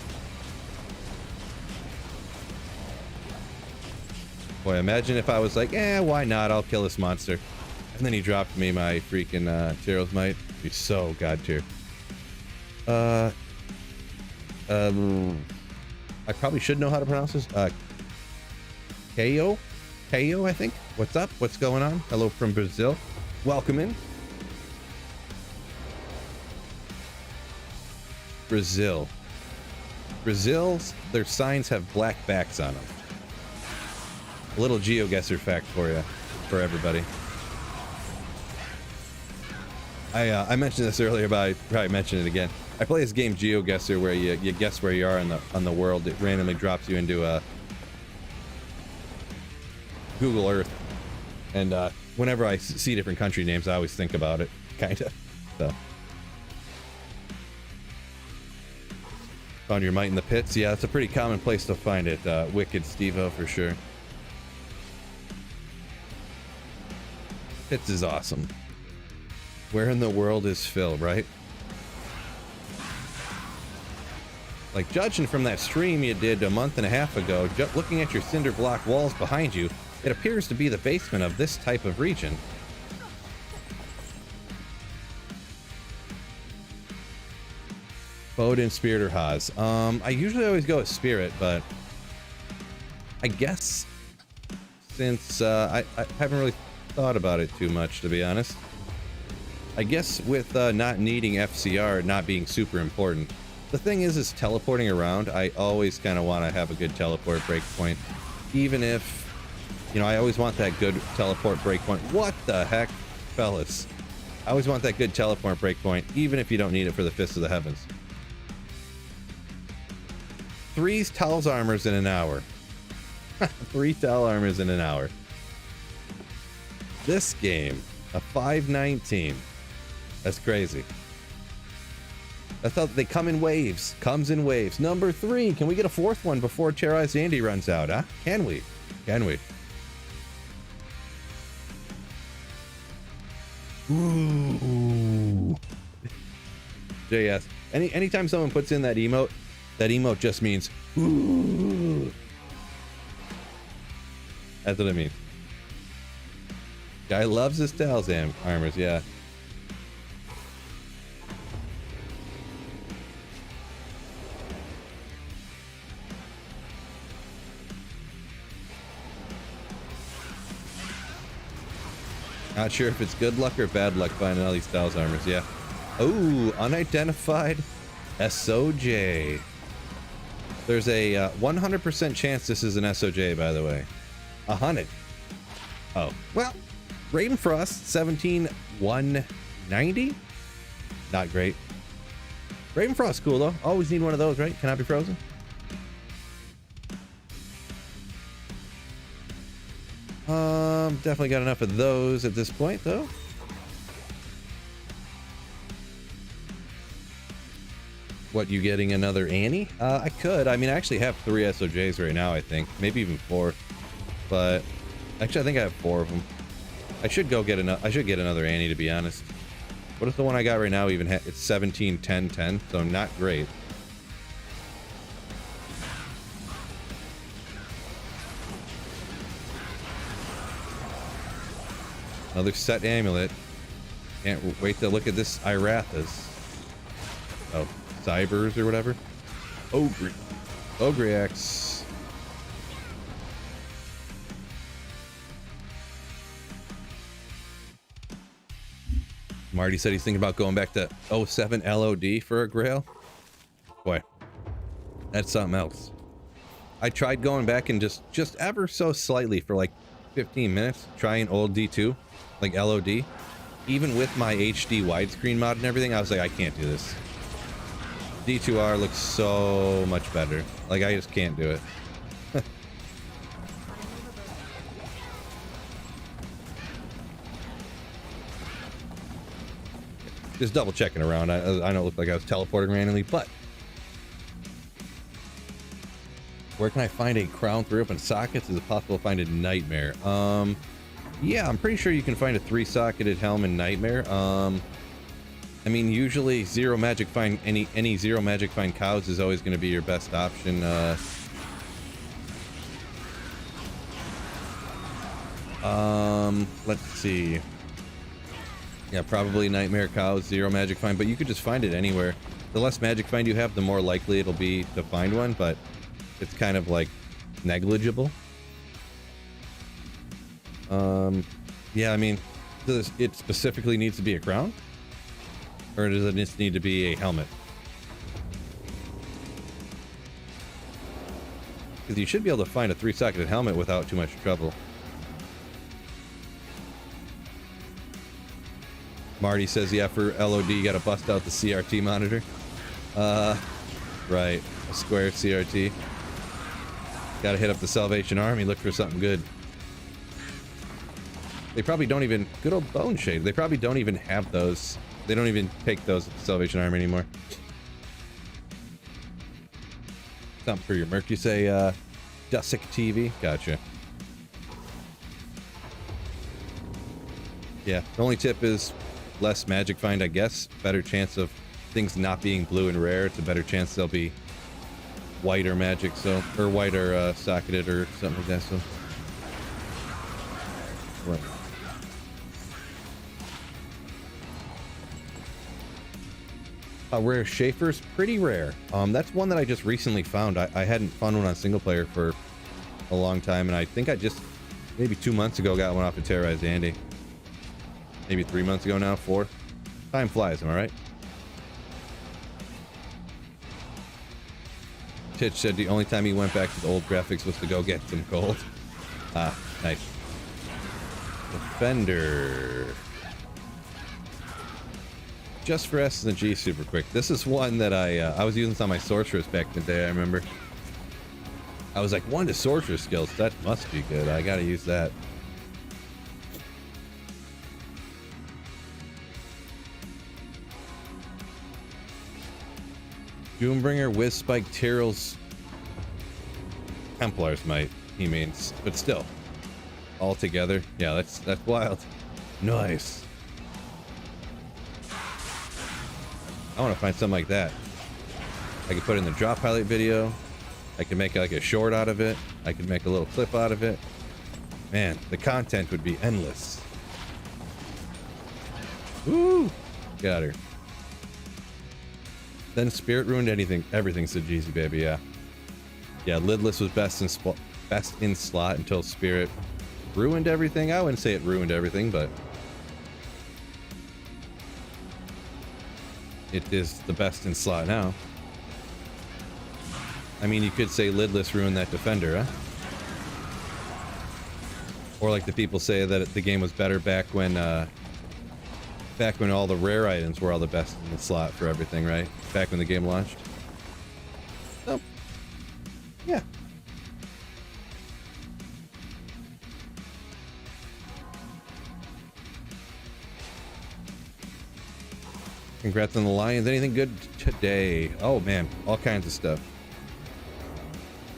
Boy, imagine if I was like, why not? I'll kill this monster. And then he dropped me my freaking Tyros Might. It'd be so god tier. I probably should know how to pronounce this. Ko, I think. What's up? What's going on? Hello from Brazil. Welcome in. Brazil. Brazil's, their signs have black backs on them. A little Geoguesser fact for you, for everybody. I mentioned this earlier, but I probably mention it again. I play this game Geoguesser where you guess where you are on the world. It randomly drops you into a Google Earth, and whenever I see different country names, I always think about it, kind of. So, found your might in the pits. Yeah, it's a pretty common place to find it. Wicked Stevo for sure. Pits is awesome. Where in the world is Phil, right? Like, judging from that stream you did a month and a half ago, looking at your cinder block walls behind you, it appears to be the basement of this type of region. Odin, Spirit, or Haas. I usually always go with Spirit, but I guess since I haven't really thought about it too much, to be honest. I guess with not needing FCR not being super important. The thing is teleporting around. I always kind of want to have a good teleport breakpoint. Even if, you know, I always want that good teleport breakpoint. What the heck, fellas? I always want that good teleport breakpoint, even if you don't need it for the Fist of the Heavens. 3 Tal's armors in an hour. 3 Tal armors in an hour. This game, a 519. That's crazy. I thought they come in waves. Comes in waves. Number 3. Can we get a 4th one before Terrorized Andy runs out, huh? Can we? Can we? Ooh. JS. Anytime someone puts in that emote just means ooh. That's what it means. Guy loves his Talzam armors, yeah. Not sure if it's good luck or bad luck finding all these Talz armors, yeah. Oh, unidentified SOJ. There's a 100% chance this is an SOJ, by the way. 100. Oh, well, Ravenfrost 17,190. Not great. Ravenfrost cool though. Always need one of those, right? Cannot be frozen. Definitely got enough of those at this point though. What, you getting another Annie? I could. I mean, I actually have 3 SOJs right now, I think. Maybe even 4. But actually, I think I have 4 of them. I should go get another. I should get another Annie, to be honest. What if the one I got right now even it's 17, 10, 10, so not great. Another set amulet. Can't wait to look at this Irathas. Oh, Cybers or whatever. Ogriax. Marty said he's thinking about going back to 07 LOD for a Grail. Boy, that's something else. I tried going back and just ever so slightly for like 15 minutes, trying old D2, like LOD. Even with my HD widescreen mod and everything, I was like, I can't do this. D2R looks so much better. Like, I just can't do it. Just double checking around. I don't look like I was teleporting randomly, but where can I find a crown 3 open sockets? Is it possible to find a Nightmare? Yeah, I'm pretty sure you can find a 3-socketed helm in Nightmare. I mean, usually zero magic find any zero magic find cows is always going to be your best option. Let's see. Yeah, probably Nightmare cows, zero magic find, but you could just find it anywhere. The less magic find you have, the more likely it'll be to find one, but it's kind of like negligible. Yeah, I mean, does it specifically needs to be a crown? Or does it just need to be a helmet? Because you should be able to find a 3-socketed helmet without too much trouble. Marty says, yeah, for LOD, you gotta bust out the CRT monitor. Right. A square CRT. Gotta hit up the Salvation Army, look for something good. They probably don't even... Good old Bone Shade. They probably don't even have those. They don't even take those at the Salvation Army anymore. Something for your merc, you say, Dussick TV? Gotcha. Yeah, the only tip is less magic find, I guess. Better chance of things not being blue and rare. It's a better chance they'll be whiter magic, so... Or whiter, socketed or something like that, so... Right. Rare Schaefer's pretty rare. That's one that I just recently found. I hadn't found one on single player for a long time, and I think I just maybe 2 months ago got one off of Terrorized Andy. Maybe 3 months ago now, 4. Time flies, am I right? Titch said the only time he went back to the old graphics was to go get some gold. Ah, nice. Defender. Just for S and G super quick. This is one that I was using this on my sorceress back in the day, I remember. I was like, 1 to sorceress skills, that must be good. I gotta use that. Doombringer, Wizspike, Tyrrell's Templars might, he means, but still. All together. Yeah, that's wild. Nice. I want to find something like that. I could put it in the drop highlight video. I could make like a short out of it. I could make a little clip out of it. Man, the content would be endless. Woo! Got her. Then Spirit ruined everything, said Jeezy Baby, yeah. Yeah, Lidless was best in slot until Spirit ruined everything. I wouldn't say it ruined everything, but it is the best in slot now. I mean, you could say Lidless ruined that defender, huh? Or like the people say that the game was better back when all the rare items were all the best in the slot for everything, right? Back when the game launched. So, yeah. Congrats on the Lions. Anything good today? Oh man, all kinds of stuff.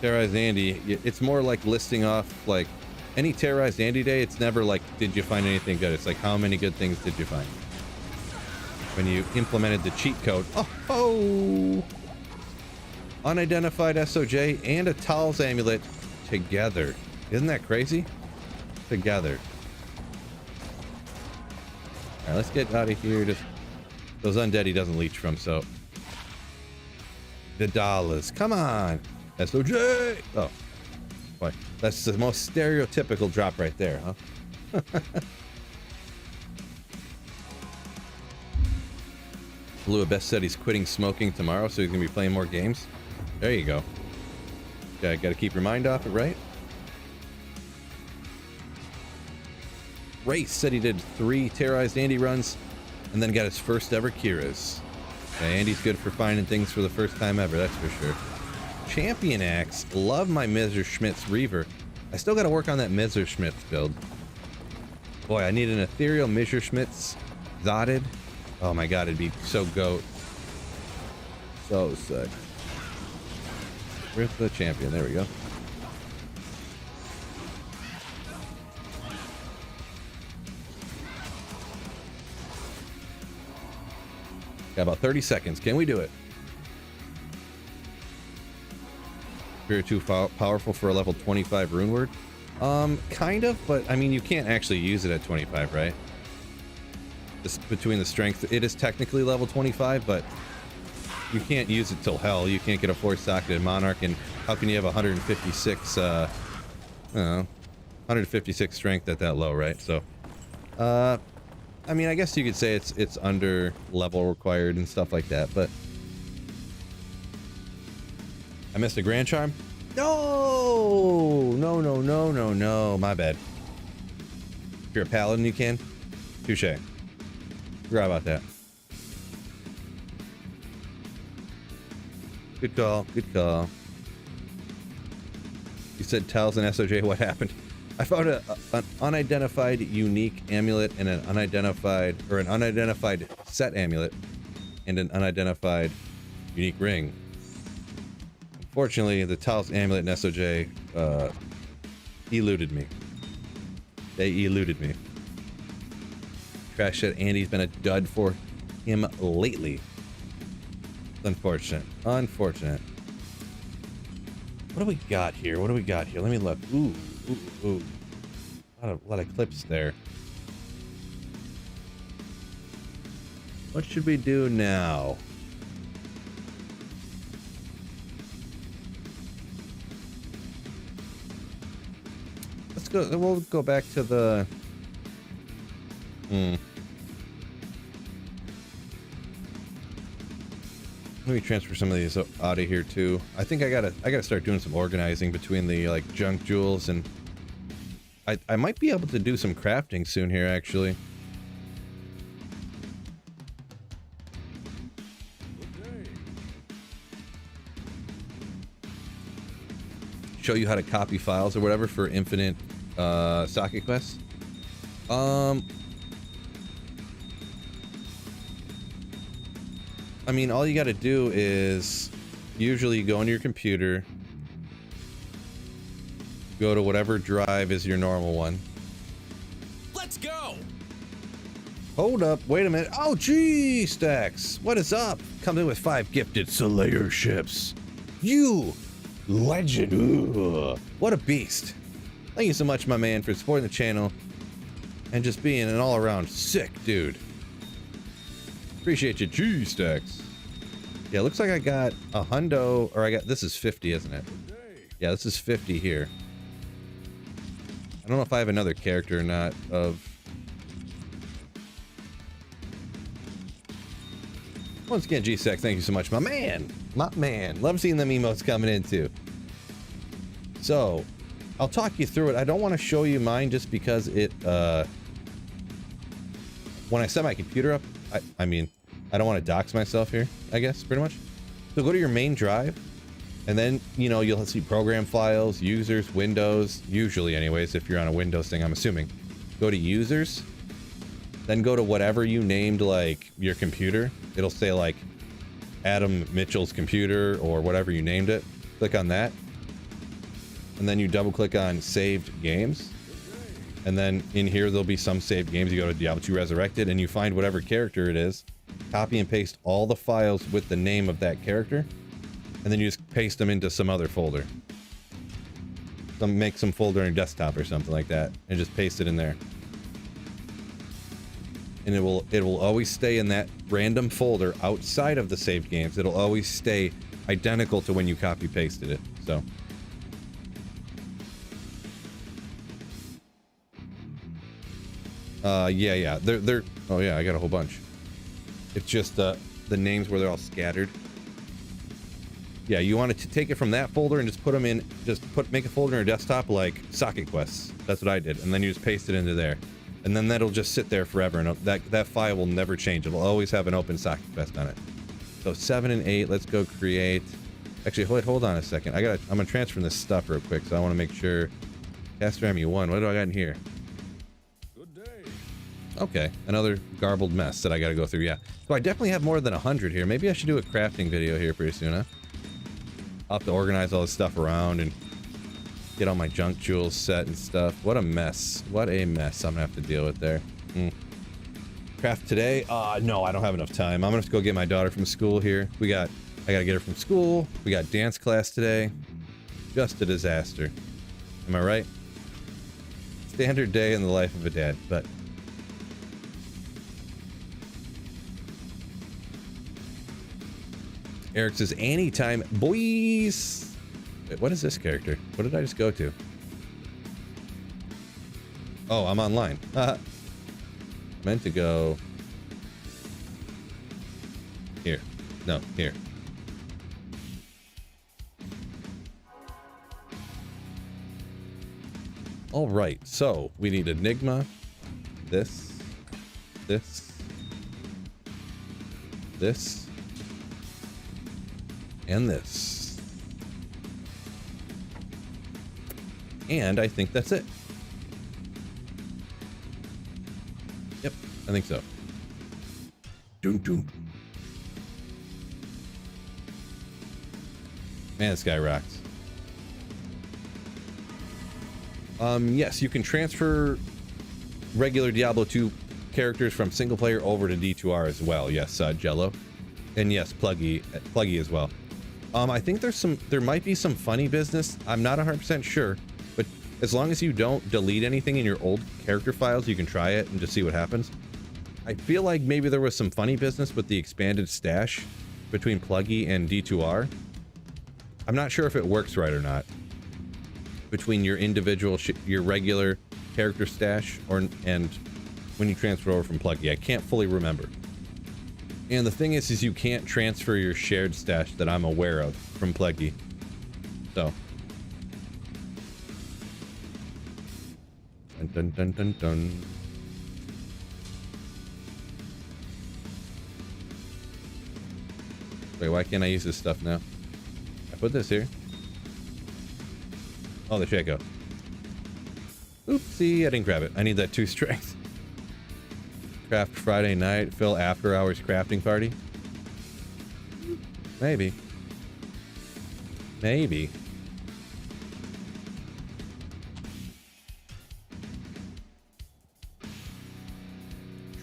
Terrorized Andy, it's more like listing off like any Terrorized Andy day. It's never like, did you find anything good? It's like, how many good things did you find? When you implemented the cheat code. Oh! Unidentified SOJ and a Towels amulet together. Isn't that crazy? Together. Alright, let's get out of here. Just those undead he doesn't leech from, so. The dollars. Come on! SOJ! Oh. Boy, that's the most stereotypical drop right there, huh? Lua Best said he's quitting smoking tomorrow, so he's gonna be playing more games. There you go. Okay, gotta keep your mind off it, right? Race said he did 3 Terrorized Andy runs and then got his first ever Kira's. Okay, Andy's good for finding things for the first time ever, that's for sure. Champion Axe, love my Messerschmitt's Reaver. I still gotta work on that Messerschmitt's build. Boy, I need an ethereal Messerschmitt's Zotted. Oh my god, it'd be so goat. So sick. Where's the champion? There we go. Got about 30 seconds. Can we do it? Spirit too powerful for a level 25 rune word? Kind of, but I mean, you can't actually use it at 25, right? Between the strength, it is technically level 25, but you can't use it till hell. You can't get a 4-socketed monarch, and how can you have 156 I don't know, 156 strength at that low, right? So I mean, I guess you could say it's under level required and stuff like that, but I missed a Grand Charm? No, my bad. If you're a paladin, you can. Touche. Forgot about that. Good call. Good call. You said Towels and SOJ. What happened? I found an unidentified unique amulet and an unidentified set amulet and an unidentified unique ring. Unfortunately, the Towels amulet and SOJ eluded me. They eluded me. Trash said Andy's been a dud for him lately. Unfortunate. Unfortunate. What do we got here? What do we got here? Let me look. Ooh. A lot of clips there. What should we do now? Let's go. We'll go back to the. Let me transfer some of these out of here too. I think I gotta start doing some organizing between the like junk jewels, and I might be able to do some crafting soon here actually. Show you how to copy files or whatever for infinite socket quests. I mean, all you got to do is usually go into your computer, go to whatever drive is your normal one. Let's go. Hold up, wait a minute. Oh, gee, Stacks. What is up? Coming with 5 gifted Slayer ships. You legend. Ugh. What a beast. Thank you so much, my man, for supporting the channel and just being an all-around sick dude. Appreciate you, gee, Stacks. Yeah, looks like I got a hundo, or this is 50, isn't it? Yeah, this is 50 here. I don't know if I have another character or not of... Once again, G-Sec, thank you so much, my man. My man. Love seeing them emotes coming in, too. So, I'll talk you through it. I don't want to show you mine just because it, when I set my computer up, I mean, I don't want to dox myself here, I guess, pretty much. So go to your main drive, and then, you know, you'll see program files, users, Windows, usually anyways, if you're on a Windows thing, I'm assuming. Go to users, then go to whatever you named, like, your computer. It'll say, like, Adam Mitchell's computer, or whatever you named it. Click on that. And then you double click on saved games. And then in here, there'll be some saved games. You go to Diablo 2 Resurrected, and you find whatever character it is. Copy and paste all the files with the name of that character. And then you just paste them into some other folder. Make some folder on your desktop or something like that. And just paste it in there. And it will always stay in that random folder outside of the saved games. It'll always stay identical to when you copy pasted it. So yeah. They're oh yeah, I got a whole bunch. It's just the names where they're all scattered. Yeah, you want to take it from that folder and just put them in, make a folder on your desktop like socket quests. That's what I did. And then you just paste it into there. And then that'll just sit there forever, and that file will never change. It'll always have an open socket quest on it. So 7 and 8, let's go create. Actually, hold on a second. I'm gonna transfer this stuff real quick, so I want to make sure. Caster ME1. What do I got in here? Good day. Okay, another garbled mess that I got to go through. Yeah, so I definitely have more than 100 here. Maybe I should do a crafting video here pretty soon, huh? I'll have to organize all this stuff around and get all my junk jewels set and stuff. What a mess. What a mess I'm gonna have to deal with there. Craft today? No, I don't have enough time. I'm gonna have to go get my daughter from school here. I gotta get her from school. We got dance class today. Just a disaster. Am I right? Standard day in the life of a dad, but... Eric says, anytime, boys! Wait, what is this character? What did I just go to? Oh, I'm online. Meant to go... Here. No, here. Alright, so we need Enigma. This. And this. And I think that's it. Yep, I think so. Doom doom. Man, this guy rocks. Yes, you can transfer regular Diablo 2 characters from single player over to D2R as well. Yes, Jello. And yes, Pluggy as well. I think there might be some funny business. I'm not 100% sure, but as long as you don't delete anything in your old character files, you can try it and just see what happens. I feel like maybe there was some funny business with the expanded stash between Pluggy and D2R. I'm not sure if it works right or not between your individual, your regular character stash and when you transfer over from Pluggy. I can't fully remember. And the thing is you can't transfer your shared stash that I'm aware of from Pluggy. So. Dun dun dun dun dun. Wait, why can't I use this stuff now? I put this here. Oh, there should I go. Oopsie, I didn't grab it. I need that 2 strength. Craft Friday night, Phil after hours crafting party. Maybe. Maybe.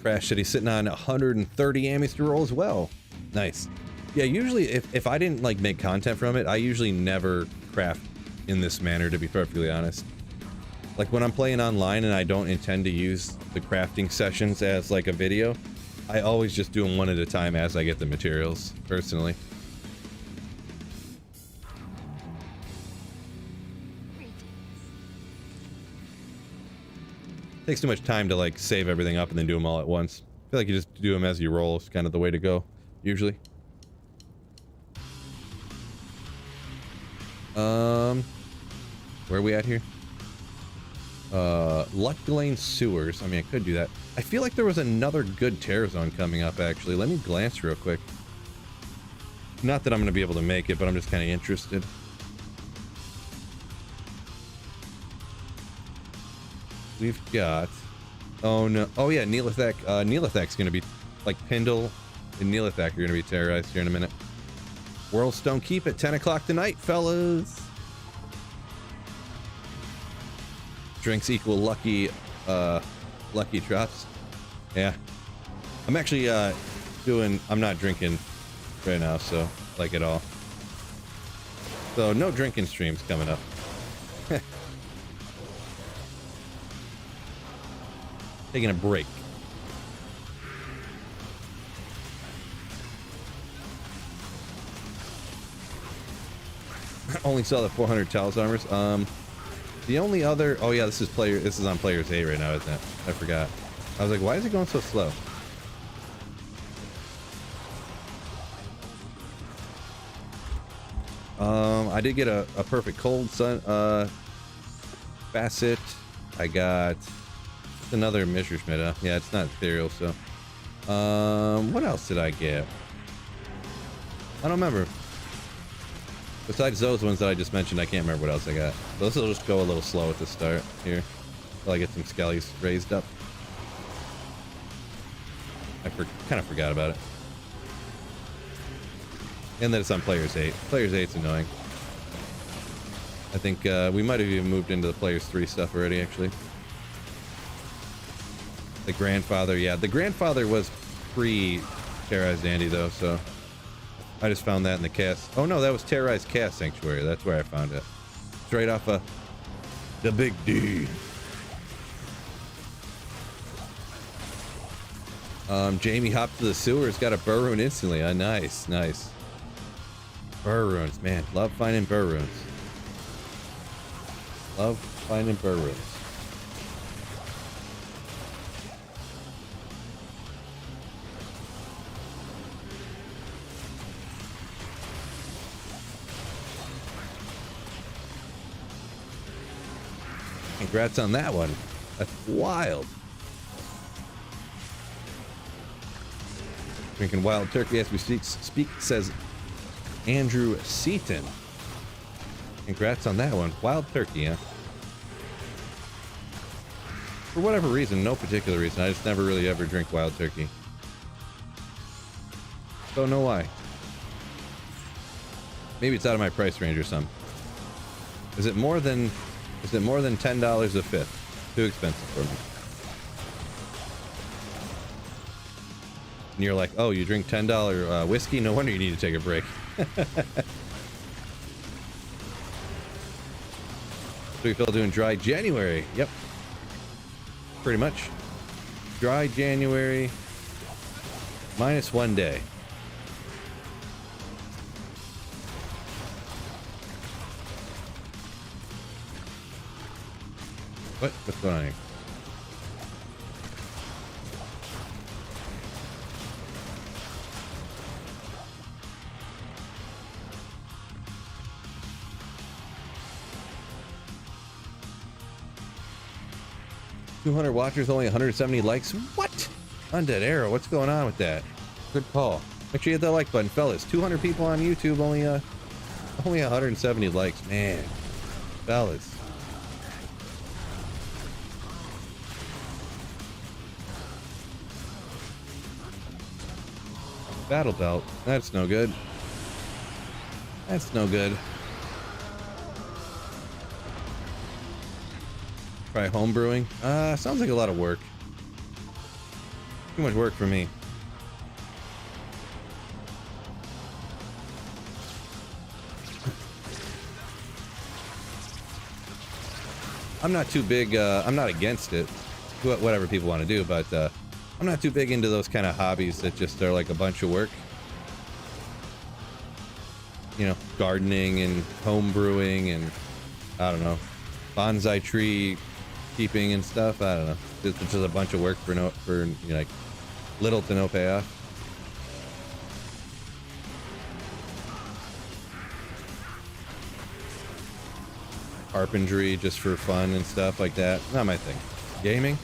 Crash said he's sitting on 130 ammies to roll as well. Nice. Yeah, usually if I didn't like make content from it, I usually never craft in this manner, to be perfectly honest. Like when I'm playing online and I don't intend to use the crafting sessions as like a video, I always just do them one at a time as I get the materials, personally. Takes too much time to like save everything up and then do them all at once. I feel like you just do them as you roll. It's kind of the way to go, usually. Where are we at here? Lutglane Sewers. I mean, I could do that. I feel like there was another good Terror Zone coming up, actually. Let me glance real quick. Not that I'm going to be able to make it, but I'm just kind of interested. We've got... Oh, no. Oh, yeah, Neolithek. Neolithek's going to be... Like, Pindle and Neolithek are going to be terrorized here in a minute. Worldstone Keep at 10 o'clock tonight, fellas. Drinks equal lucky drops. Yeah. I'm actually, I'm not drinking right now, so, like, at all. So, no drinking streams coming up. Taking a break. Only saw the 400 Chalice armors. The only other... Oh, yeah, this is on Players 8 right now, isn't it? I forgot. I was like, why is it going so slow? I did get a perfect cold sun facet. I got another Messerschmitt. Yeah, it's not ethereal, so. What else did I get? I don't remember. Besides those ones that I just mentioned, I can't remember what else I got. Those will just go a little slow at the start here. Till I get some skellies raised up. I kind of forgot about it. And that it's on Players 8. Players 8's annoying. I think we might have even moved into the Players 3 stuff already, actually. The Grandfather, yeah. The Grandfather was pre-Terrorized Andy, though, so... I just found that in the cast. Oh no, that was Terrorized Cast Sanctuary. That's where I found it. Straight off of the Big D. Jamie hopped to the sewers, got a burr rune instantly. Nice, nice. Burr runes, man. Love finding burr runes. Love finding burr runes. Congrats on that one. That's wild. Drinking wild turkey as we speak, says Andrew Seaton. Congrats on that one. Wild turkey, huh? For whatever reason, no particular reason, I just never really ever drink wild turkey. Don't know why. Maybe it's out of my price range or something. Is it more than $10 a fifth? Too expensive for me. And you're like, oh, you drink $10 whiskey? No wonder you need to take a break. So we feel doing dry January. Yep. Pretty much. Dry January. -1 day. What's going on here? $200 watchers, only 170 likes. What? Undead Arrow, what's going on with that? Good call. Make sure you hit that like button, fellas. 200 people on YouTube, only 170 likes. Man, fellas. Battle belt. That's no good. That's no good. Try home brewing. Sounds like a lot of work. Too much work for me. I'm not too big, I'm not against it, whatever people want to do, but I'm not too big into those kind of hobbies that just are like a bunch of work. You know, gardening and home brewing and, I don't know, bonsai tree keeping and stuff. I don't know. It's just a bunch of work for you know, like little to no payoff. Carpentry just for fun and stuff like that. Not my thing. Gaming?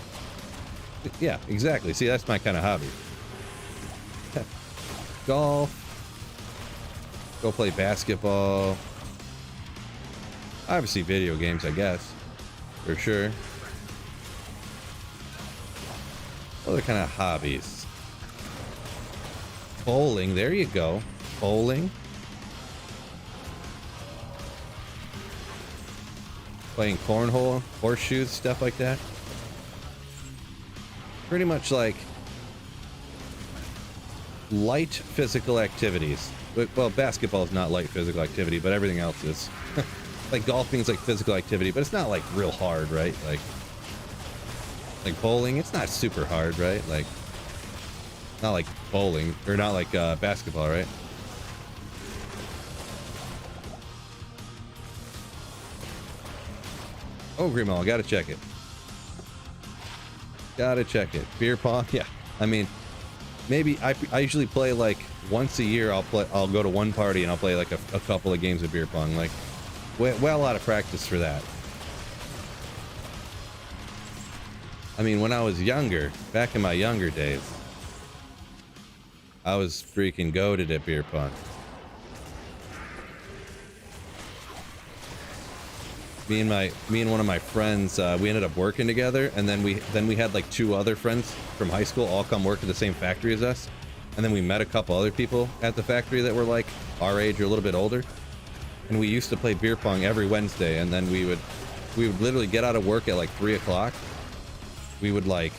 Yeah, exactly. See, that's my kind of hobby. Golf. Go play basketball. Obviously video games, I guess. For sure. Other kind of hobbies. Bowling, there you go. Bowling. Playing cornhole, horseshoes, stuff like that. Pretty much like light physical activities. Well, basketball is not light physical activity, but everything else is. Like golfing is like physical activity, but it's not like real hard, right? Like bowling, it's not super hard, right? Like, not like bowling, or not like basketball, right? Oh, Grimo, gotta check it. Gotta check it. Beer pong, yeah. I mean, maybe I usually play like once a year. I'll go to one party and I'll play like a couple of games of beer pong. Like, well, out of practice for that. I mean, when I was younger, back in my younger days, I was freaking goated at beer pong. Me and one of my friends, we ended up working together, and then we had like two other friends from high school all come work at the same factory as us, and then we met a couple other people at the factory that were like our age or a little bit older, and we used to play beer pong every Wednesday, and then we would literally get out of work at like 3 o'clock. We would like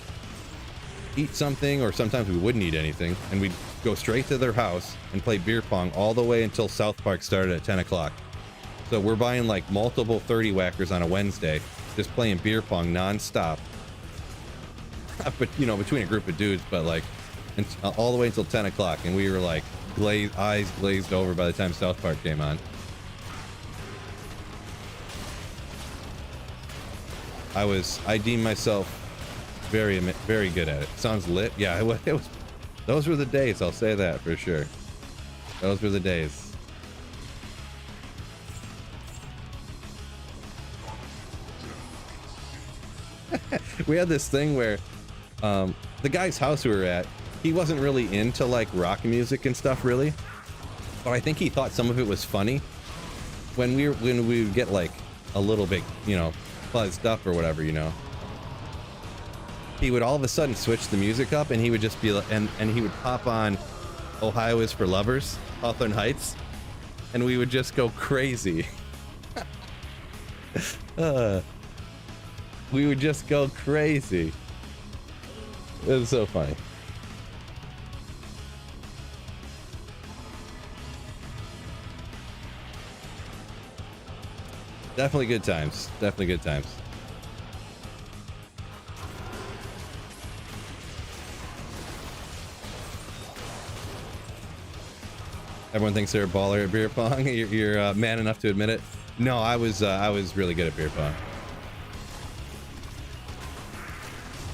eat something, or sometimes we wouldn't eat anything, and we'd go straight to their house and play beer pong all the way until South Park started at 10 o'clock. So we're buying like multiple 30 whackers on a Wednesday, just playing beer pong non-stop. But you know, between a group of dudes, but like all the way until 10 o'clock, and we were like eyes glazed over by the time South Park came on. I deem myself very good at it. Sounds lit. Yeah, it was. Those were the days. I'll say that for sure. Those were the days. We had this thing where the guy's house we were at, he wasn't really into like rock music and stuff really, but I think he thought some of it was funny. When we would get like a little bit, you know, buzzed up or whatever, you know, he would all of a sudden switch the music up, and he would just be like, and he would pop on Ohio Is for Lovers, Hawthorne Heights, and we would just go crazy. We would just go crazy. It was so funny. Definitely good times. Definitely good times. Everyone thinks they're a baller at beer pong. You're man enough to admit it. No, I was really good at beer pong.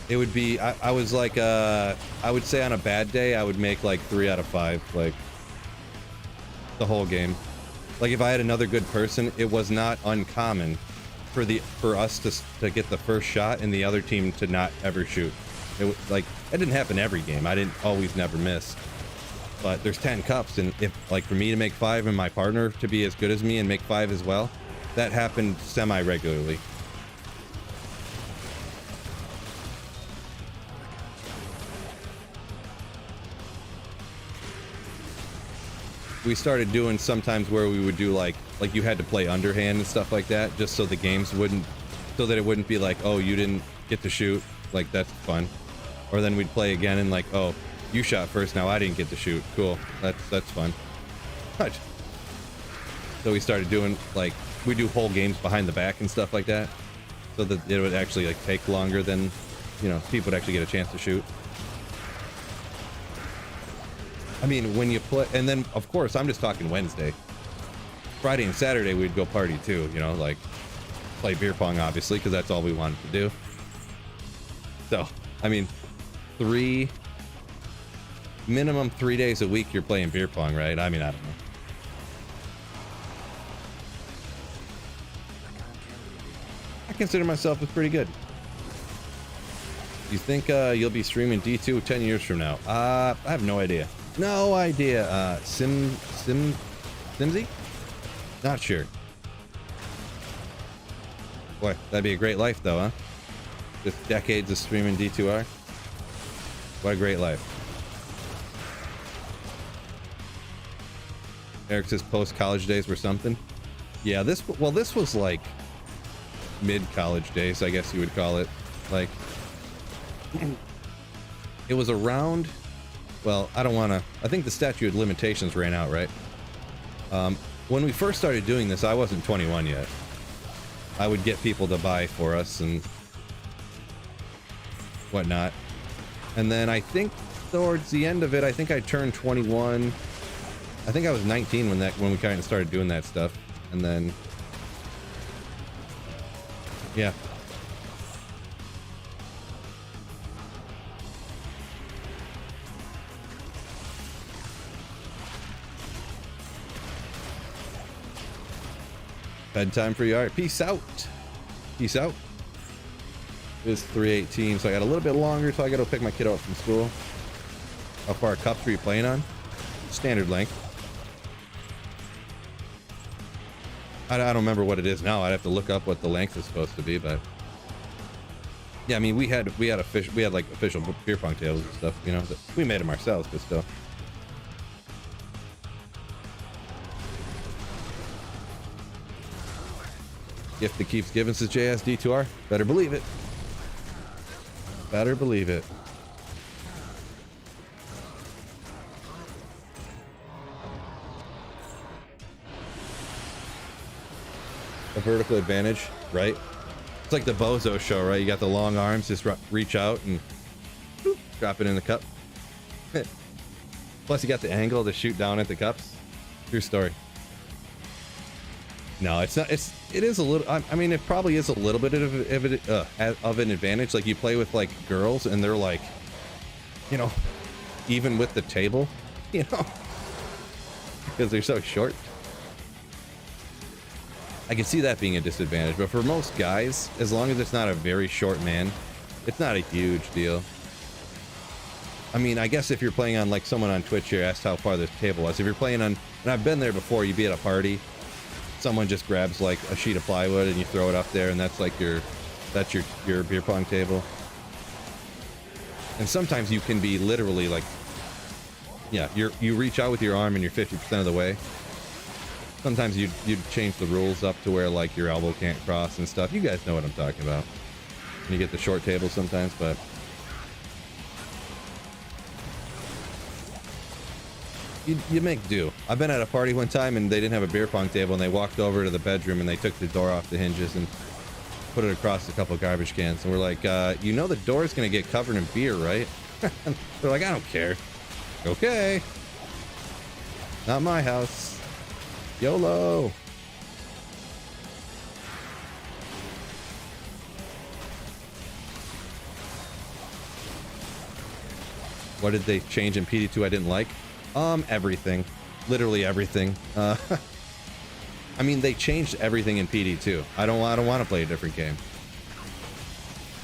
It would be, I was like, I would say on a bad day, I would make like 3 out of 5, like the whole game. Like if I had another good person, it was not uncommon for us to get the first shot and the other team to not ever shoot. It like, that didn't happen every game. I didn't always never miss. But there's 10 cups, and if like for me to make 5 and my partner to be as good as me and make 5 as well, that happened semi-regularly. We started doing sometimes where we would do like you had to play underhand and stuff like that, just so the games wouldn't, so that it wouldn't be like, oh, you didn't get to shoot. Like, that's fun. Or then we'd play again and like, oh, you shot first, now I didn't get to shoot. Cool. That's fun. Right. So we started doing like, we do whole games behind the back and stuff like that. So that it would actually like take longer than, you know, people would actually get a chance to shoot. I mean, when you play, and then of course, I'm just talking Wednesday. Friday and Saturday, we'd go party too, you know, like play beer pong, obviously, because that's all we wanted to do. So, I mean, minimum 3 days a week, you're playing beer pong, right? I mean, I don't know. I consider myself as pretty good. You think you'll be streaming D2 10 years from now? I have no idea. No idea. Simsy? Not sure. Boy, that'd be a great life though, huh? Just decades of streaming D2R. What a great life. Eric says post-college days were something. Yeah, this was like mid-college days, I guess you would call it. Like, it was around, well, I think the statute of limitations ran out, right? When we first started doing this, I wasn't 21 yet. I would get people to buy for us and whatnot. And then I think towards the end of it, I think I turned 21. I think I was 19 when we kind of started doing that stuff. And then, yeah. Bedtime for you. All right, peace out. Peace out. It's 3:18, so I got a little bit longer, so I got to pick my kid up from school. How far cups were you playing on? Standard length. I don't remember what it is now. I'd have to look up what the length is supposed to be, but yeah, I mean, we had like official beer pong tables and stuff, you know. We made them ourselves, but still. Gift that keeps giving, says JSD2R. Better believe it. Better believe it. A vertical advantage, right? It's like the Bozo show, right? You got the long arms, just reach out and whoop, drop it in the cup. Plus you got the angle to shoot down at the cups. True story. No, it's not. It is a little. I mean, it probably is a little bit of an advantage. Like you play with like girls, and they're like, you know, even with the table, you know, because they're so short. I can see that being a disadvantage. But for most guys, as long as it's not a very short man, it's not a huge deal. I mean, I guess if you're playing on like someone on Twitch here asked how far this table was. If you're playing on, and I've been there before, you'd be at a party. Someone just grabs like a sheet of plywood and you throw it up there, and that's like your beer pong table. And sometimes you can be literally like, yeah, you reach out with your arm and you're 50% of the way. Sometimes you'd change the rules up to where like your elbow can't cross and stuff. You guys know what I'm talking about. And you get the short table sometimes, but you make do. I've been at a party one time and they didn't have a beer pong table, and they walked over to the bedroom and they took the door off the hinges and put it across a couple of garbage cans. And we're like, you know the door's gonna get covered in beer, right? They're like, I don't care. Okay. Not my house. YOLO. What did they change in PD2 I didn't like? Everything. Literally everything. I mean, they changed everything in PD2. I don't want to play a different game.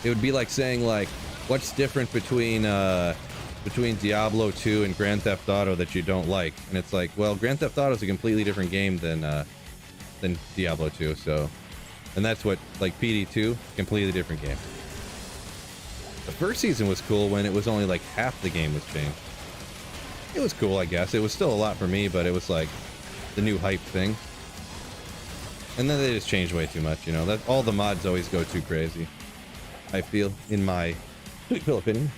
It would be like saying, like, what's different between Diablo 2 and Grand Theft Auto that you don't like? And it's like, well, Grand Theft Auto is a completely different game than Diablo 2, so. And that's what, like, PD2, completely different game. The first season was cool when it was only like half the game was changed. It was cool, I guess. It was still a lot for me, but it was like the new hype thing. And then they just changed way too much, you know. That all the mods always go too crazy, I feel, in my opinion.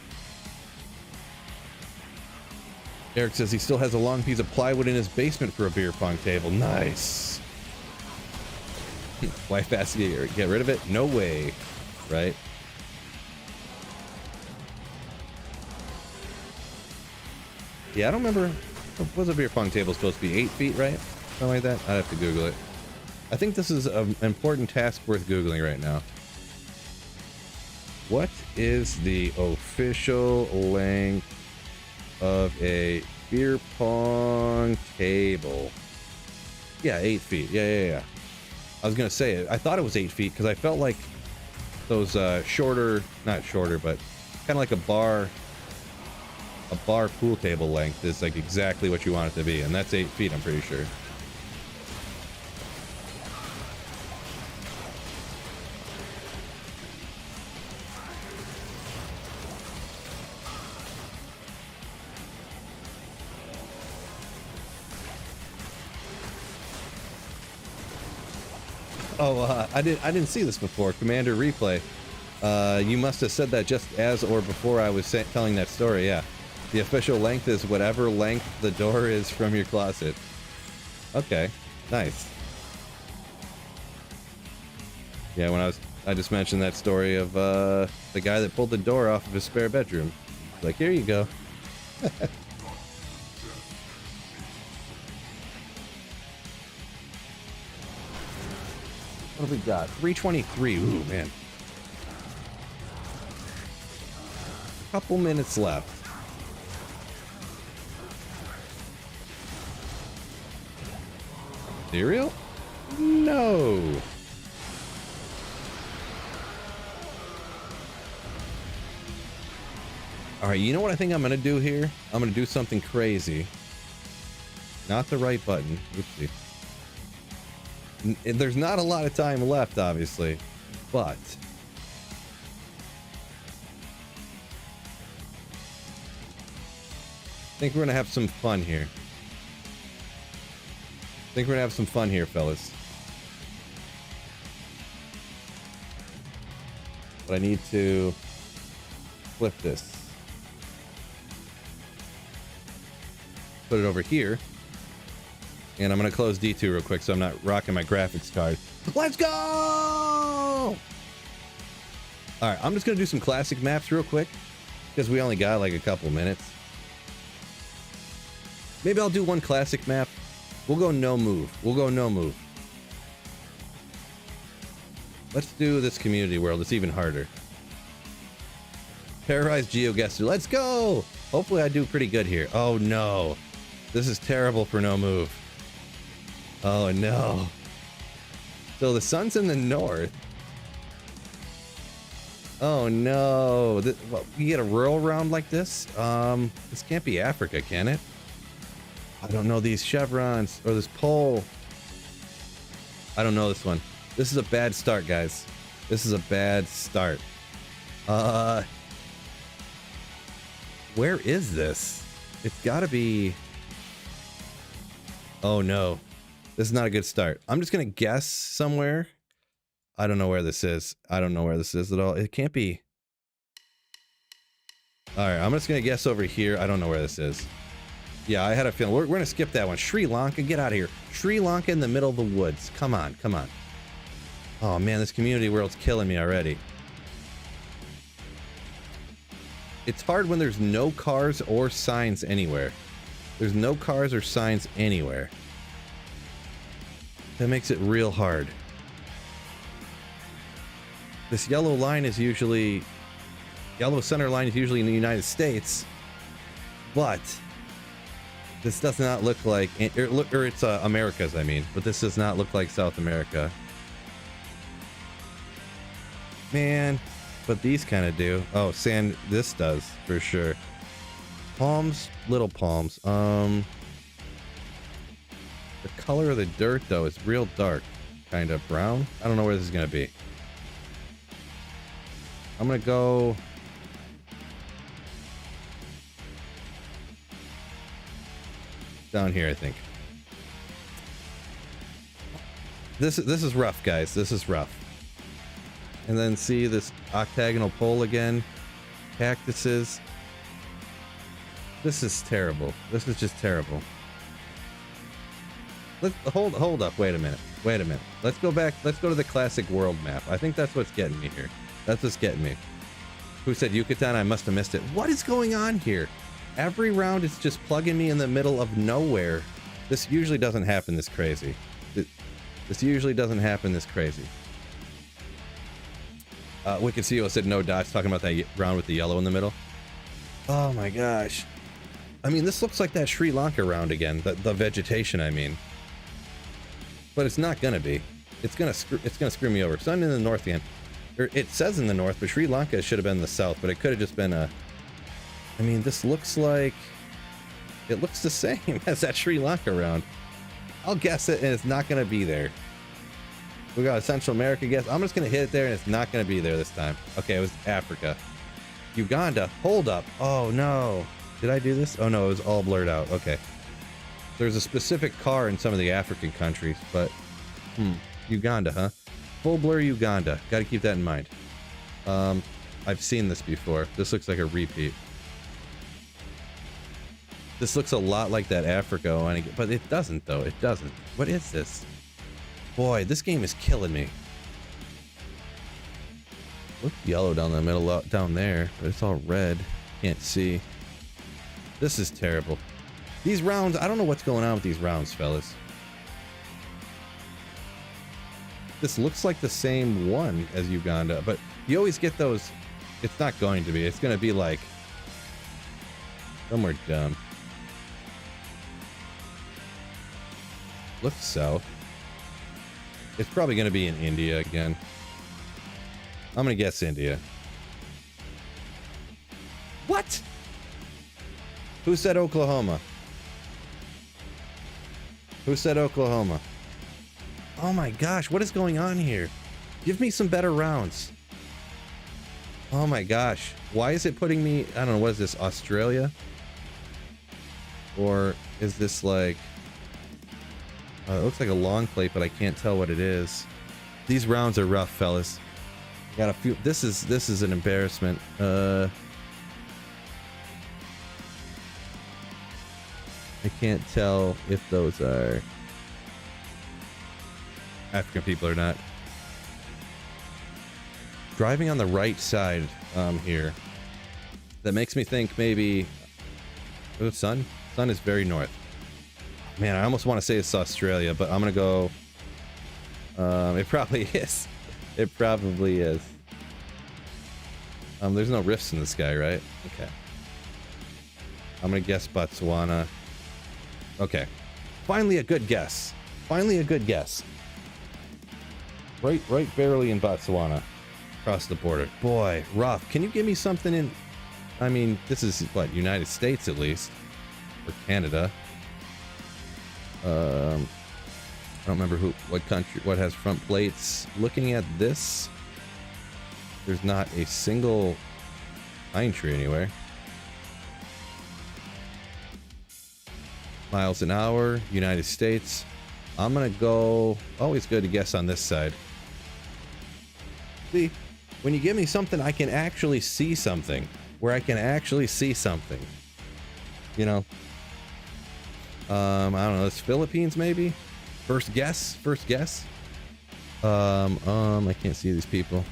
Eric says he still has a long piece of plywood in his basement for a beer pong table. Nice. Why fast get rid of it? No way. Right? Yeah, I don't remember. Was a beer pong table supposed to be 8 feet, right? Something like that? I'd have to Google it. I think this is an important task worth Googling right now. What is the official length of a beer pong table? Yeah, 8 feet. Yeah. I was going to say it. I thought it was 8 feet because I felt like those shorter, not shorter, but kind of like a bar pool table length is like exactly what you want it to be. And that's 8 feet, I'm pretty sure. Oh, I didn't see this before. Commander Replay. You must have said that just as or before I was telling that story. Yeah, the official length is whatever length the door is from your closet. Okay, nice. Yeah, when I just mentioned that story of the guy that pulled the door off of his spare bedroom. Like, here you go. What have we got? 323. Ooh, man. Couple minutes left. Andariel? No. All right, you know what I think I'm gonna do here? I'm gonna do something crazy. Not the right button. Oopsie. There's not a lot of time left, obviously, but I think we're gonna have some fun here. Fellas. But I need to flip this. Put it over here. And I'm going to close D2 real quick so I'm not rocking my graphics card. Let's go! All right, I'm just going to do some classic maps real quick because we only got like a couple minutes. Maybe I'll do one classic map. We'll go no move. Let's do this community world. It's even harder. Terrorize Geoguesser. Let's go! Hopefully I do pretty good here. Oh no. This is terrible for no move. Oh no. So the sun's in the north. Oh no. What, you get a rural round like this? This can't be Africa, can it? I don't know these chevrons or this pole. I don't know this one. This is a bad start, guys. This is a bad start. Where is this? It's gotta be... Oh no. This is not a good start. I'm just gonna guess somewhere. I don't know where this is. I don't know where this is at all. It can't be. All right, I'm just gonna guess over here. I don't know where this is. Yeah, I had a feeling. We're gonna skip that one. Sri Lanka, get out of here. Sri Lanka in the middle of the woods. Come on, come on. Oh man, this community world's killing me already. It's hard when there's no cars or signs anywhere. There's no cars or signs anywhere. That makes it real hard. This yellow line is usually... Yellow center line is usually in the United States. But... this does not look like... Or it's Americas, I mean. But this does not look like South America. Man. But these kind of do. Oh, sand... This does, for sure. Palms. Little palms. The color of the dirt, though, is real dark. Kind of brown. I don't know where this is going to be. I'm going to go... down here, I think. This is rough, guys. This is rough. And then see this octagonal pole again. Cactuses. This is terrible. This is just terrible. Let's hold up. Wait a minute. Wait a minute. Let's go back. Let's go to the classic world map. I think that's what's getting me here. That's what's getting me. Who said Yucatan? I must have missed it. What is going on here? Every round it's just plugging me in the middle of nowhere. This usually doesn't happen this crazy. This usually doesn't happen this crazy. Wicked CEO said no dots, talking about that round with the yellow in the middle. Oh my gosh. I mean, this looks like that Sri Lanka round again. The vegetation, I mean. But it's not gonna be. It's gonna screw me over. Sun in the north again. It says in the north, but Sri Lanka should have been in the south, but it could have just been a... I mean, this looks like... It looks the same as that Sri Lanka round. I'll guess it, and it's not going to be there. We got a Central America guess. I'm just going to hit it there, and it's not going to be there this time. Okay, it was Africa. Uganda. Hold up. Oh, no. Did I do this? Oh, no, it was all blurred out. Okay. There's a specific car in some of the African countries, but... Uganda, huh? Full blur Uganda. Got to keep that in mind. I've seen this before. This looks like a repeat. This looks a lot like that Africa one, but it doesn't, though. It doesn't. What is this? Boy, this game is killing me. Looks yellow down the middle, down there, but it's all red. Can't see. This is terrible. These rounds, I don't know what's going on with these rounds, fellas. This looks like the same one as Uganda, but you always get those. It's not going to be. It's going to be like somewhere dumb. Look south. It's probably going to be in India again. I'm going to guess India. What? Who said Oklahoma? Who said Oklahoma? Oh my gosh, what is going on here? Give me some better rounds. Oh my gosh. Why is it putting me... I don't know, what is this? Australia? Or is this like... it looks like a long plate, but I can't tell what it is. These rounds are rough, fellas. Got a few... This is an embarrassment. I can't tell if those are African people or not. Driving on the right side here. That makes me think maybe... Oh, sun? Sun is very north. Man, I almost want to say it's Australia, but I'm going to go... it probably is. It probably is. There's no rifts in the sky, right? Okay. I'm going to guess Botswana. Okay. Finally a good guess. Finally a good guess. Right barely in Botswana. Across the border. Boy, rough. Can you give me something in... I mean, this is, what, United States at least? Or Canada? I don't remember what country, what has front plates. Looking at this, there's not a single pine tree anywhere. Miles an hour, United States. I'm gonna go... Always good to guess on this side. See, when you give me something, I can actually see something. Where I can actually see something. You know? I don't know, it's Philippines maybe? First guess? First guess? I can't see these people.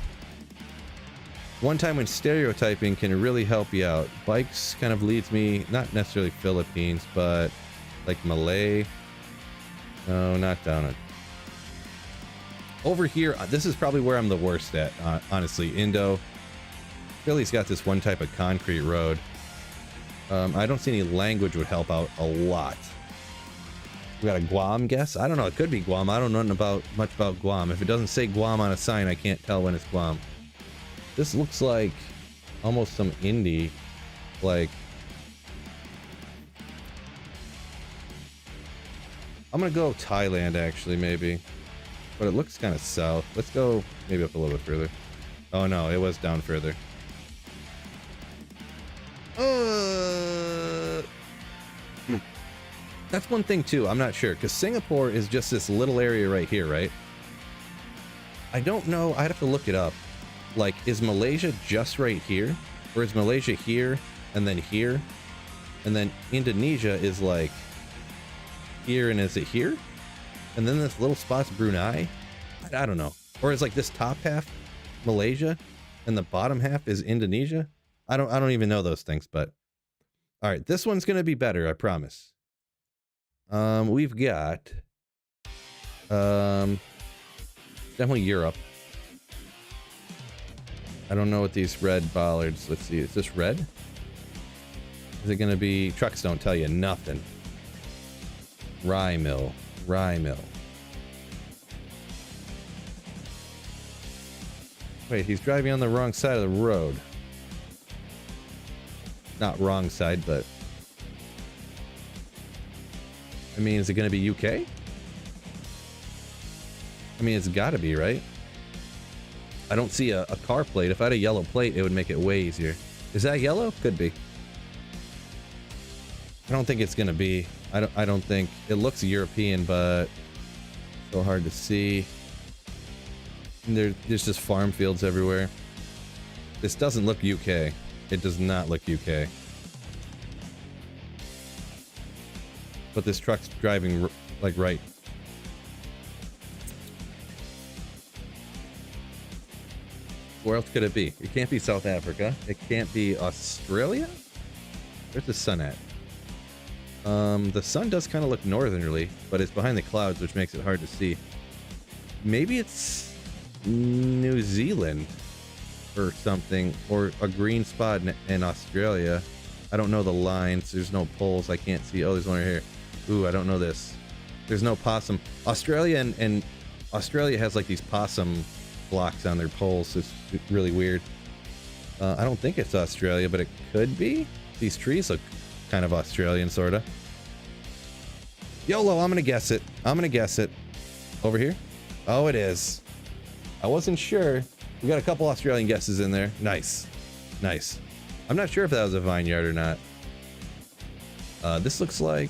One time when stereotyping can really help you out. Bikes kind of leads me, not necessarily Philippines, but like Malay. No, not down it. Over here, this is probably where I'm the worst at, honestly. Indo. Philly's got this one type of concrete road. I don't see any language would help out a lot. We got a Guam guess? I don't know. It could be Guam. I don't know much about Guam. If it doesn't say Guam on a sign, I can't tell when it's Guam. This looks like almost some indie, like... I'm gonna go Thailand, actually, maybe. But it looks kind of south. Let's go maybe up a little bit further. Oh no, it was down further. That's one thing too, I'm not sure, because Singapore is just this little area right here, right? I don't know, I'd have to look it up. Like, is Malaysia just right here? Or is Malaysia here and then here? And then Indonesia is like here, and is it here? And then this little spot's Brunei? I don't know. Or is like this top half Malaysia and the bottom half is Indonesia? I don't even know those things, but all right, this one's gonna be better, I promise. We've got definitely Europe. I don't know what these red bollards, let's see, is this red? Is it gonna be, trucks don't tell you nothing. Rye mill, rye mill. Wait, he's driving on the wrong side of the road. Not wrong side, but I mean, is it gonna be UK? I mean, it's gotta be, right? I don't see a car plate. If I had a yellow plate, it would make it way easier. Is that yellow? Could be. I don't think it's gonna be. I don't think it looks European, but so hard to see. There's just farm fields everywhere. This doesn't look UK. It does not look UK. But this truck's driving like right. Where else could it be? It can't be South Africa. It can't be Australia? Where's the sun at? The sun does kind of look northerly, but it's behind the clouds, which makes it hard to see. Maybe it's New Zealand or something, or a green spot in Australia. I don't know the lines. There's no poles. I can't see. Oh, there's one right here. Ooh, I don't know this. There's no possum. Australia and Australia has like these possum blocks on their poles. It's really weird. I don't think it's Australia, but it could be. These trees look kind of Australian, sort of. YOLO, I'm gonna guess it. I'm gonna guess it. Over here? Oh, it is. I wasn't sure. We got a couple Australian guesses in there. Nice. Nice. I'm not sure if that was a vineyard or not. This looks like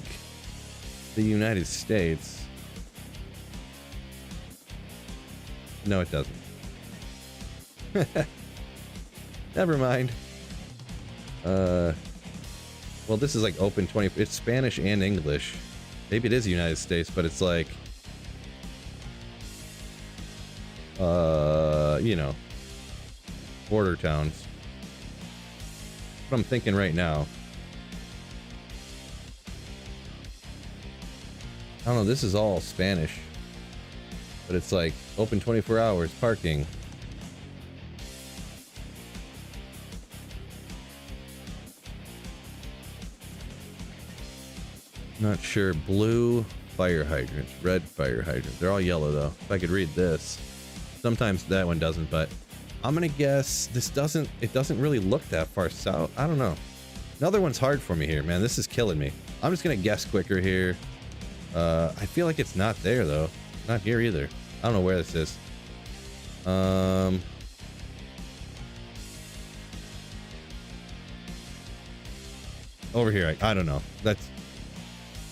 the United States. No, it doesn't. Never mind. Well, this is like open 20. It's Spanish and English. Maybe it is the United States, but it's like, you know, border towns. What I'm thinking right now. I don't know. This is all Spanish, but it's like open 24 hours, parking. Not sure. Blue fire hydrants, red fire hydrants. They're all yellow though. If I could read this. Sometimes that one doesn't, but I'm gonna guess this doesn't, it doesn't really look that far south. I don't know. Another one's hard for me here, man. This is killing me. I'm just gonna guess quicker here. I feel like it's not there though. Not here either. I don't know where this is. Over here. I don't know. That's,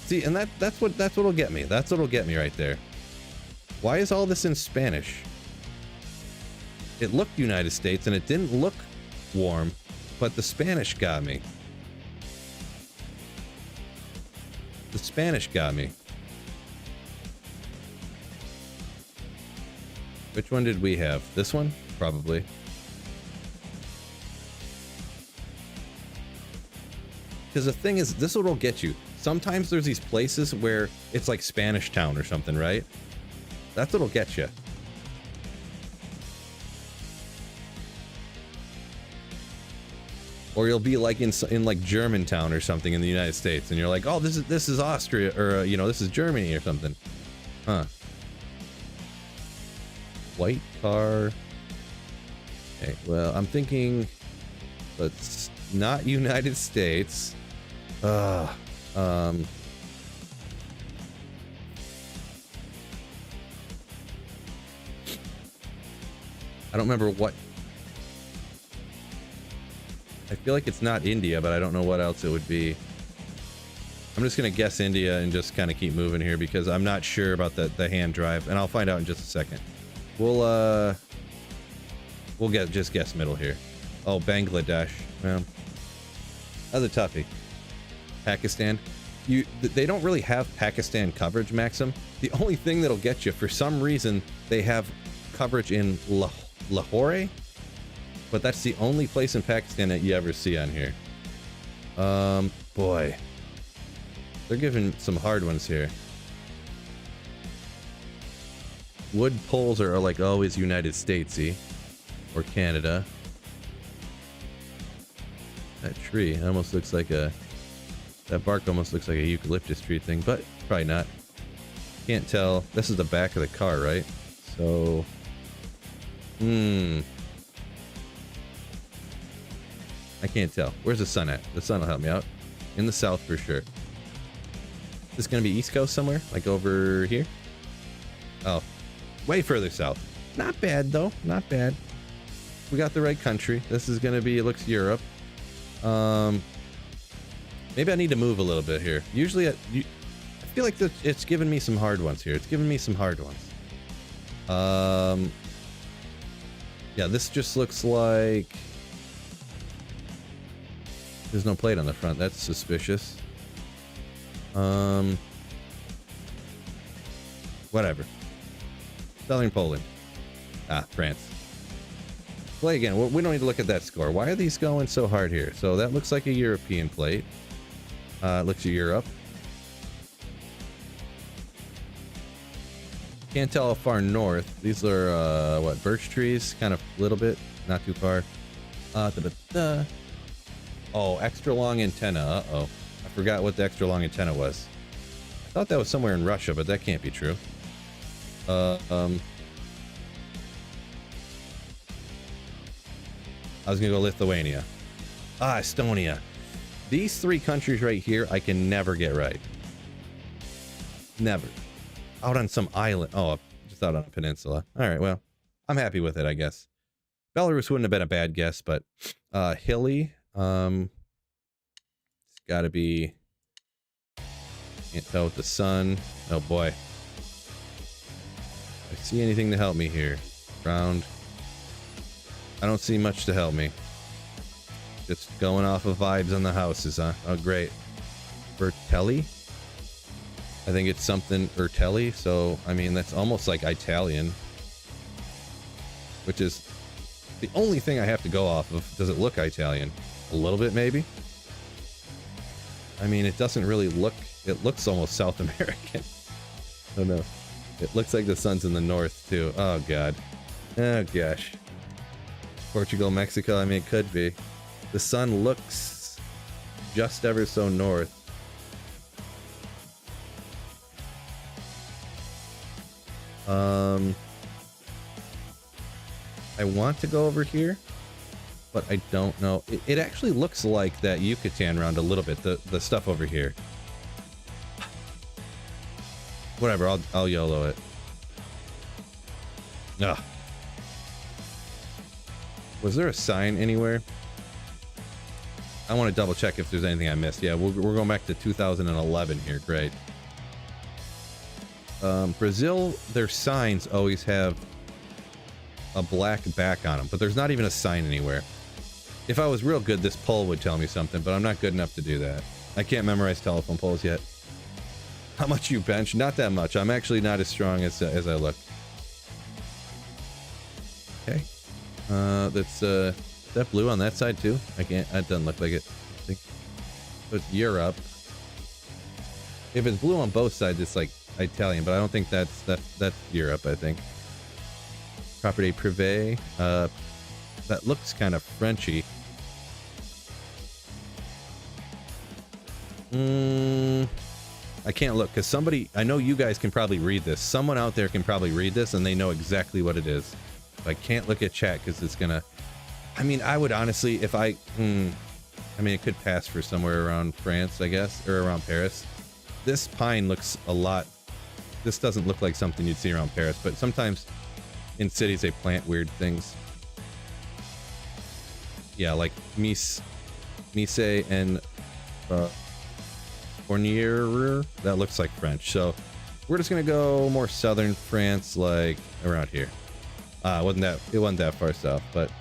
see, and that's what'll get me. That's what'll get me right there. Why is all this in Spanish? It looked United States and it didn't look warm, but the Spanish got me. The Spanish got me. Which one did we have? This one? Probably. Because the thing is, this what'll get you. Sometimes there's these places where it's like Spanish Town or something, right? That's what'll get you. Or you'll be like in like Germantown or something in the United States, and you're like, oh, this is Austria, or you know, this is Germany or something. Huh. White car. Okay, well, I'm thinking, but not United States. I don't remember what. I feel like it's not India, but I don't know what else it would be. I'm just gonna guess India and just kind of keep moving here because I'm not sure about the hand drive, and I'll find out in just a second. We'll just guess middle here. Oh, Bangladesh. Well, that's a toughie. Pakistan. They don't really have Pakistan coverage, Maxim. The only thing that'll get you, for some reason, they have coverage in Lahore, but that's the only place in Pakistan that you ever see on here. Boy, they're giving some hard ones here. Wood poles are like always United Statesy or Canada. That tree almost looks like a, that bark almost looks like a eucalyptus tree thing, but probably not. Can't tell. This is the back of the car, right? So, I can't tell. Where's the sun at? The sun will help me out. In the south for sure. Is this gonna be East Coast somewhere? Like over here? Oh, way further south. Not bad though, not bad. We got the right country. This is gonna be, it looks Europe. Maybe I need to move a little bit here. Usually I feel like it's giving me some hard ones here. It's giving me some hard ones. Yeah, this just looks like there's no plate on the front. That's suspicious. Whatever. Southern Poland. Ah, France. Play again. We don't need to look at that score. Why are these going so hard here? So that looks like a European plate. It looks at Europe. Can't tell how far north. These are, what, birch trees? Kind of a little bit. Not too far. Oh, extra long antenna. Uh-oh. I forgot what the extra long antenna was. I thought that was somewhere in Russia, but that can't be true. I was gonna go Lithuania. Ah, Estonia. These three countries right here, I can never get right. Never. Out on some island. Oh, just out on a peninsula. All right, well, I'm happy with it, I guess. Belarus wouldn't have been a bad guess, but hilly. It's got to be. Can't tell with the sun. Oh boy. I see anything to help me here? Round. I don't see much to help me. Just going off of vibes on the houses, huh? Oh, great. Bertelli? I think it's something Bertelli, so, I mean, that's almost like Italian. Which is the only thing I have to go off of. Does it look Italian? A little bit, maybe? I mean, it doesn't really look... It looks almost South American. Oh, no. It looks like the sun's in the north, too. Oh, God. Oh, gosh. Portugal, Mexico, I mean, it could be. The sun looks just ever so north. I want to go over here, but I don't know. It actually looks like that Yucatan round a little bit, the stuff over here. Whatever, I'll YOLO it. Ugh. Was there a sign anywhere? I want to double check if there's anything I missed. Yeah, we're going back to 2011 here. Great. Brazil, their signs always have a black back on them, but there's not even a sign anywhere. If I was real good, this poll would tell me something, but I'm not good enough to do that. I can't memorize telephone poles yet. How much you bench? Not that much. I'm actually not as strong as I look. Okay. That's is that blue on that side too? I can't. That doesn't look like it. I think so. It's Europe. If it's blue on both sides, it's like Italian, but I don't think that's Europe. I think. Property privé. That looks kind of Frenchy. I can't look because somebody. I know you guys can probably read this. Someone out there can probably read this and they know exactly what it is. I can't look at chat because it's gonna. I mean, I would honestly, if I mean, it could pass for somewhere around France, I guess, or around Paris. This pine looks a lot. This doesn't look like something you'd see around Paris, but sometimes in cities they plant weird things. Yeah, like Mise and Fournier. That looks like French. So we're just gonna go more southern France, like around here. It wasn't that far south, but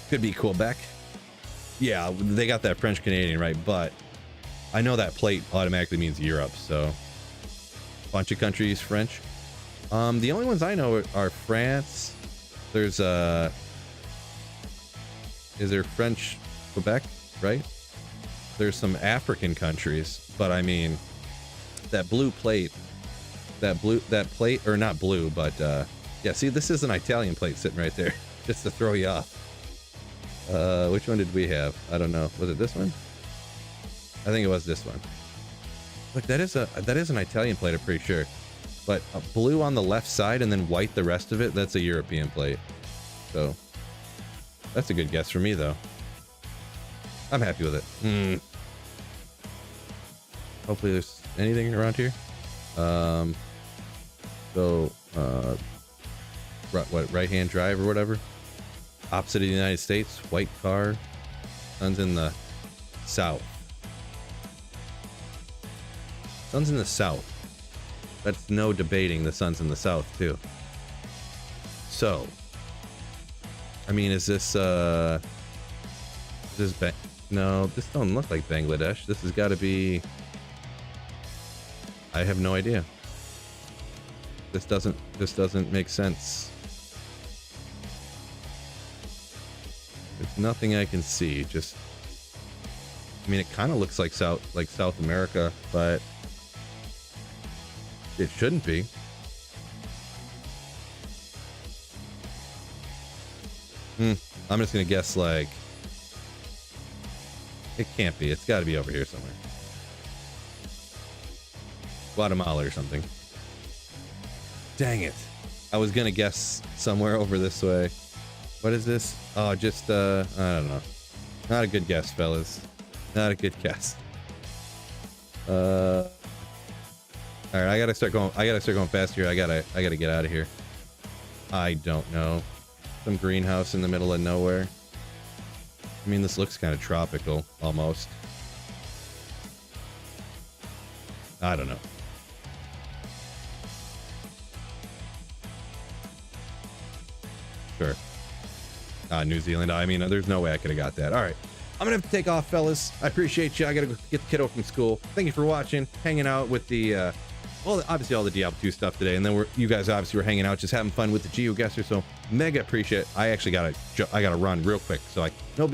could be Quebec. Yeah, they got that French Canadian right, but I know that plate automatically means Europe, so bunch of countries French. The only ones I know are France. There's is there French Quebec, right? There's some African countries, but I mean that blue plate, that plate, or not blue, but yeah, see, this is an Italian plate sitting right there just to throw you off. Which one did we have? I don't know. Was it this one? I think it was this one. Look, that is an Italian plate, I'm pretty sure. But blue on the left side and then white the rest of it, that's a European plate. So that's a good guess for me, though. I'm happy with it. Hopefully there's anything around here. What, right-hand drive or whatever? Opposite of the United States, white car. Sun's in the south. Sun's in the south. That's no debating the sun's in the south, too. So, I mean, is this, no, this don't look like Bangladesh. This has got to be, I have no idea. This doesn't make sense. There's nothing I can see. Just, I mean, it kind of looks like South America, but it shouldn't be. I'm just gonna guess, like, it can't be. It's got to be over here somewhere. Guatemala or something. Dang it. I was gonna guess somewhere over this way. What is this? Oh, just I don't know. Not a good guess, fellas. Not a good guess. All right, I gotta start going fast here. I gotta get out of here. I don't know. Some greenhouse in the middle of nowhere. I mean, this looks kind of tropical, almost. I don't know. Sure. New Zealand. I mean, there's no way I could have got that. All right. I'm going to have to take off, fellas. I appreciate you. I got to go get the kiddo from school. Thank you for watching, hanging out with the, obviously all the Diablo 2 stuff today. And then you guys obviously were hanging out, just having fun with the Geoguesser. So mega appreciate it. I actually got to run real quick. So no